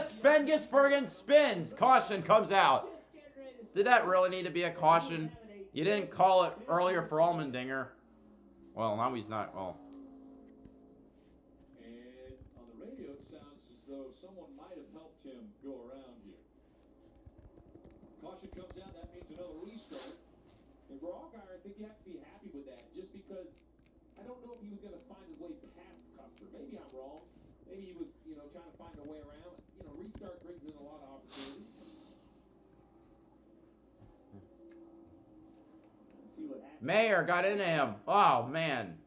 Sven Gisbergen spins. Caution comes out. Did that really need to be a caution? You didn't call it earlier for Allmendinger. Well, now he's not. Well.
And on the radio, it sounds as though someone might have helped him go around here. Caution comes out. That means another restart.
And for Allgaier, I think you have to be happy with that, just because I don't know if he was going to find his way past Custer. Maybe I'm wrong. Maybe he was, trying to find a way around. Restart brings in a lot of opportunity.
See what happens.
Mayer got into him. Oh, man.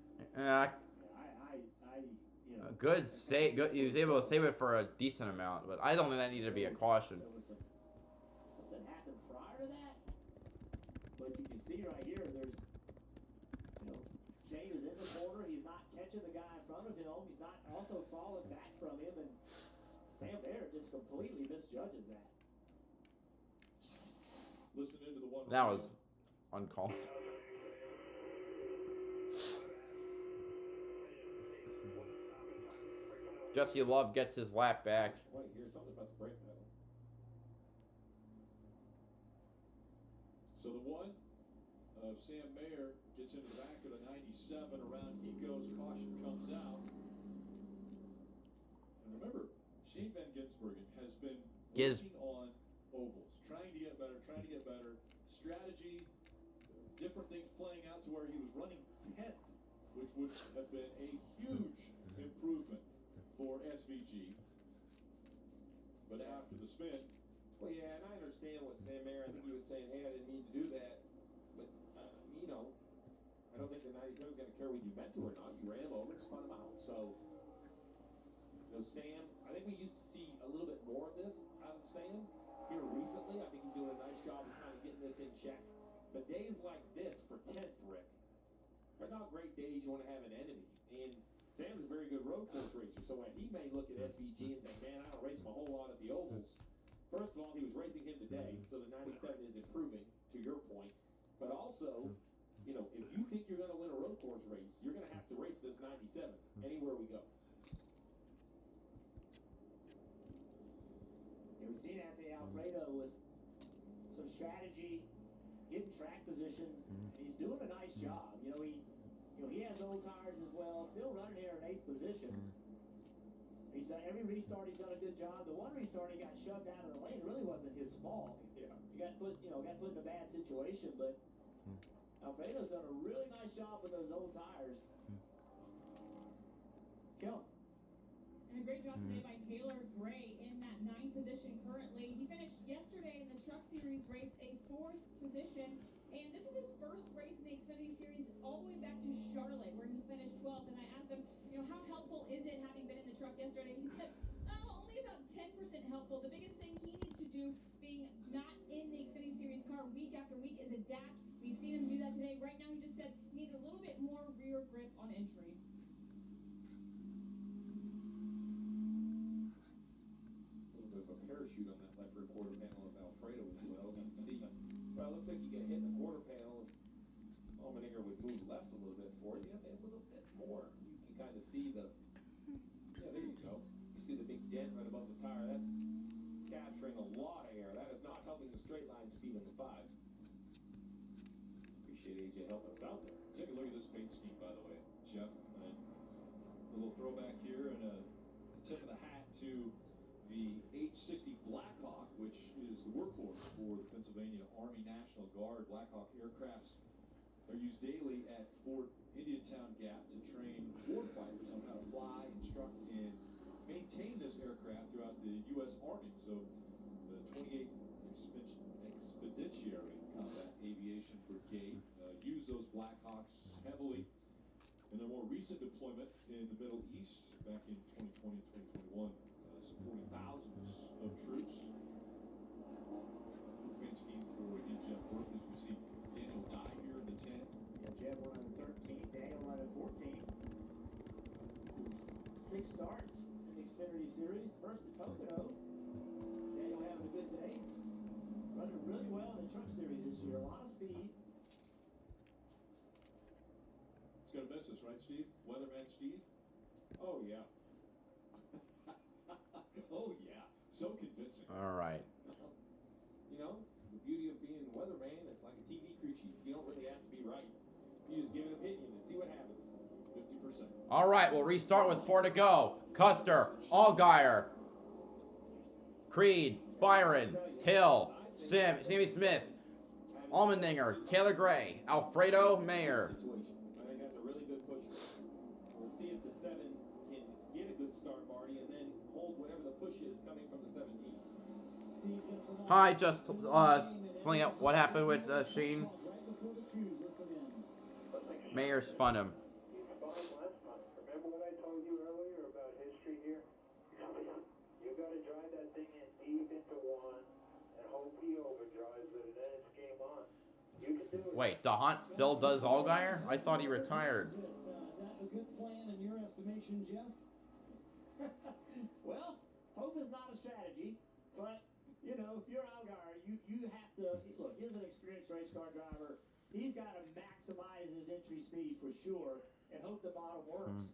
Good save. Good. He was able to save it for a decent amount, but I don't think that needed to be a caution.
Something happened prior to that. But you can see right here, there's, Shane is in the corner. He's not catching catching the guy in front of him. He's not also falling back from him, and Sam Bear just completely misjudges that.
Listen into the one.
That was uncalled. Jesse Love gets his lap back.
Wait, here's something about the brake pedal.
So the one of Sam Mayer gets into the back of the 97. Around he goes. Caution comes out. And remember, Shane Van Gisbergen has been working on ovals, trying to get better. Strategy, different things playing out to where he was running 10th, which would have been a huge improvement for SVG. But after the spin.
Well, yeah, and I understand what Sam Mayer, I think he was saying, hey, I didn't mean to do that. But, you know, I don't think the 97 is going to care whether you meant to or not. You ran him over and spun him out. So, you know, Sam, I think we used to see a little bit more of this out of Sam here recently. I think he's doing a nice job of kind of getting this in check. But days like this for 10th, Rick, are not great days you want to have an enemy. And Sam's a very good road course racer, so when he may look at SVG and think, man, I don't race him a whole lot at the ovals. First of all, he was racing him today, so the 97 is improving, to your point. But also, you know, if you think you're going to win a road course race, you're going to have to race this 97 anywhere we go.
And we've seen Anthony Alfredo with some strategy, getting track position, and he's doing a nice job. You know, he has old tires as well, still running here in 8th position. He's done every restart. He's done a good job. The one restart he got shoved out of the lane really wasn't his fault.
Yeah.
He got put in a bad situation, but Alfredo's done a really nice job with those old tires. Kill.
And a great job today by Taylor Gray in that 9th position currently. He finished yesterday in the Truck Series race a 4th position. And this is his first race in the Xfinity Series all the way back to Charlotte, where he finished 12th. And I asked him, you know, how helpful is it having been in the truck yesterday? He said, only about 10% helpful. The biggest thing he needs to do, being not in the Xfinity Series car week after week, is adapt. We've seen him do that today. Right now, he just said he needs a little bit more rear grip on entry.
A little bit of a parachute on that left rear quarter panel of Alfredo as well. You can see, well, it looks like you get hit in the quarter panel. Allmendinger would move left a little bit for you. A little bit more. You can kind of see the, yeah, there you go. You see the big dent right above the tire. That's capturing a lot of air. That is not helping the straight line speed of the 5. Appreciate AJ helping us out there.
Take a look at this paint scheme, by the way, Jeff. A little throwback here and a tip of the hat to the H-60 Blackhawk, which is the workhorse for the Pennsylvania Army National Guard. Blackhawk aircrafts are used daily at Fort Indiantown Gap to train warfighters on how to fly, instruct, and maintain this aircraft throughout the U.S. Army. So the 28th Expeditionary Combat Aviation Brigade used those Blackhawks heavily in their more recent deployment in the Middle East back in 2020 and 2021, supporting thousands of troops. Paint scheme for Jeff Worth as we see Daniel Dye here in the 10.
Yeah, Jeff running 13, Daniel running 14. This is 6 starts in the Xfinity Series. First at Pocono. Daniel having a good day. Running really well in the Truck Series this year. A lot of speed.
He's going to miss us, right, Steve? Weatherman Steve?
Oh, yeah.
Oh, yeah. So convincing.
All right.
You know, the beauty of being weatherman is like a TV crew chief. You don't really have to be right. You just give an opinion and see what happens.
50%.
All right, we'll restart with 4 to go. Custer, Allgaier, Creed, Byron, Hill, Sammy Smith, Allmendinger, Taylor Gray, Alfredo Mayer.
I think that's a really good push. We'll see if the 7 can get a good start, Marty, and then hold whatever the push is coming from the 17.
Hi, just sling up. What happened with Sheen? Mayer spun him.
Remember what I told you earlier about history here? You got to drive that thing in deep into 1 and hope he overdrives it, and then it's game on. You can do it.
Wait, DeHaan still does Allgaier? I thought he retired.
Is that a good plan in your direction, Jeff?
Well, hope is not a strategy, but, you know, if you're Algar, you have to, look, he's an experienced race car driver. He's got to maximize his entry speed for sure and hope the bottom works.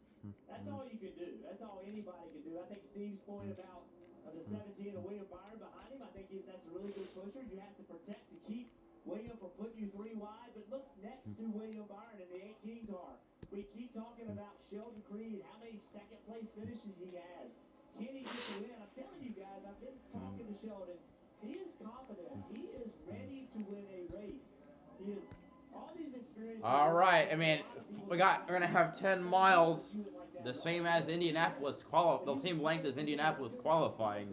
That's all you can do. That's all anybody can do. I think Steve's point about the 17 and William Byron behind him, I think that's a really good pusher. You have to protect to keep William from putting you 3 wide. But look next to William Byron in the 18 car. We keep talking about Sheldon Creed, how many second place finishes he has. Can he get the win? I'm telling you guys, I've been talking to Sheldon. He is confident. He is ready to win a race. He is all these experiences.
All right. I mean, we're gonna have 10 miles, the same as Indianapolis the same length as Indianapolis qualifying.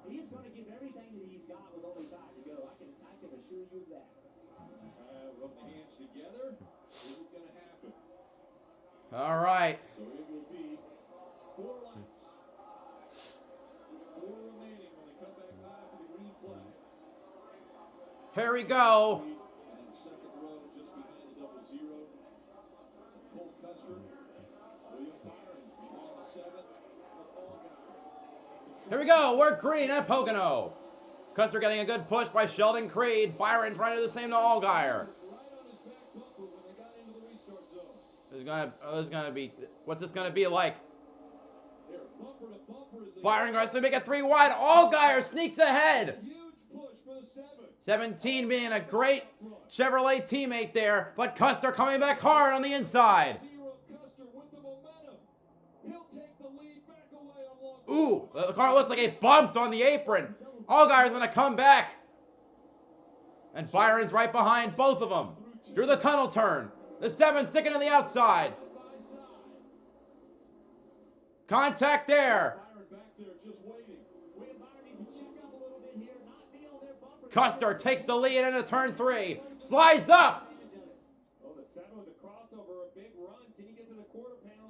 He's going to give everything that he's got with only 5 to go. I can assure you of that.
Rub the hands together. Is it going to happen?
All right.
So it will be 4 laps. 4 remaining when they come back live to the green flag.
Here we go.
And second row just behind the 00. Cole Custer. William Byron behind the 7.
Here we go. We're green at Pocono. Custer getting a good push by Sheldon Creed. Byron trying to do the same to Allgaier. There's gonna be. What's this gonna be like? Byron tries to make it 3 wide. Allgaier sneaks ahead. 17 being a great Chevrolet teammate there, but Custer coming back hard on the inside. Ooh, the car looks like it bumped on the apron. Allgaier's going to come back. And Byron's right behind both of them. Through the tunnel turn. The 7 sticking to the outside. Contact there. Custer takes the lead into turn 3. Slides up.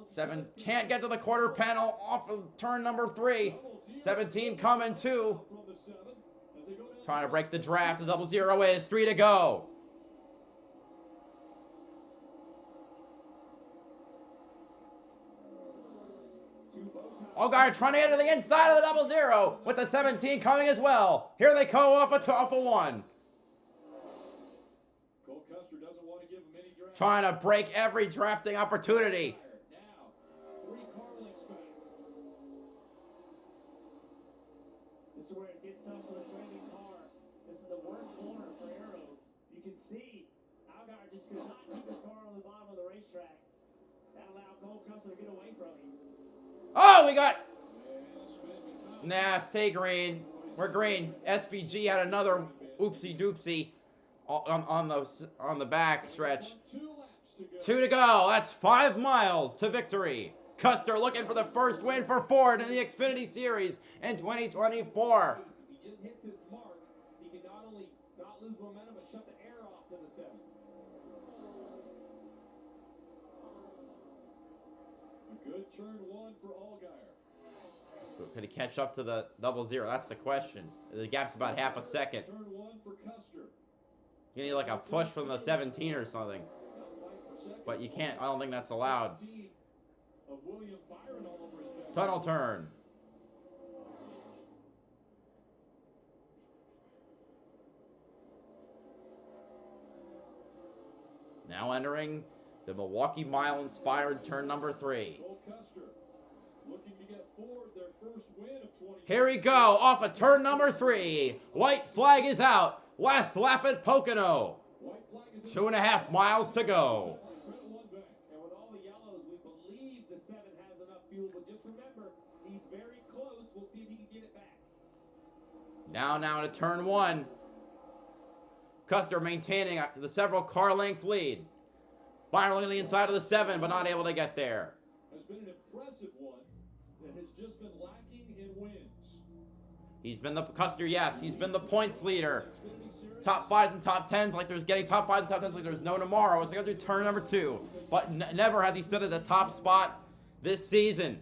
7 can't get to the quarter panel off of turn number 3. 17 coming too. Trying to break the draft. The 00 is 3 to go. Allgaier trying to get to the inside of the 00 with the 17 coming as well. Here they go off a 1. Trying to break every drafting opportunity.
This is where it gets tough for the trailing car. This is the worst corner for Arrow. You can see Allgaier just could not keep his car on the bottom of the racetrack. That allowed Cole Custer to get away from him.
Oh, we got. Nah, stay green. We're green. SVG had another oopsie doopsie on the back stretch. 2 to go. That's 5 miles to victory. Custer looking for the first win for Ford in the Xfinity Series in 2024.
If he just hits his mark, he can not only not lose momentum, but shut the air off to the 7.
A good turn 1 for Allgaier.
Could he catch up to the 00? That's the question. The gap's about half a second.
Turn 1 for Custer.
You need like a push from the 17 or something. But you can't. I don't think that's allowed.
Of William Byron all over his back.
Tunnel turn. Now entering the Milwaukee Mile-inspired turn number 3.
Cole Custer looking to get Ford their first win of 20.
Here we go, off of turn number 3. White flag is out. Last lap at Pocono. 2.5 miles to go.
And with all the yellows, we believe the 7 has enough fuel, but just remember, he's very close. We'll see if he can get it back.
Now to turn 1. Custer maintaining the several car length lead. Byron looking to the inside of the 7, but not able to get there.
Has been an impressive one that has just been lacking in wins.
He's been the Custer, yes, he's been the points leader. Top 5s and top 10s, like there's getting top 5s and top 10s like there's no tomorrow. It's going to do turn number 2, but never has he stood at the top spot this season.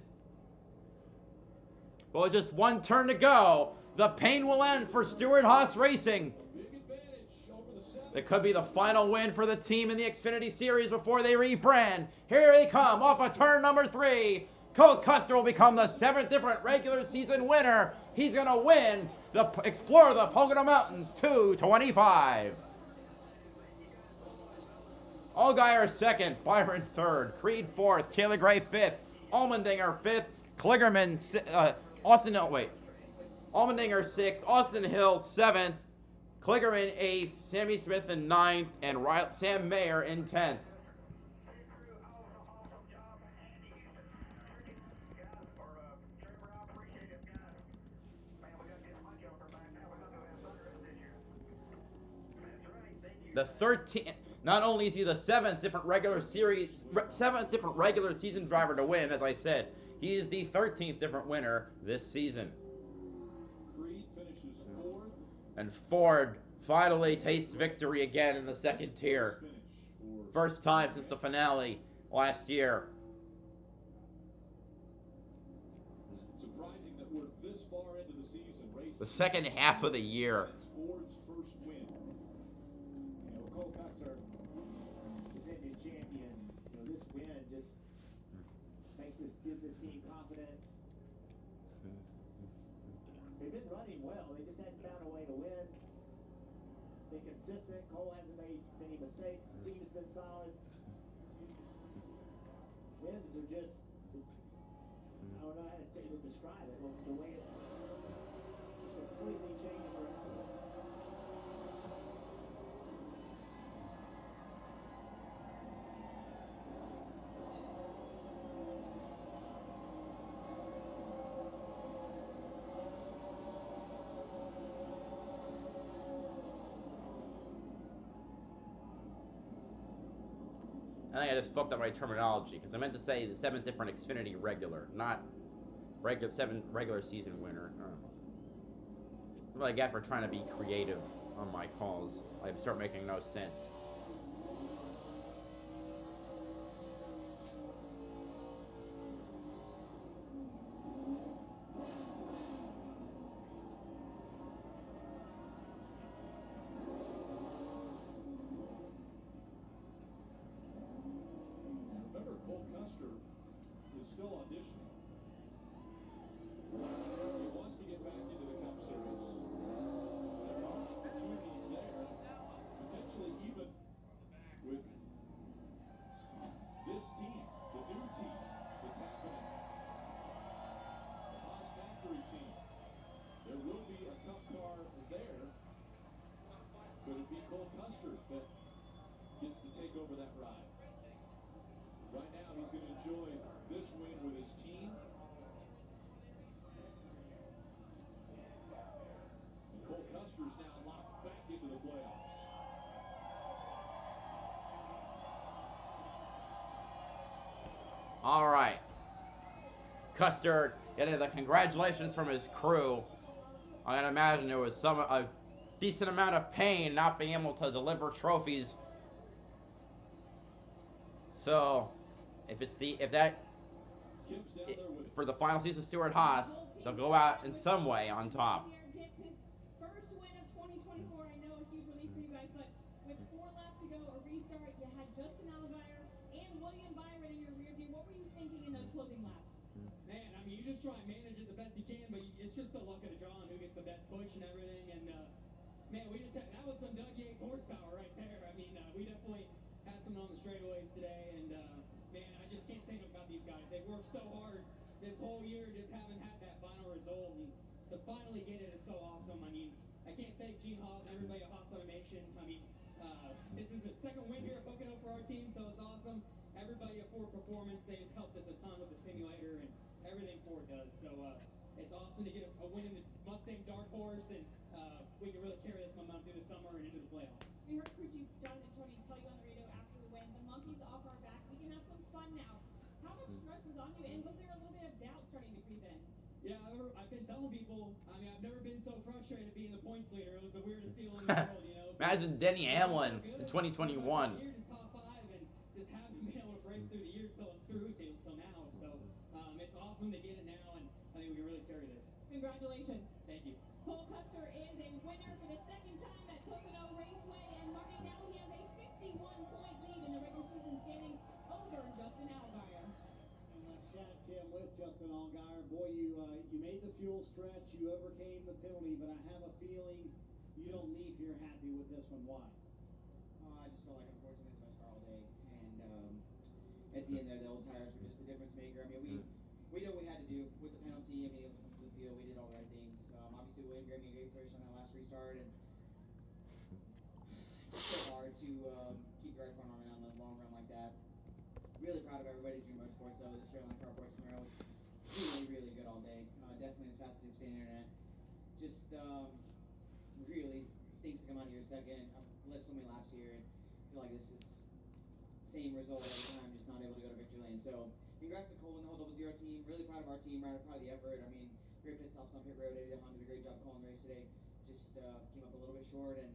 Well, just 1 turn to go. The pain will end for Stewart-Haas Racing.
Big advantage over the 7.
It could be the final win for the team in the Xfinity Series before they rebrand. Here they come off of turn number 3. Cole Custer will become the 7th different regular season winner. He's going to win the Explore the Pocono Mountains 225. Allgaier 2nd, Byron 3rd, Creed 4th, Taylor Gray 5th, Allmendinger 5th, Kligerman, Allmendinger 6th, Austin Hill 7th, Kligerman 8th, Sammy Smith in 9th, and Sam Mayer in 10th. The 13th, not only is he the 7th different regular season driver to win, as I said, he is the 13th different winner this season.
Creed finishes 4th.
And Ford finally tastes victory again in the 2nd tier. First time since the finale last year.
Surprising that we're this far into the season.
The second half of the year.
Ford's first win.
Cole Custer, defending champion, this win just gives this team confidence. They've been running well. They just hadn't found a way to win. Been consistent. Cole hasn't made many mistakes. The team has been solid. Wins are just, I don't know how to describe it. The way it just completely changes your outlook.
I think I just fucked up my terminology because I meant to say the 7th different Xfinity regular, not 7th regular season winner. What I get for trying to be creative on my calls. I start making no sense.
Remember, Cole Custer is still auditioning. He wants to get back into the Cup Series. There are opportunities there, potentially even with this team, the new team that's happening. The Haas Factory team. There will be a Cup car there. Could it be Cole Custer that gets to take over that ride? Right now, he's going to enjoy this win with his team. And Cole Custer's now locked back into the playoffs.
All right. Custer getting the congratulations from his crew. I can imagine there was a decent amount of pain not being able to deliver trophies. So, for the final season, Stuart Haas, they'll go out in some way on top.
Gets his first win of 2024. I know a huge relief for you guys, but with 4 laps to go, a restart, you had Justin Allgaier and William Byron in your rear view. What were you thinking in those closing laps?
Man, I mean, you just try and manage it the best you can, but it's just so luck of the draw on who gets the best push and everything. And man, that was some Doug Yates horsepower right there. I mean, we definitely had some on the straightaways today, and man, I just can't say enough about these guys. They've worked so hard this whole year, just haven't had that final result, and to finally get it is so awesome. I mean, I can't thank Gene Haas and everybody at Haas Automation. I mean, this is the second win here at Pocono for our team, so it's awesome. Everybody at Ford Performance, they've helped us a ton with the simulator and everything Ford does. So it's awesome to get a win in the Mustang Dark Horse, and we can really carry this momentum through the summer and into the playoffs.
We heard crew chief Jonathan Tony tell you on the radio after the win, the monkey's off our back. We can have some fun now. How much stress was on you, and was there a little bit of doubt starting to creep in?
Yeah, I've been telling people, I mean, I've never been so frustrated being the points leader. It was the weirdest feeling in the world, you know.
Imagine Denny Hamlin in 2021.
Just top 5 and just haven't been able to break through the year till now. So it's awesome to get it now, and I think we can really carry this.
Congratulations.
Thank you.
Cole Custer is a winner for the second time at Pocono Raceway, and Marty season standings over Justin Allgaier.
And let's chat, Kim, with Justin Allgaier. Boy, you made the fuel stretch, you overcame the penalty, but I have a feeling you don't leave here happy with this one. Why?
I just felt like, unfortunately, the best car all day. And at the end there, the old tires were just a difference maker. I mean, we did what we had to do with the penalty. I mean, able to come to the field, we did all the right things. Obviously, William gave me a great push on that last restart, and it's so hard to keep the right front on it on the long run like that. Really proud of everybody at Junior Motorsports, though. This Carolina Carports Camaro was really, really good all day. Definitely as fast as Xfinity Internet. Just really stinks to come out of here second. I've led so many laps here, and I feel like this is same result every time, just not able to go to victory lane. So congrats to Cole and the whole 00 team. Really proud of our team, proud of the effort. I mean, great pit stops on pit road. Eddie Honda did a great job calling the race today. Just came up a little bit short, and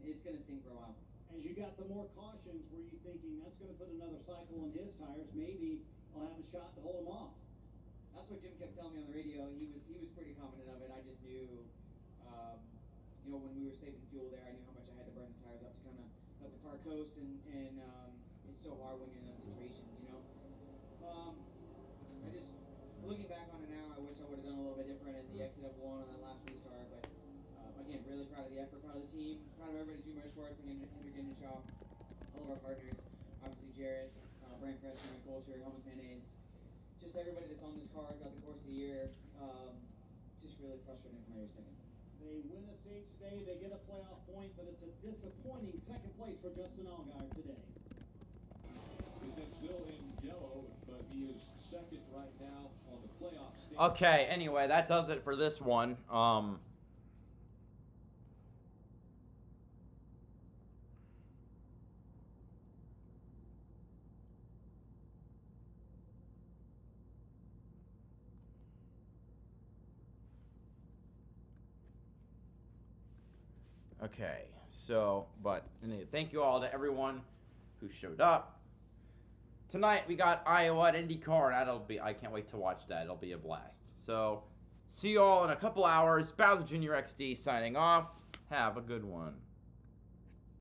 it's going to sting for a while.
As you got the more cautions, were you thinking that's going to put another cycle in his tires? Maybe I'll have a shot to hold him off.
That's what Jim kept telling me on the radio. He was pretty confident of it. I just knew, when we were saving fuel there, I knew how much I had to burn the tires up to kind of let the car coast, and it's so hard when you're in those situations, I just, looking back on it now, I wish I would have done a little bit different at the exit of one on that last restart, but again, really proud of the effort, proud of the team, proud of everybody at Junior Motorsports, and Hendrick Engine Shop, all of our partners, obviously Jarrett, Brian Preston, Mike Colcher, Helmut Mayonnaise, just everybody that's on this car throughout the course of the year. Just really frustrating for my second.
They win a stage today, they get a playoff point, but it's a disappointing second place for Justin Allgaier today.
He's still in yellow, but he is second right now on the playoff stage.
Okay, anyway, that does it for this one. Okay, so, but anyway, thank you all to everyone who showed up. Tonight we got Iowa at IndyCar, and I can't wait to watch that. It'll be a blast. So, see you all in a couple hours. BowserJrXD signing off. Have a good one.